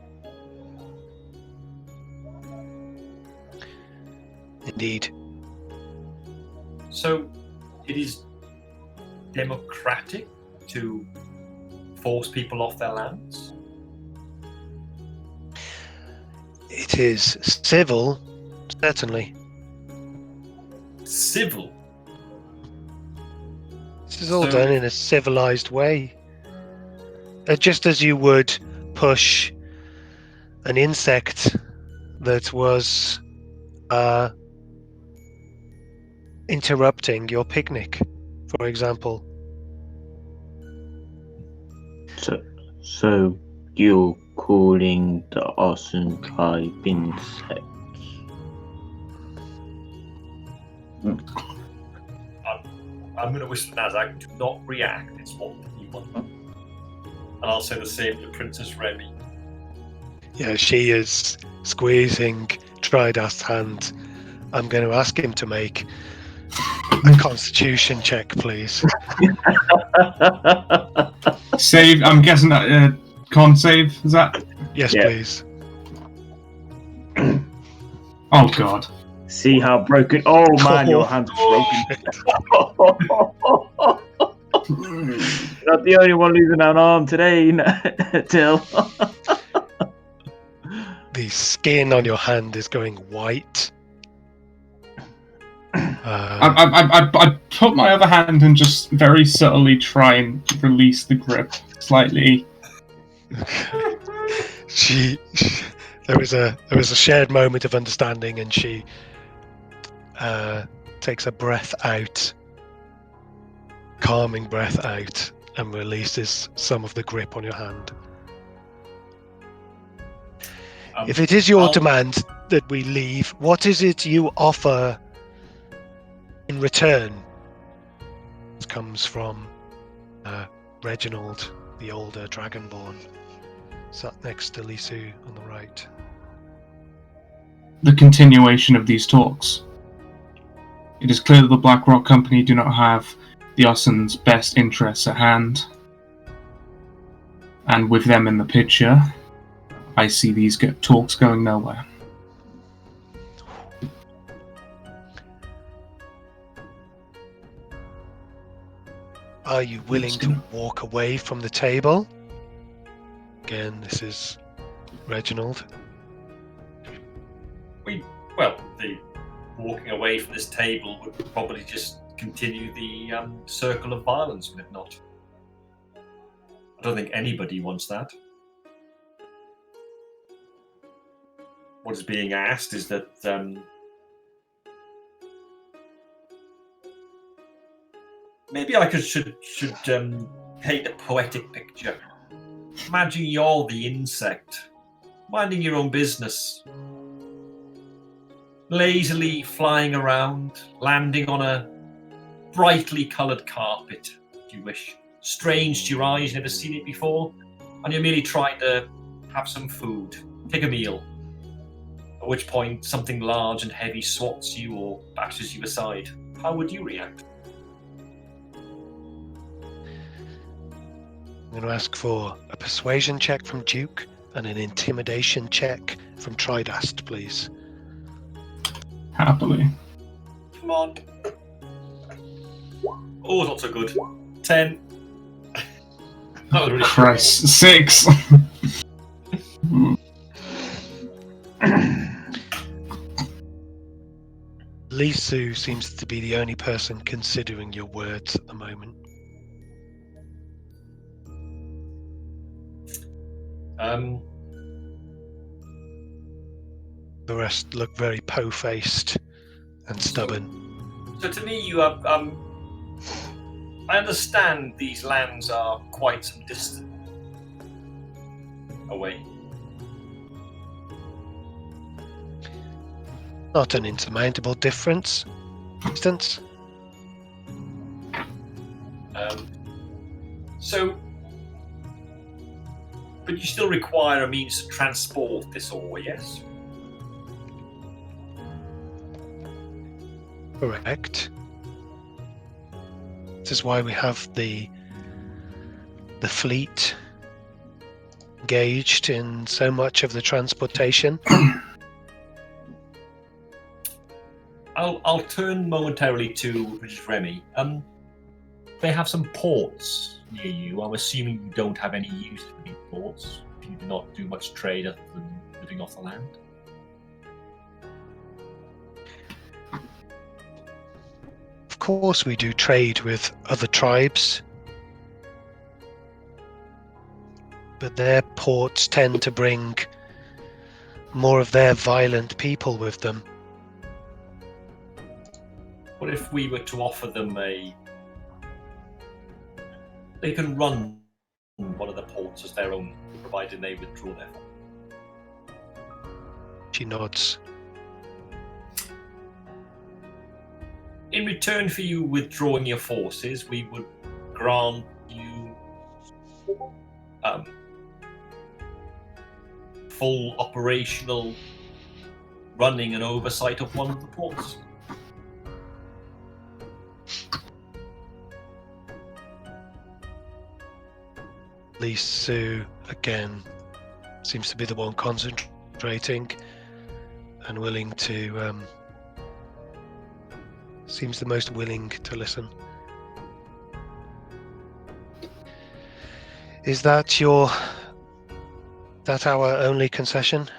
Indeed. So, it is democratic to force people off their lands? It is civil, certainly. Civil? This is all So- done in a civilized way. Just as you would push an insect that was interrupting your picnic, for example. So you're calling the Austin tribe insects? I'm going to whisper Nazzak, do not react, it's what you want. And I'll say the same to Princess Remy. Yeah, she is squeezing Tridast's hand. I'm going to ask him to make a constitution check, please. Save, I'm guessing that con save, is that? Yes, Yeah. please. Oh god. See how broken? Oh man, your hand's broken. You're not the only one losing an arm today, Till. The skin on your hand is going white. I put my other hand and just very subtly try and release the grip slightly. There was a shared moment of understanding, and she takes a breath out, calming breath out, and releases some of the grip on your hand. If it is your demand that we leave, what is it you offer in return? This comes from Reginald, the older Dragonborn, sat next to Lisu on the right. The continuation of these talks. It is clear that the BlackRock Company do not have the Osson's best interests at hand. And with them in the picture, I see these talks going nowhere. Are you willing to walk away from the table? Again, this is Reginald. Well, the walking away from this table would probably just continue the circle of violence, would it not? I don't think anybody wants that. What is being asked is that maybe I should paint a poetic picture. Imagine you're the insect, minding your own business, lazily flying around, landing on a brightly coloured carpet, if you wish. Strange to your eyes, never seen it before, and you're merely trying to have some food, take a meal. At which point, something large and heavy swats you or bashes you aside. How would you react? I'm going to ask for a persuasion check from Duke and an intimidation check from Tridast, please. Happily. Come on. Oh, not so good. 10. That was really Christ, 6. Lisu seems to be the only person considering your words at the moment. The rest look very po-faced and stubborn. So to me, you have. I understand these lands are quite some distance away. Not an insurmountable distance. But you still require a means to transport this ore, yes? Correct. This is why we have the fleet engaged in so much of the transportation. I'll turn momentarily to British Remy. They have some ports near you. I'm assuming you don't have any use for these ports. You do not do much trade other than living off the land. Of course we do trade with other tribes, but their ports tend to bring more of their violent people with them. What if we were to offer them they can run one of the ports as their own, provided they withdraw their forces? She nods. In return for you withdrawing your forces, we would grant you full operational running and oversight of one of the ports. Lisu, again, seems to be the one concentrating and willing to... seems the most willing to listen. Is that our only concession?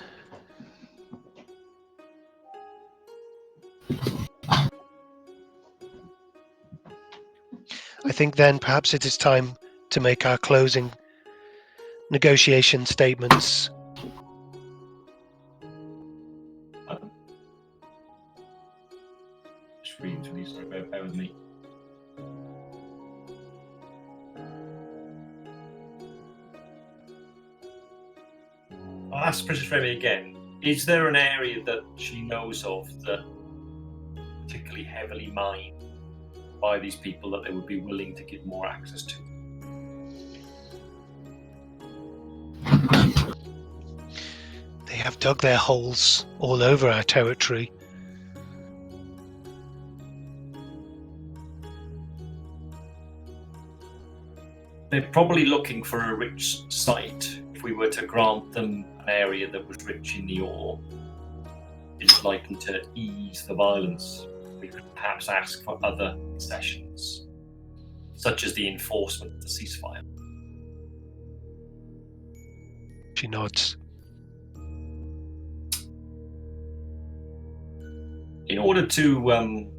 think then perhaps it is time to make our closing negotiation statements. Just reading through these, sorry, bear with me. I'll ask Princess Remy again. Is there an area that she knows of that particularly heavily mined by these people that they would be willing to give more access to? They have dug their holes all over our territory. They're probably looking for a rich site. If we were to grant them an area that was rich in the ore, it is likely to ease the violence. We could perhaps ask for other concessions, such as the enforcement of the ceasefire. She nods. In order to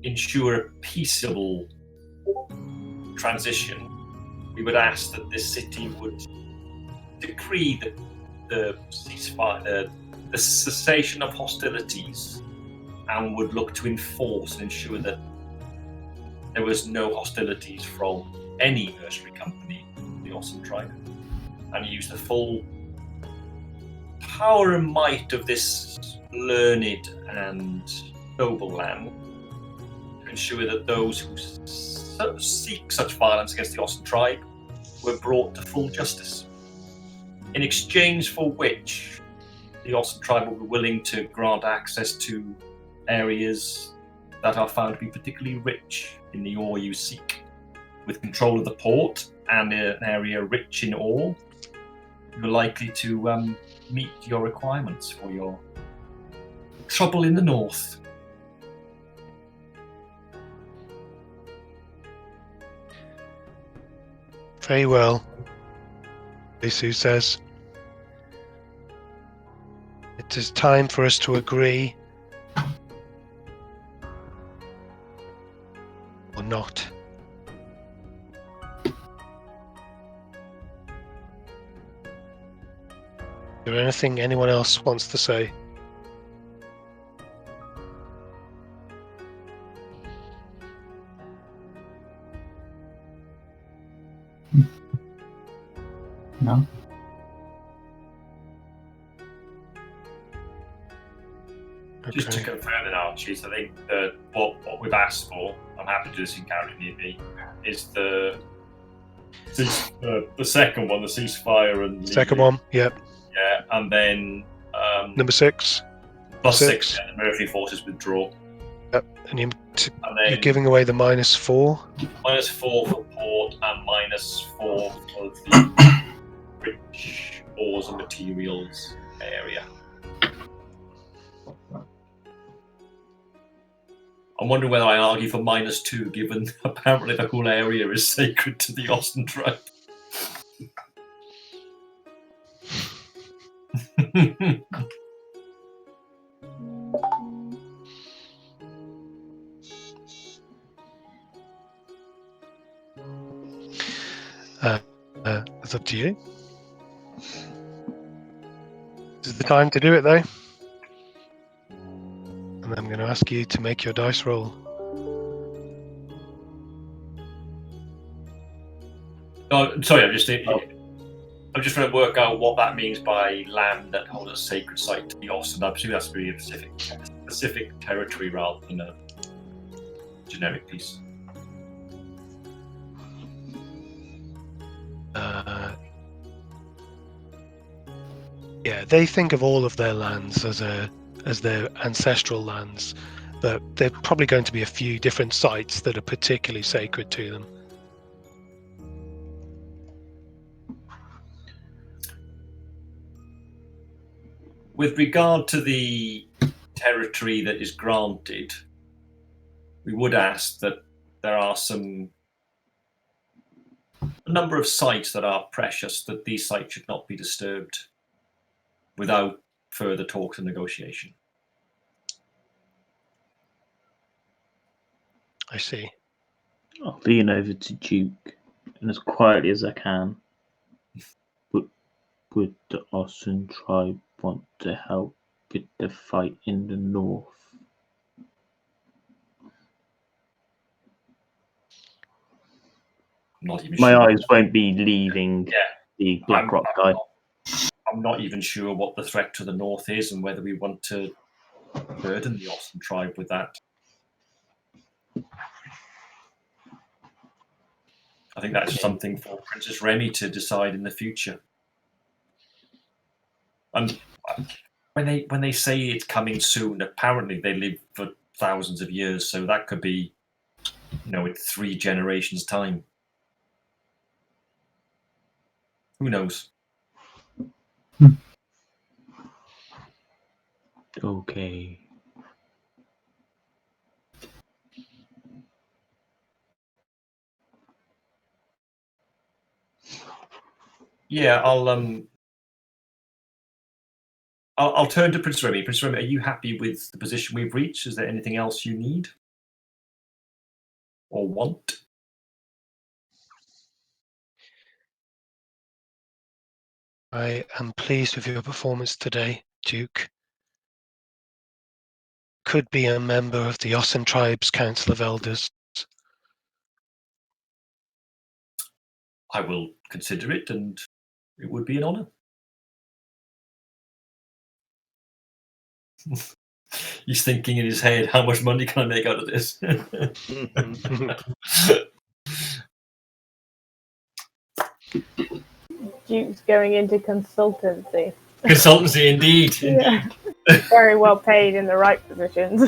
ensure a peaceable transition, we would ask that this city would decree the ceasefire, the cessation of hostilities, and would look to enforce and ensure that there was no hostilities from any mercenary company in the Awesome Tribe, and use the full power and might of this learned and noble land to ensure that those who seek such violence against the Awesome Tribe were brought to full justice. In exchange for which, the Awesome Tribe will be willing to grant access to areas that are found to be particularly rich in the ore you seek. With control of the port and an area rich in ore, you're likely to meet your requirements for your trouble in the north. Very well, Lisu says. It is time for us to agree. Or not. Is there anything anyone else wants to say? No? Just to Okay. confirm then, Archie, so I think what we've asked for, I'm happy to do this in character need be, is the second one, the ceasefire and Second one, yep. Yeah, and then Number 6. plus six. 6, the military forces withdraw. Yep. And And you're then giving away the -4. -4 for port and -4 for the rich ores and materials area. I'm wondering whether I argue for -2, given apparently the whole area is sacred to the Austin tribe. It's up to you. This is the time to do it, though. And I'm going to ask you to make your dice roll. Oh, sorry, I'm just trying to work out what that means by land that holds a sacred site to the Austin. I'm assuming that's really a specific territory rather than a generic piece. Yeah, they think of all of their lands as their ancestral lands, but there are probably going to be a few different sites that are particularly sacred to them. With regard to the territory that is granted, we would ask that there are a number of sites that are precious, that these sites should not be disturbed without further talks and negotiation. I see. I'll lean over to Duke and as quietly as I can. But would the Ossen tribe want to help with the fight in the north? I'm not even My sure. eyes won't be leaving the Black Rock guy. I'm not even sure what the threat to the north is and whether we want to burden the Ossen tribe with that. I think that's something for Princess Remy to decide in the future. And when they say it's coming soon, apparently they live for thousands of years, so that could be, in 3 generations' time. Who knows? Okay. Yeah, I'll turn to Prince Remy. Prince Remy, are you happy with the position we've reached? Is there anything else you need or want? I am pleased with your performance today, Duke. Could be a member of the Ossen tribe's Council of Elders. I will consider it, and it would be an honour. He's thinking in his head, how much money can I make out of this? Duke's going into consultancy. Consultancy, indeed. Yeah. Very well paid in the right positions.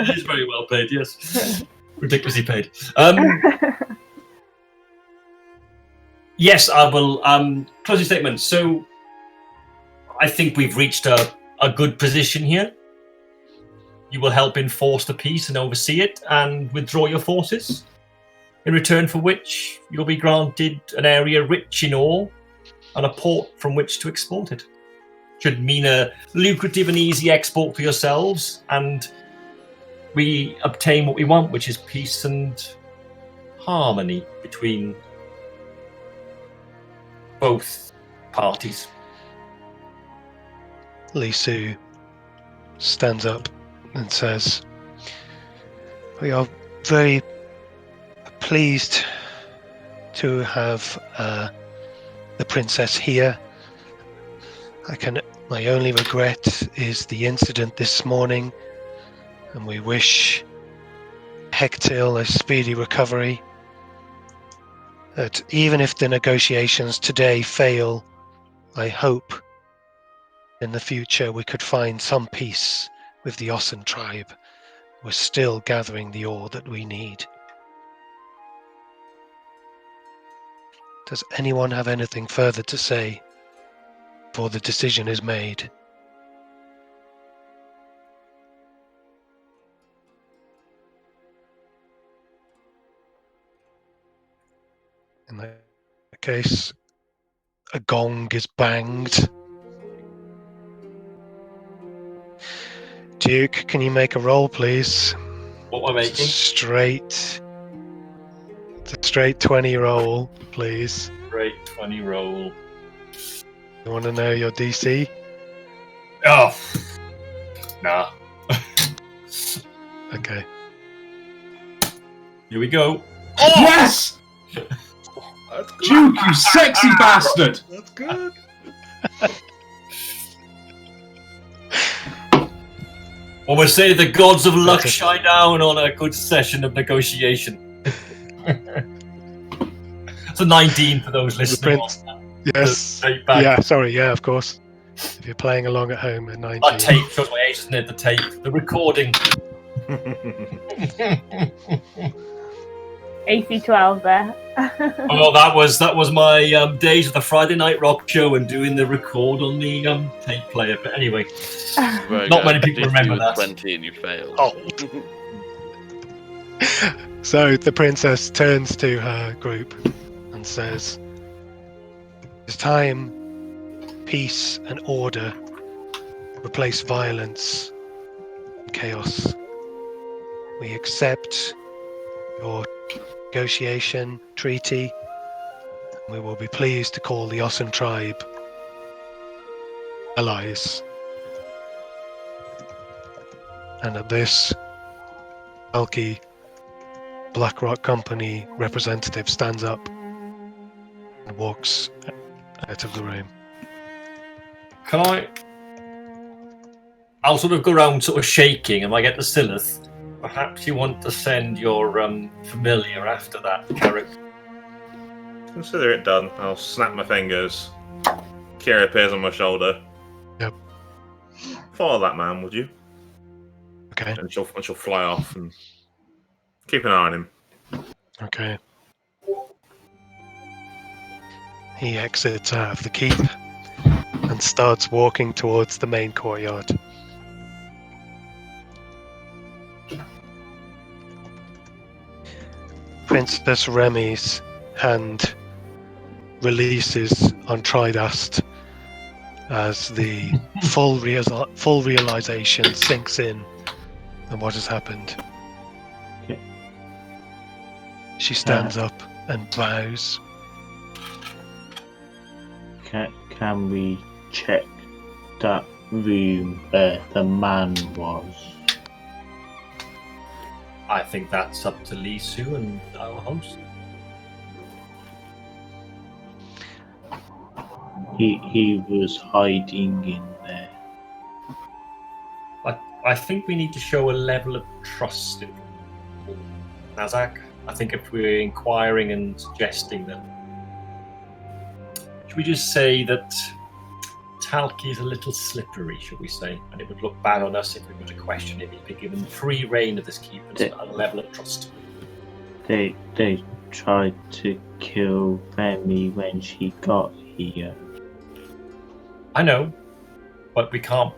He's very well paid, yes. Ridiculously paid. Yes, I will. Closing statement. So, I think we've reached a good position here. You will help enforce the peace and oversee it and withdraw your forces, in return for which you'll be granted an area rich in ore and a port from which to export it. Should mean a lucrative and easy export for yourselves, and we obtain what we want, which is peace and harmony between both parties. Lisu stands up and says, "We are very pleased to have the princess here. My only regret is the incident this morning, and we wish Hectil a speedy recovery. That even if the negotiations today fail, I hope in the future we could find some peace with the Ossen tribe. We're still gathering the ore that we need." Does anyone have anything further to say before the decision is made? In that case, a gong is banged. Duke, can you make a roll, please? What am I making? It's a straight 20 roll, please. Great 20 roll. You want to know your DC? Oh, nah. Okay. Here we go. Yes! Duke, you sexy bastard! That's good. Well, we'll say the gods of luck Okay. shine down on a good session of negotiation. It's a 19 for those listening. Prince- Yes. Tape back. Yeah, sorry, yeah, of course. If you're playing along at home at 19. That tape shows my age, isn't it? The tape, the recording. AC 12 there. Oh, that was my days of the Friday Night Rock show and doing the record on the tape player. But anyway, Very not good. many people DC remember was that. 20 and you failed. Oh. So the princess turns to her group and says, "It's time peace and order replace violence and chaos. We accept your negotiation treaty. We will be pleased to call the Ossen tribe allies. And at this, Alki BlackRock Company representative stands up and walks out of the room. I'll sort of go around sort of shaking, and I get to Sylleth. Perhaps you want to send your familiar after that character. Consider it done. I'll snap my fingers. Kira appears on my shoulder. Yep. Follow that man, would you? Okay. And she'll fly off and keep an eye on him. Okay. He exits out of the keep and starts walking towards the main courtyard. Princess Remy's hand releases on Tridast as the full realization sinks in of what has happened. Okay. She stands up and bows. Can we check that room where the man was? I think that's up to Lisu and our host. He was hiding in there. I think we need to show a level of trust in Nazzak. I think if we're inquiring and suggesting that, should we just say that Talki is a little slippery, should we say? And it would look bad on us if we were to question him. He'd be given free reign of this keep and a level of trust. They tried to kill Remy when she got here. I know, but we can't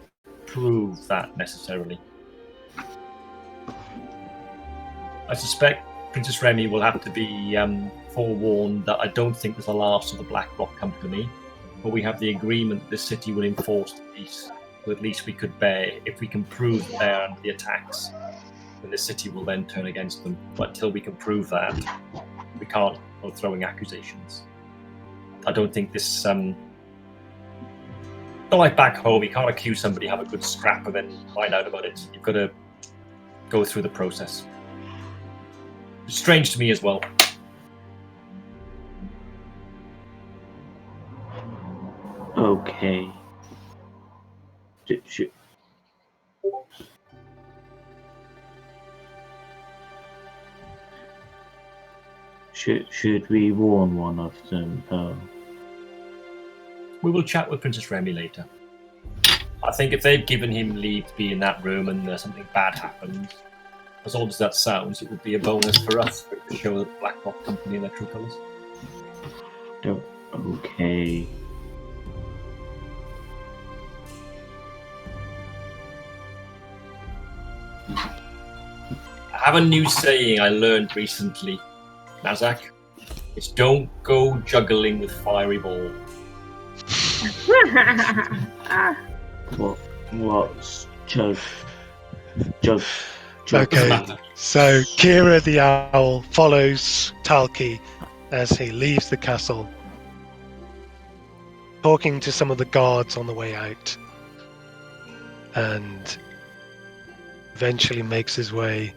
prove that necessarily. I suspect Princess Remy will have to be forewarned that I don't think there's the last of the BlackRock Company, but we have the agreement that the city will enforce the peace. So at least we could bear, if we can prove that they are under the attacks, then the city will then turn against them. But until we can prove that, we can't go throwing accusations. I don't think this... not like back home, you can't accuse somebody, have a good scrap, and then find out about it. You've got to go through the process. It's strange to me as well. Okay. Should we warn one of them? We will chat with Princess Remy later. I think if they've given him leave to be in that room and something bad happens, as odd as that sounds, it would be a bonus for us to show the BlackRock Company their true colours. Okay. I have a new saying I learned recently, Nazzak. It's don't go juggling with fiery balls. What's jug? Okay, so Kira the Owl follows Talki as he leaves the castle, talking to some of the guards on the way out, and eventually makes his way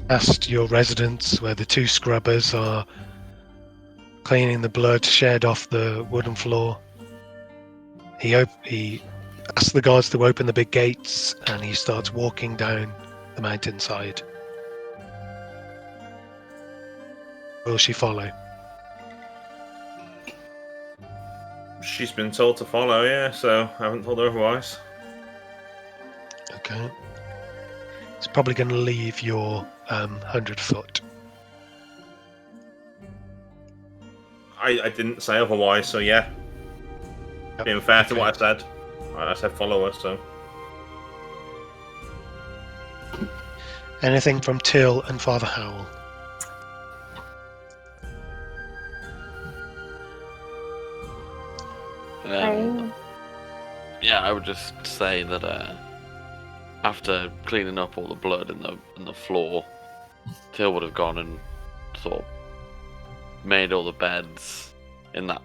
past your residence where the two scrubbers are cleaning the blood shed off the wooden floor. He asks the guards to open the big gates, and he starts walking down the mountainside. Will she follow? She's been told to follow, yeah, so I haven't told her otherwise. Okay. It's probably going to leave your 100 foot. I didn't say otherwise, so yeah. Yep. Being fair to what I said follow her, so. Anything from Till and Father Howl? Yeah, I would just say that after cleaning up all the blood in the floor, Till would have gone and sort of made all the beds in that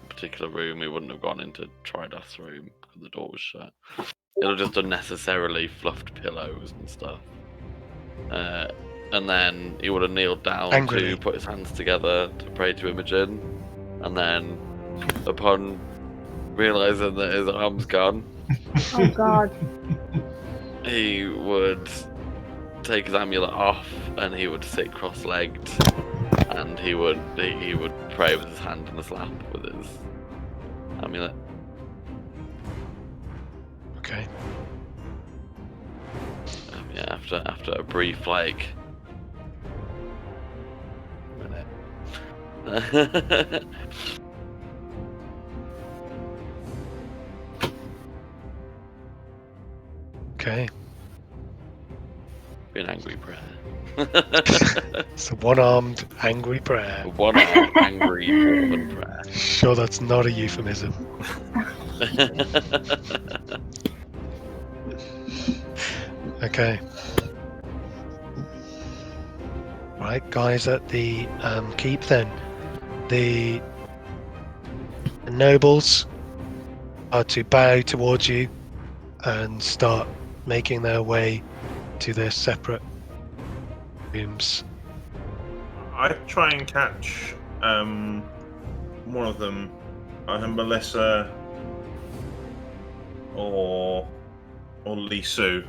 particular room. He wouldn't have gone into Tridast's room because the door was shut. It'll just unnecessarily fluffed pillows and stuff. And then he would have kneeled down Angrily. to put his hands together to pray to Imogen. And then, upon realizing that his arm's gone, Oh God. he would take his amulet off and he would sit cross-legged, and he would pray with his hand in his lap with his amulet. Okay. Yeah, after a brief like minute. Okay. Be an angry prayer. It's a one-armed angry prayer. One-armed angry dwarven prayer. Sure, that's not a euphemism. Okay. Right, guys at the keep then. The nobles are to bow towards you and start making their way to their separate rooms. I try and catch one of them, either Melissa or Lisu,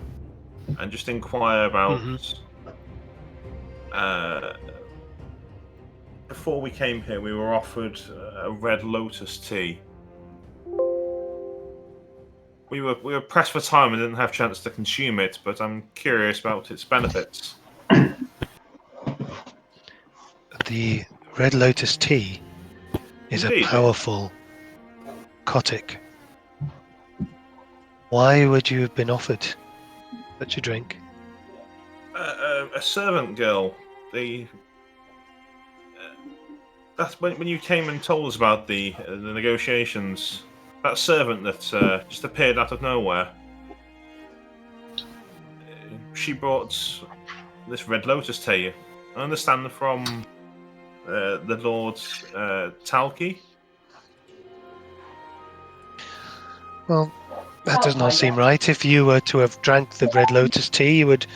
and just inquire about. Before we came here, we were offered a red lotus tea. We were pressed for time and didn't have a chance to consume it, but I'm curious about its benefits. The red lotus tea is Indeed. a powerful narcotic. Why would you have been offered such a drink? A servant girl. That's when you came and told us about the negotiations. That servant that just appeared out of nowhere. She brought this red lotus tea. I understand from the Lord Talki. Well, that does not seem right. If you were to have drank the red lotus tea, you would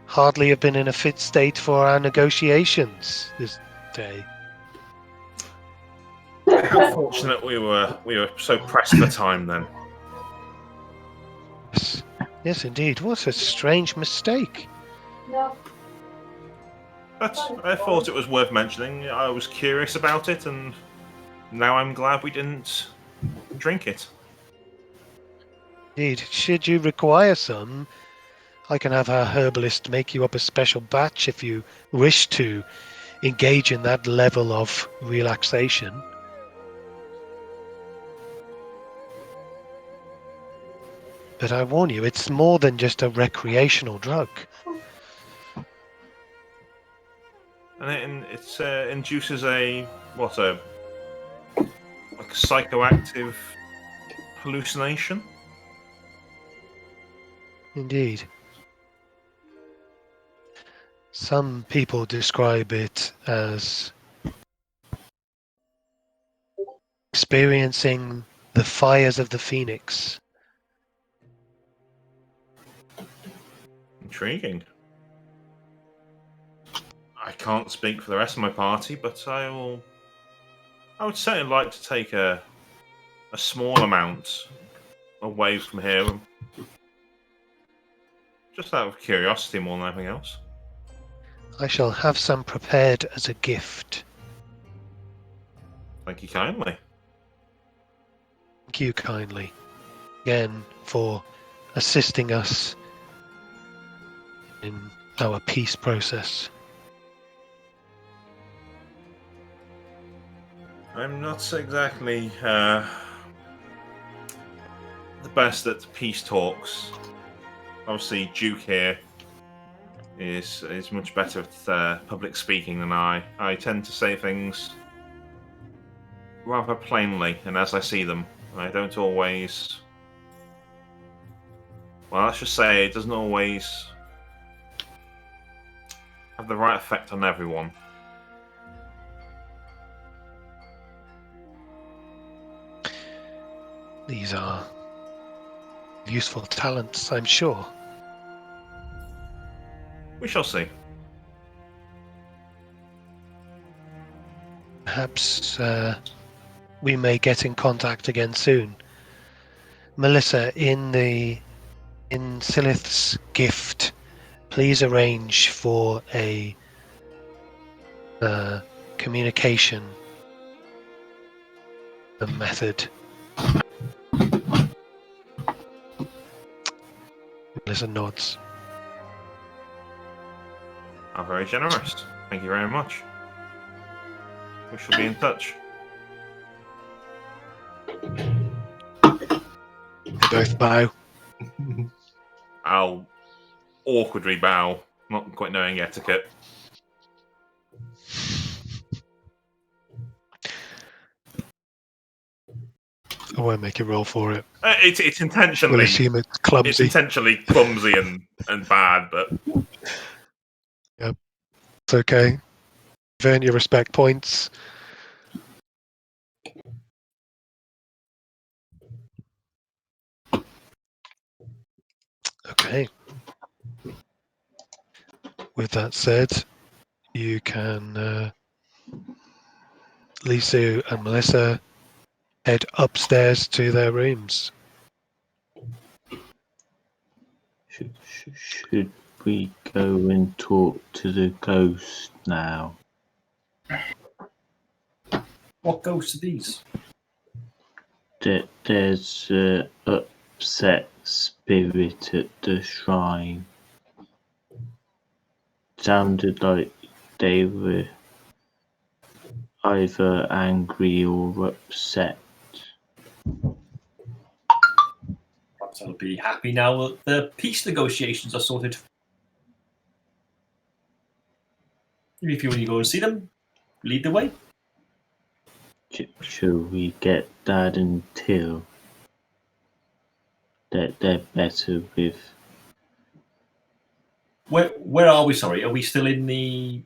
hardly have been in a fit state for our negotiations this day. How fortunate we were so pressed for time then. Yes, indeed. What a strange mistake. No. But I thought it was worth mentioning. I was curious about it, and now I'm glad we didn't drink it. Indeed. Should you require some, I can have our herbalist make you up a special batch if you wish to engage in that level of relaxation. But I warn you, it's more than just a recreational drug. And it induces a psychoactive hallucination. Indeed. Some people describe it as experiencing the fires of the phoenix. Intriguing. I can't speak for the rest of my party, but I would certainly like to take a small amount away from here, just out of curiosity more than anything else. I shall have some prepared as a gift. Thank you kindly. Thank you kindly again for assisting us in our peace process. I'm not exactly the best at peace talks. Obviously, Duke here is much better at public speaking than I. I tend to say things rather plainly and as I see them. I don't always... Well, let's just say it doesn't always have the right effect on everyone. These are useful talents, I'm sure. We shall see. Perhaps we may get in contact again soon. Melissa, in Sylleth's gift, please arrange for a communication method. Melissa nods. Are very generous. Thank you very much. We shall be in touch. They both bow. I'll awkwardly bow, not quite knowing etiquette. I won't make a roll for it. It's intentionally. We'll assume it's clumsy. It's intentionally clumsy and bad, but It's okay. You've earned your respect points. Okay. With that said, you can Lisu and Melissa head upstairs to their rooms. Should we go and talk to the ghost now? What ghosts are these? There's an upset spirit at the shrine. Sounded like they were either angry or upset. Perhaps I'll be happy now that the peace negotiations are sorted. If you want to go and see them, lead the way. Should we get that until they're better with? Where are we? Sorry, are we still in the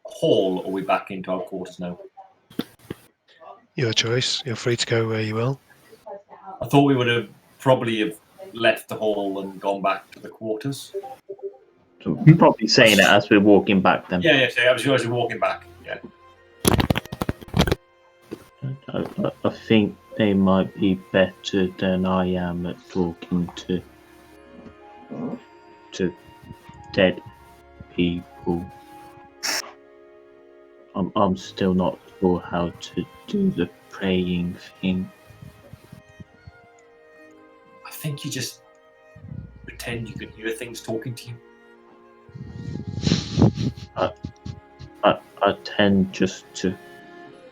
hall, or are we back into our quarters now? Your choice. You're free to go where you will. I thought we would have probably have left the hall and gone back to the quarters. So probably saying it as we're walking back then. Yeah, so I was realising walking back. Yeah. I think they might be better than I am at talking to dead people. I'm still not sure how to do the praying thing. I think you just pretend you can hear things talking to you. I tend just to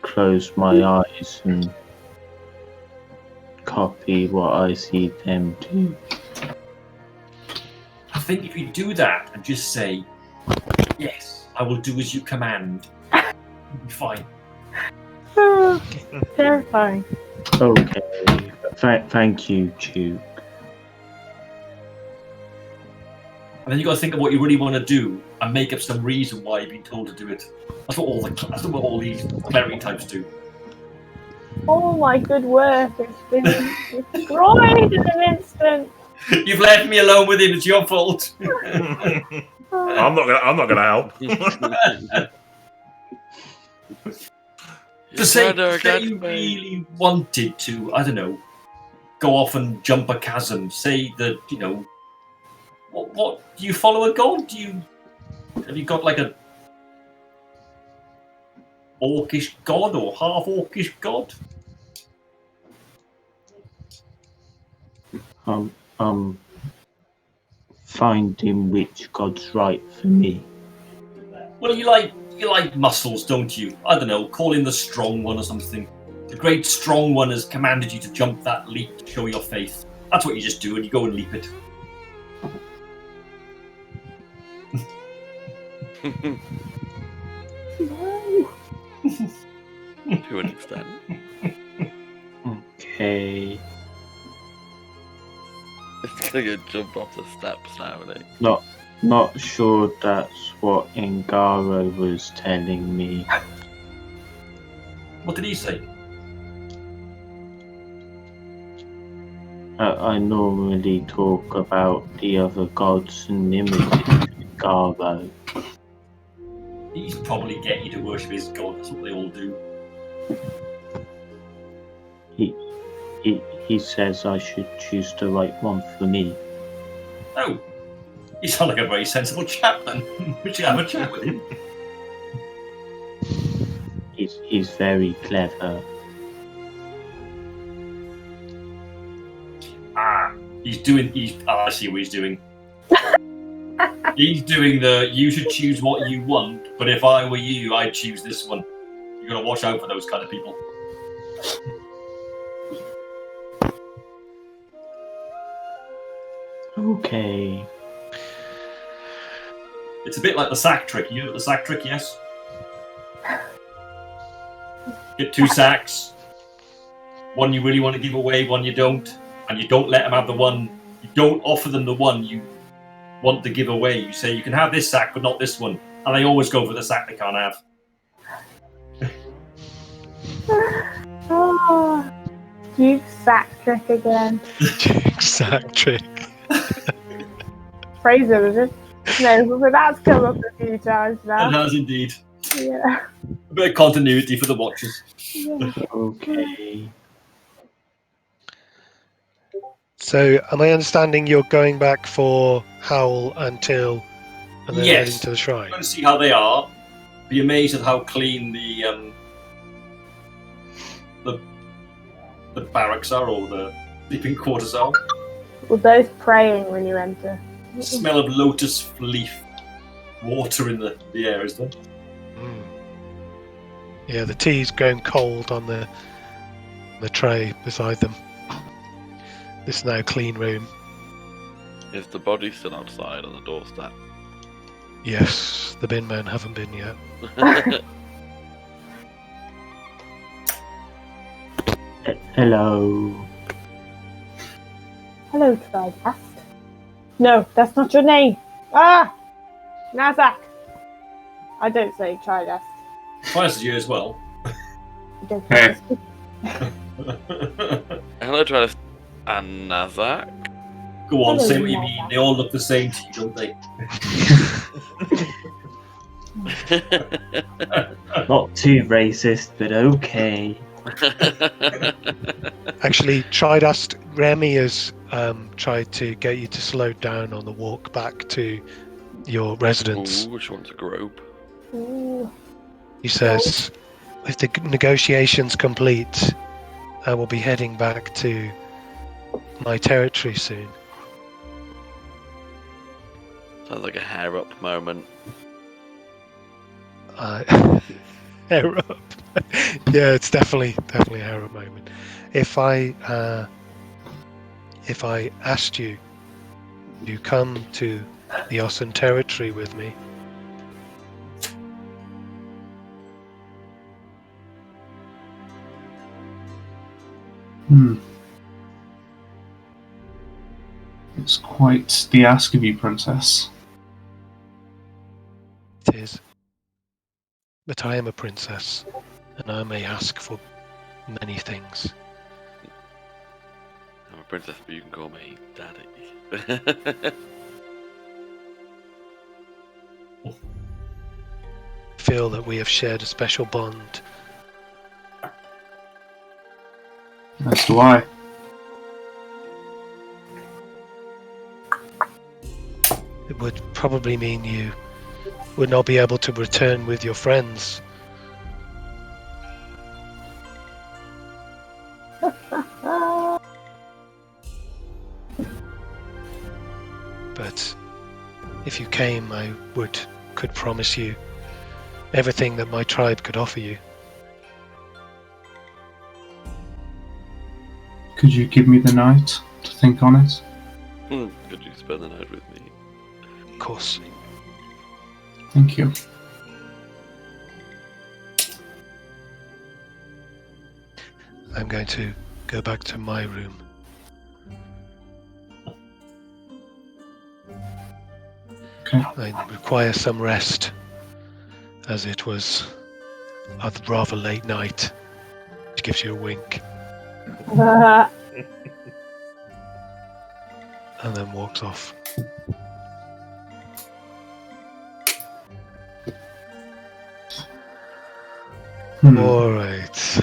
close my eyes and copy what I see them do. I think if you do that and just say, "Yes, I will do as you command," you'll be fine. Terrifying. Okay, thank you, Duke. And then you got to think of what you really want to do and make up some reason why you've been told to do it. That's what all these cleric types do. All my good work has been destroyed in an instant. You've left me alone with him. It's your fault. I'm not gonna help. To say that you really wanted to, I don't know, go off and jump a chasm. Say that, you know, what do you follow a god? Have you got like a orcish god or half orcish god? Finding which god's right for me. Well, you like muscles, don't you? I don't know, call in the strong one or something. The great strong one has commanded you to jump that leap to show your faith. That's what you just do, and you go and leap it. To an extent. Okay. It's gonna go jump off the steps now, isn't it? Not sure that's what Ngaro was telling me. What did he say? I normally talk about the other gods and images with Ngaro. He's probably getting you to worship his god. That's what they all do. He says I should choose the right one for me. Oh, you sound like a very sensible chap then. Would you have a chat with him? He's very clever. I see what he's doing. He's doing you should choose what you want, but if I were you, I'd choose this one. You gotta watch out for those kind of people. Okay. It's a bit like the sack trick. You know the sack trick, yes? Get 2 sacks. One you really want to give away, one you don't. And you don't let them have the one. You don't offer them the one you want to give away. You say, you can have this sack, but not this one. And they always go for the sack they can't have. Oh, Duke's sack trick again. Sack trick. Fraser, is it? No, but that's come up a few times now. It has indeed. Yeah. A bit of continuity for the watchers. Yeah. Okay. So, am I understanding you're going back for Howl until, and then Yes. heading to the shrine? I'm going to see how they are. Be amazed at how clean the barracks are, or the sleeping quarters are. We're both praying when you enter. Smell of lotus leaf water in the air, is there? Mm. Yeah, the tea's going cold on the tray beside them. This now clean room. Is the body still outside on the doorstep? Yes, the bin men haven't been yet. Hello. Hello, Tridast. No, that's not your name. Ah! Nazzak. I don't say Tridast. Twice a year as well. I don't Hey. Hello, Tridast and Nazzak. Go on, Hello, say what you Nazzak. mean. They all look the same to you, don't they? Not too racist, but okay. Actually, Tridast, Remy has tried to get you to slow down on the walk back to your residence. Ooh, which one's a grope? Ooh. He says, with the negotiations complete, I will be heading back to my territory soon. Sounds like a hair up moment. Hair up. Yeah, it's definitely a hair up moment. If I asked you to come to the Ossen territory with me, It's quite the ask of you, Princess. it is. But I am a princess, and I may ask for many things. I'm a princess, but you can call me Daddy. Feel that we have shared a special bond. As do I. It would probably mean you would not be able to return with your friends. But if you came, I could promise you everything that my tribe could offer you. Could you give me the night to think on it? Could you spend the night with me? Of course. Thank you. I'm going to go back to my room. I require some rest, as it was a rather late night. She gives you a wink and then walks off. All right.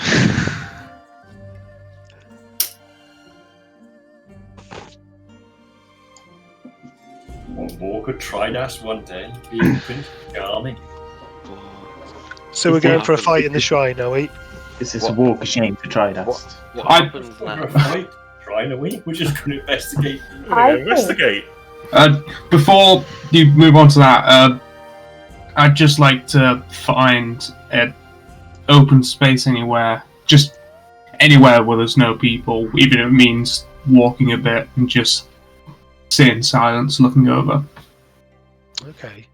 One walk of Tridast one day, being Prince Charming. So we're going for a fight in the shrine, are we? This is a walk of shame for Tridast. What I- happens For a now? fight, trying are we? We're just going to investigate. I think- Investigate. Before you move on to that, I'd just like to find an open space anywhere, just anywhere where there's no people, even if it means walking a bit and just sit in silence, looking over. Okay.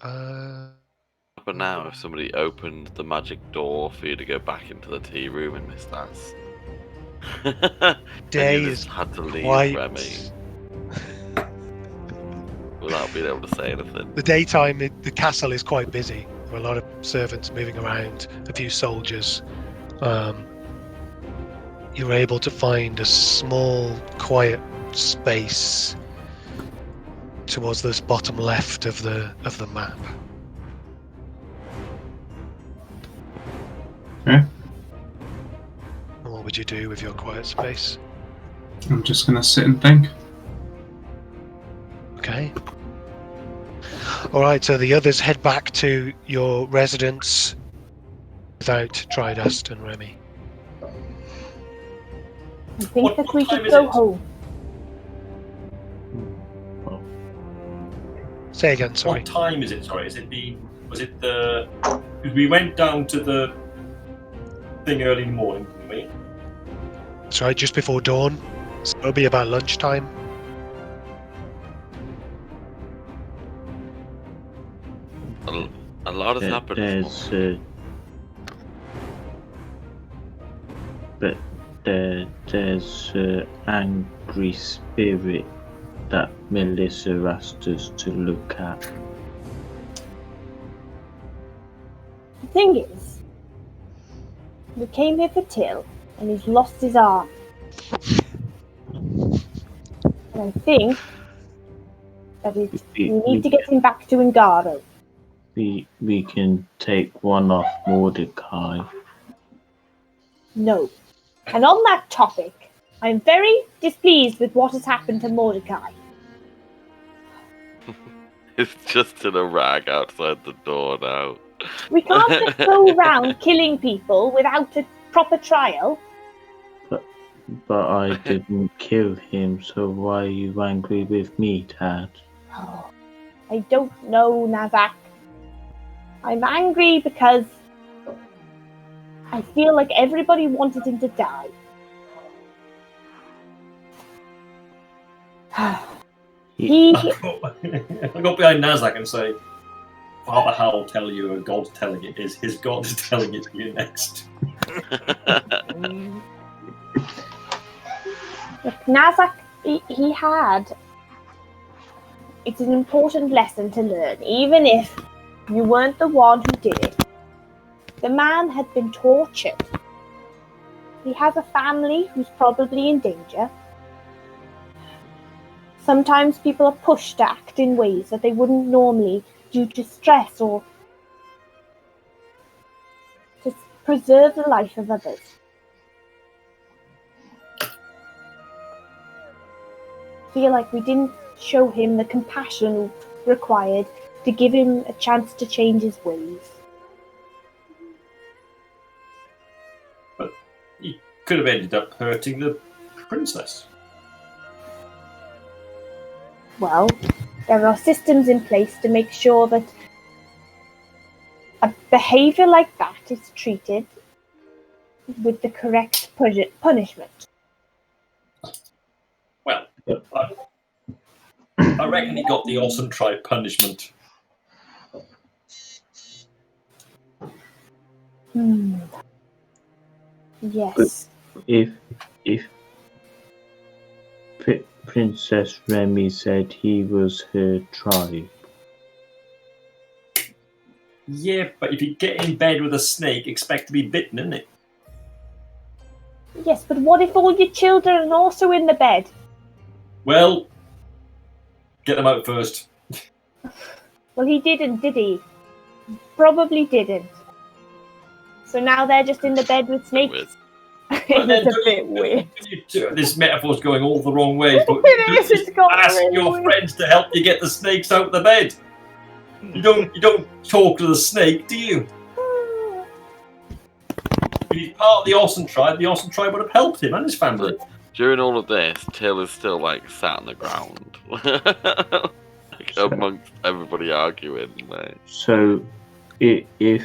But now, if somebody opened the magic door for you to go back into the tea room and Miss Nass, Day and you is just had to leave white. Remy without being able to say anything. The daytime, the castle is quite busy. There are a lot of servants moving around, a few soldiers. You're able to find a small, quiet space towards this bottom left of the map. Okay. And what would you do with your quiet space? I'm just gonna sit and think. Okay. All right, so the others head back to your residence without Tridast and Remy. I think What that we time should is go it? home. Say again, sorry. What time is it? Sorry, was it the? Because we went down to the thing early in the morning, didn't we? That's right, just before dawn. So it'll be about lunchtime. A lot has happened. There's an angry spirit that Melissa asked us to look at. The thing is, we came here for Till, and he's lost his arm. And I think that we need to get him back to Ngaro. We can take one off Mordecai. No. And on that topic, I'm very displeased with what has happened to Mordecai. It's just in a rag outside the door now. We can't just go around killing people without a proper trial. But I didn't kill him, so why are you angry with me, Dad? Oh, I don't know, Nazzak. I'm angry because I feel like everybody wanted him to die. He... I got behind Nazzak and say, Father Howl tell you, or God's telling it is his God is telling it to you next. Look, Nazzak, he had... It's an important lesson to learn, even if you weren't the one who did it. The man had been tortured. He has a family who's probably in danger. Sometimes people are pushed to act in ways that they wouldn't normally due to stress or to preserve the life of others. I feel like we didn't show him the compassion required to give him a chance to change his ways. But he could have ended up hurting the princess. Well, there are systems in place to make sure that a behaviour like that is treated with the correct punishment. Well, I reckon he got the awesome try punishment. Yes. If Princess Remy said he was her tribe, Yeah, but if you get in bed with a snake, expect to be bitten, isn't it? Yes, but what if all your children are also in the bed? Well, get them out first. Well, he didn't, did he? Probably didn't. So now they're just in the bed with snakes. Weird. It's a bit weird. This metaphor's going all the wrong ways. But It is, it's got ask really your weird. friends to help you get the snakes out of the bed. You don't talk to the snake, do you? If he's part of the Orson tribe would have helped him and his family. During all of this, Till is still like sat on the ground, like amongst everybody arguing. Like. So, if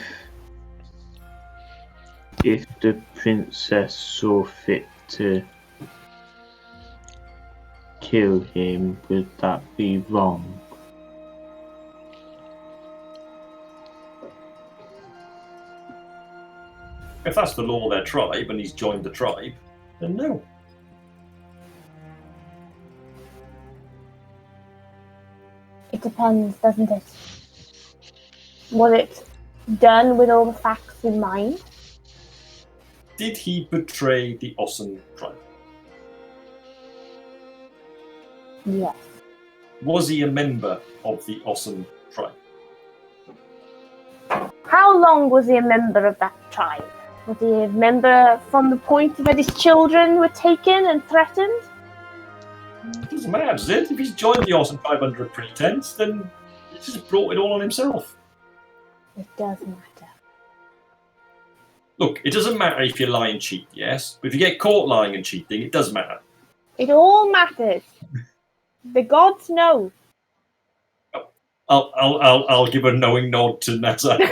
the princess saw fit to kill him, would that be wrong? If that's the law of their tribe and he's joined the tribe, then no. It depends, doesn't it? Was it done with all the facts in mind? Did he betray the Orson tribe? Yes. Was he a member of the Orson tribe? How long was he a member of that tribe? Was he a member from the point that his children were taken and threatened? It doesn't matter, does it? If he's joined the Orson tribe under a pretense, then he's just brought it all on himself. It does matter. Look, it doesn't matter if you lie and cheat, yes? But if you get caught lying and cheating, it does matter. It all matters. The gods know. I'll give a knowing nod to Nazzak.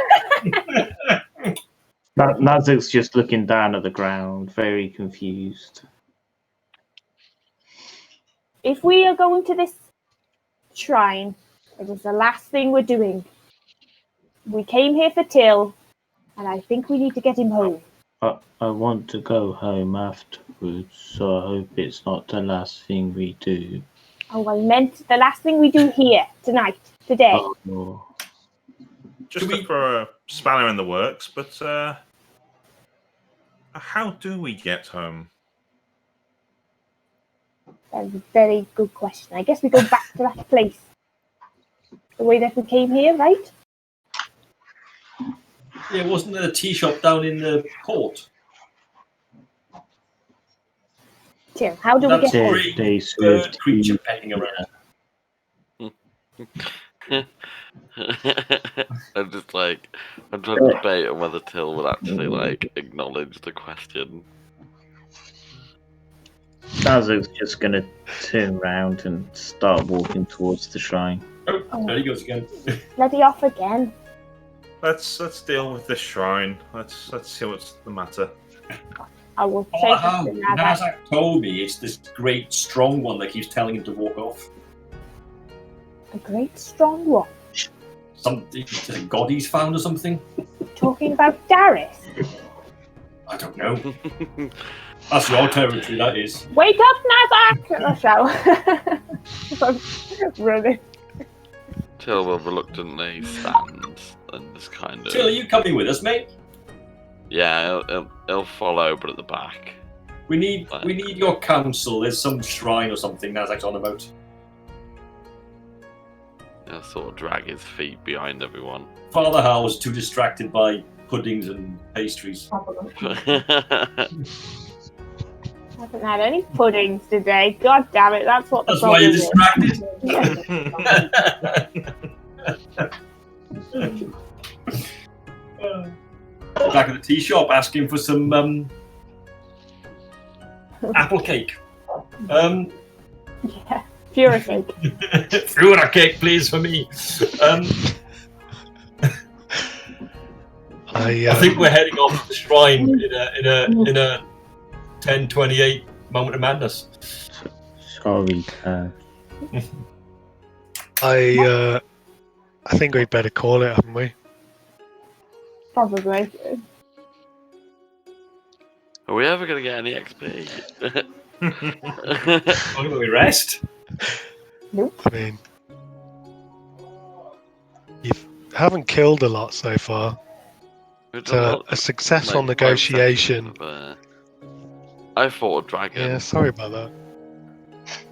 Nazzak's just looking down at the ground, very confused. If we are going to this shrine, it is the last thing we're doing. We came here for Till, and I think we need to get him home. I want to go home afterwards, so I hope it's not the last thing we do. Oh, I meant the last thing we do here, tonight, today. Oh. Just look for a spanner in the works, but how do we get home? That's a very good question. I guess we go back to that place. The way that we came here, right? Yeah, wasn't there a tea shop down in the port? Till, how do we That's get home? great. They Bird served creature pecking around. I'm just like, I'm trying to debate on whether Till would actually like acknowledge the question. Nazzak's just gonna turn around and start walking towards the shrine. Oh, there he goes again. Bloody off again. Let's deal with this shrine. Let's see what's the matter. I will say Oh, to Nazzak. Nazzak told me it's this great strong one that keeps telling him to walk off. A great strong one. Something, a god he's found or something? Talking about Darius. I don't know. That's your territory, that is. Wake up, Nazzak! I shall. I'm running. Till will reluctantly stand and just kind of. Till, are you coming with us, mate? Yeah, he'll follow, but at the back. We need your counsel. There's some shrine or something Nazzak's on about. He'll sort of drag his feet behind everyone. Father Howl was too distracted by puddings and pastries. Haven't had any puddings today. God damn it, that's what the That's why you're problem distracted. Back at the tea shop, asking for some apple cake. Yeah, pure cake. Fruit cake, please, for me. I think we're heading off to the shrine in a 10:28 moment of madness. Sorry, I think we'd better call it, haven't we? Probably. Are we ever going to get any XP? Why don't we rest? I mean, haven't killed a lot so far. We've It's done lots a of, successful like, 5 negotiation. sessions of, I fought a dragon. Yeah, sorry about that.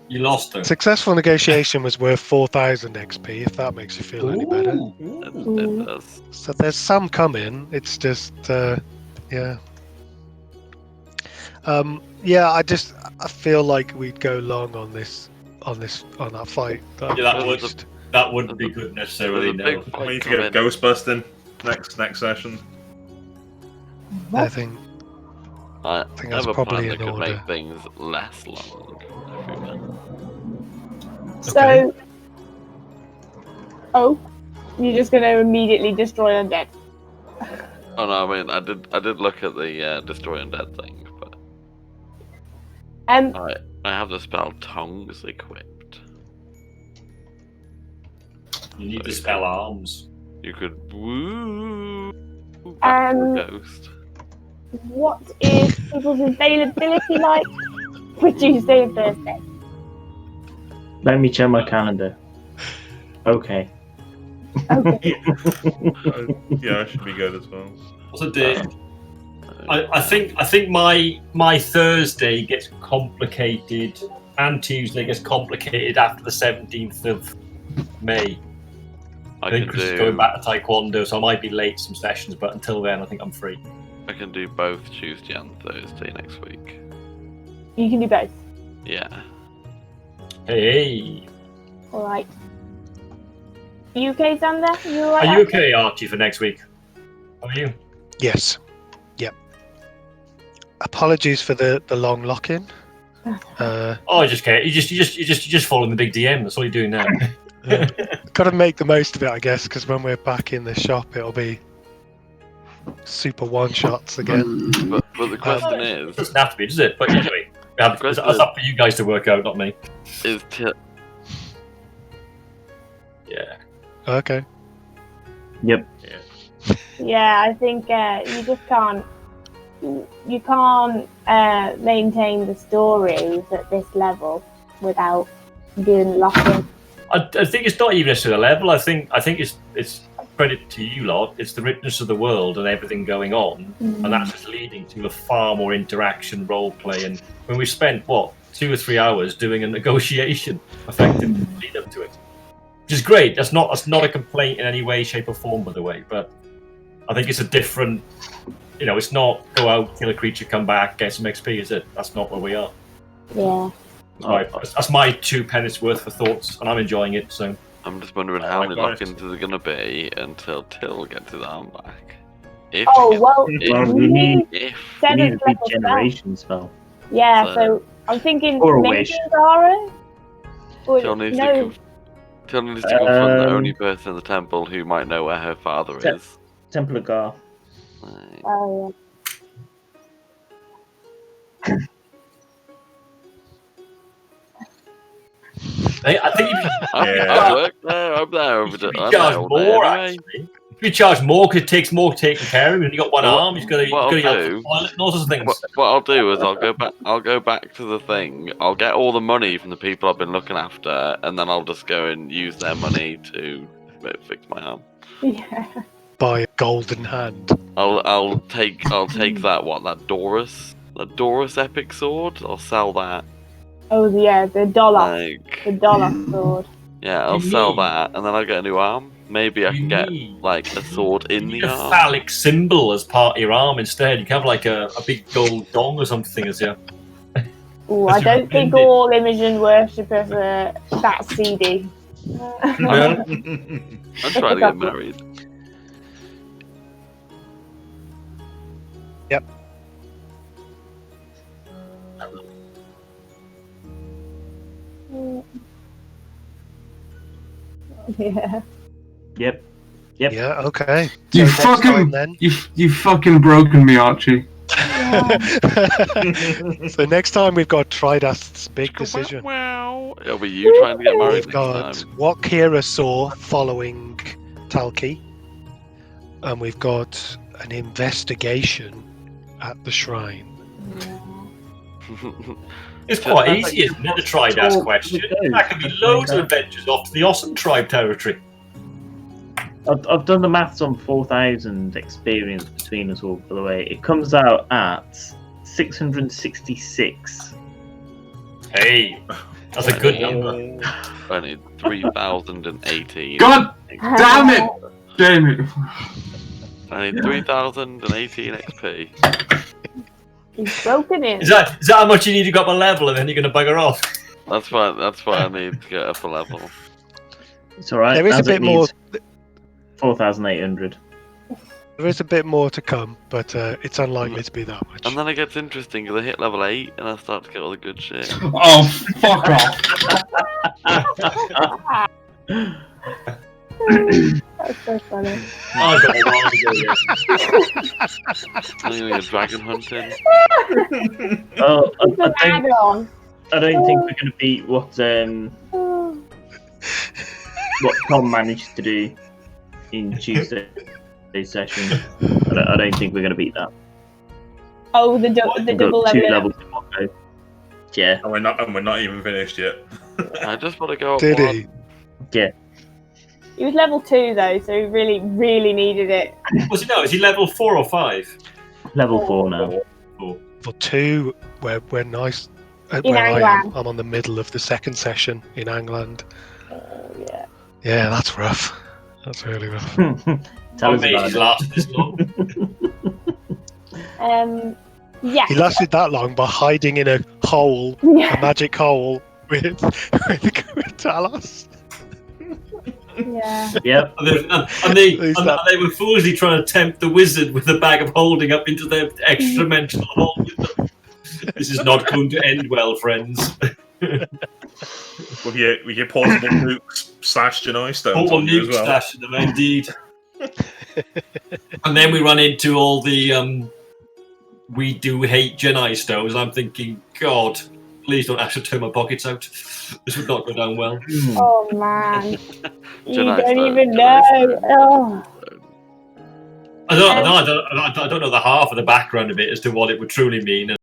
You lost them. Successful negotiation was worth 4,000 XP, if that makes you feel any better. It does. So there's some coming. It's just, yeah. Yeah, I feel like we'd go long on that fight. Yeah, that wouldn't be good necessarily. There's a No. big We fight need to get coming. ghost busting next session. I think I think have that's a probably plan that in could order. make things less long. So, oh, you're just going to immediately destroy undead. Oh no, I mean I did look at the destroy undead thing, but I have the spell tongues equipped. You need to spell arms. You could woo back to the ghost. What is people's availability like for Tuesday and Thursday? Let me check my calendar. Okay. Okay. Yeah, I should be good as well. What's the date? I think my Thursday gets complicated and Tuesday gets complicated after the 17th of May. I think Chris is going back to Taekwondo, so I might be late some sessions, but until then I think I'm free. I can do both Tuesday and Thursday next week. You can do both. Yeah. Hey. Alright. Are you okay, Xander? You alright? Are you okay, Archie, for next week? How are you? Yes. Yep. Apologies for the long lock-in. Oh, I just care. You just following the big DM. That's all you're doing now. Got to make the most of it, I guess, because when we're back in the shop, it'll be super one-shots again. But the question It is, doesn't have to be, does it? But anyway, that's up for you guys to work out, not me. Yeah. Okay. Yep. Yeah, I think you just can't. You can't maintain the stories at this level without doing lock-in. I think it's not even necessarily a level. I think it's credit to you lot. It's the richness of the world and everything going on, and that's just leading to a far more interaction, role play. And when we spent 2 or 3 hours doing a negotiation, effectively lead up to it, which is great. That's not a complaint in any way, shape, or form, by the way. But I think it's a different. It's not go out, kill a creature, come back, get some XP. Is it? That's not where we are. Yeah. That's my 2 pennies worth for thoughts, and I'm enjoying it. So I'm just wondering how many lock-ins are going to be until Till gets his arm back. We need a big generation spell. Yeah, so I'm thinking Or a maybe wish. Zara? Till needs to confront the only person in the temple who might know where her father is. Temple of Gar. Oh, I think I work there. I'm there. you charge more. Actually, if you charge more, because it takes more taking care of him. And you got one arm, he's got to go to the toilet and all sorts of things. What I'll do is I'll go back to the thing. I'll get all the money from the people I've been looking after, and then I'll just go and use their money to fix my arm. yeah. Buy a golden hand. I'll take that Doris epic sword. I'll sell that. Oh yeah, the dollar Like, sword. yeah, I'll sell that, and then I'll get a new arm. Maybe I can get like a sword in You the need a arm. phallic symbol as part of your arm instead. You can have like a big gold dong or something as your. Ooh, I don't think all Imogen worshippers are that seedy. I'm trying to get married. Yep. Yeah. Yep. Yeah, okay. You So next time, fucking then. you fucking broken me, Archie. So next time we've got Tridast's big decision. Wow. It'll be you trying to get married We've next got time. what Kira saw following Talki, and we've got an investigation at the shrine. It's quite easy, isn't it? The Tridast question. That could be loads of adventures off to the Awesome Tribe territory. I've done the maths on 4,000 experience between us all, by the way. It comes out at 666. Hey, that's a good number. I need 3,018. God damn it! Damn it! I need 3,018 XP. He's broken in. Is that how much you need to go up a level, and then you're going to bugger off? That's what I need to get up a level. It's alright. There is a bit more. 4,800. There is a bit more to come, but it's unlikely to be that much. And then it gets interesting because I hit level 8 and I start to get all the good shit. Oh, fuck off! That's so funny. Oh, I've got a while to go yet. I'm gonna go dragon hunting. Oh, It's an add-on. I don't think we're going to beat what Tom managed to do in Tuesday's session. I don't think we're going to beat that. Oh, the We've double got 2 level. levels in one go. Yeah, And we're not even finished yet. I just want to go up Did one. he? yeah. He was level 2 though, so he really, really needed it. What's he now? Is he level 4 or 5? Level 4 now. For 2, we're nice. In Where I am, Angland. I'm on the middle of the second session in Angland. Yeah. Yeah, that's rough. That's really rough. Tell us What made about his it. last this long? Yeah. He lasted that long by hiding in a hole, a Yeah. magic hole, with Talos. Yeah. Yep. And they were foolishly trying to tempt the wizard with a bag of holding up into their extra dimensional hole with them. This is not going to end well, friends. With your portable nukes slashed in ice stones Portable on you as nuke well. stash in them, indeed. And then we run into all the we do hate Jedi stones. I'm thinking, God, please don't actually turn my pockets out. This would not go down well. Oh man. You Jedi don't stone, even Jedi know. Oh. I don't know the half of the background of it as to what it would truly mean.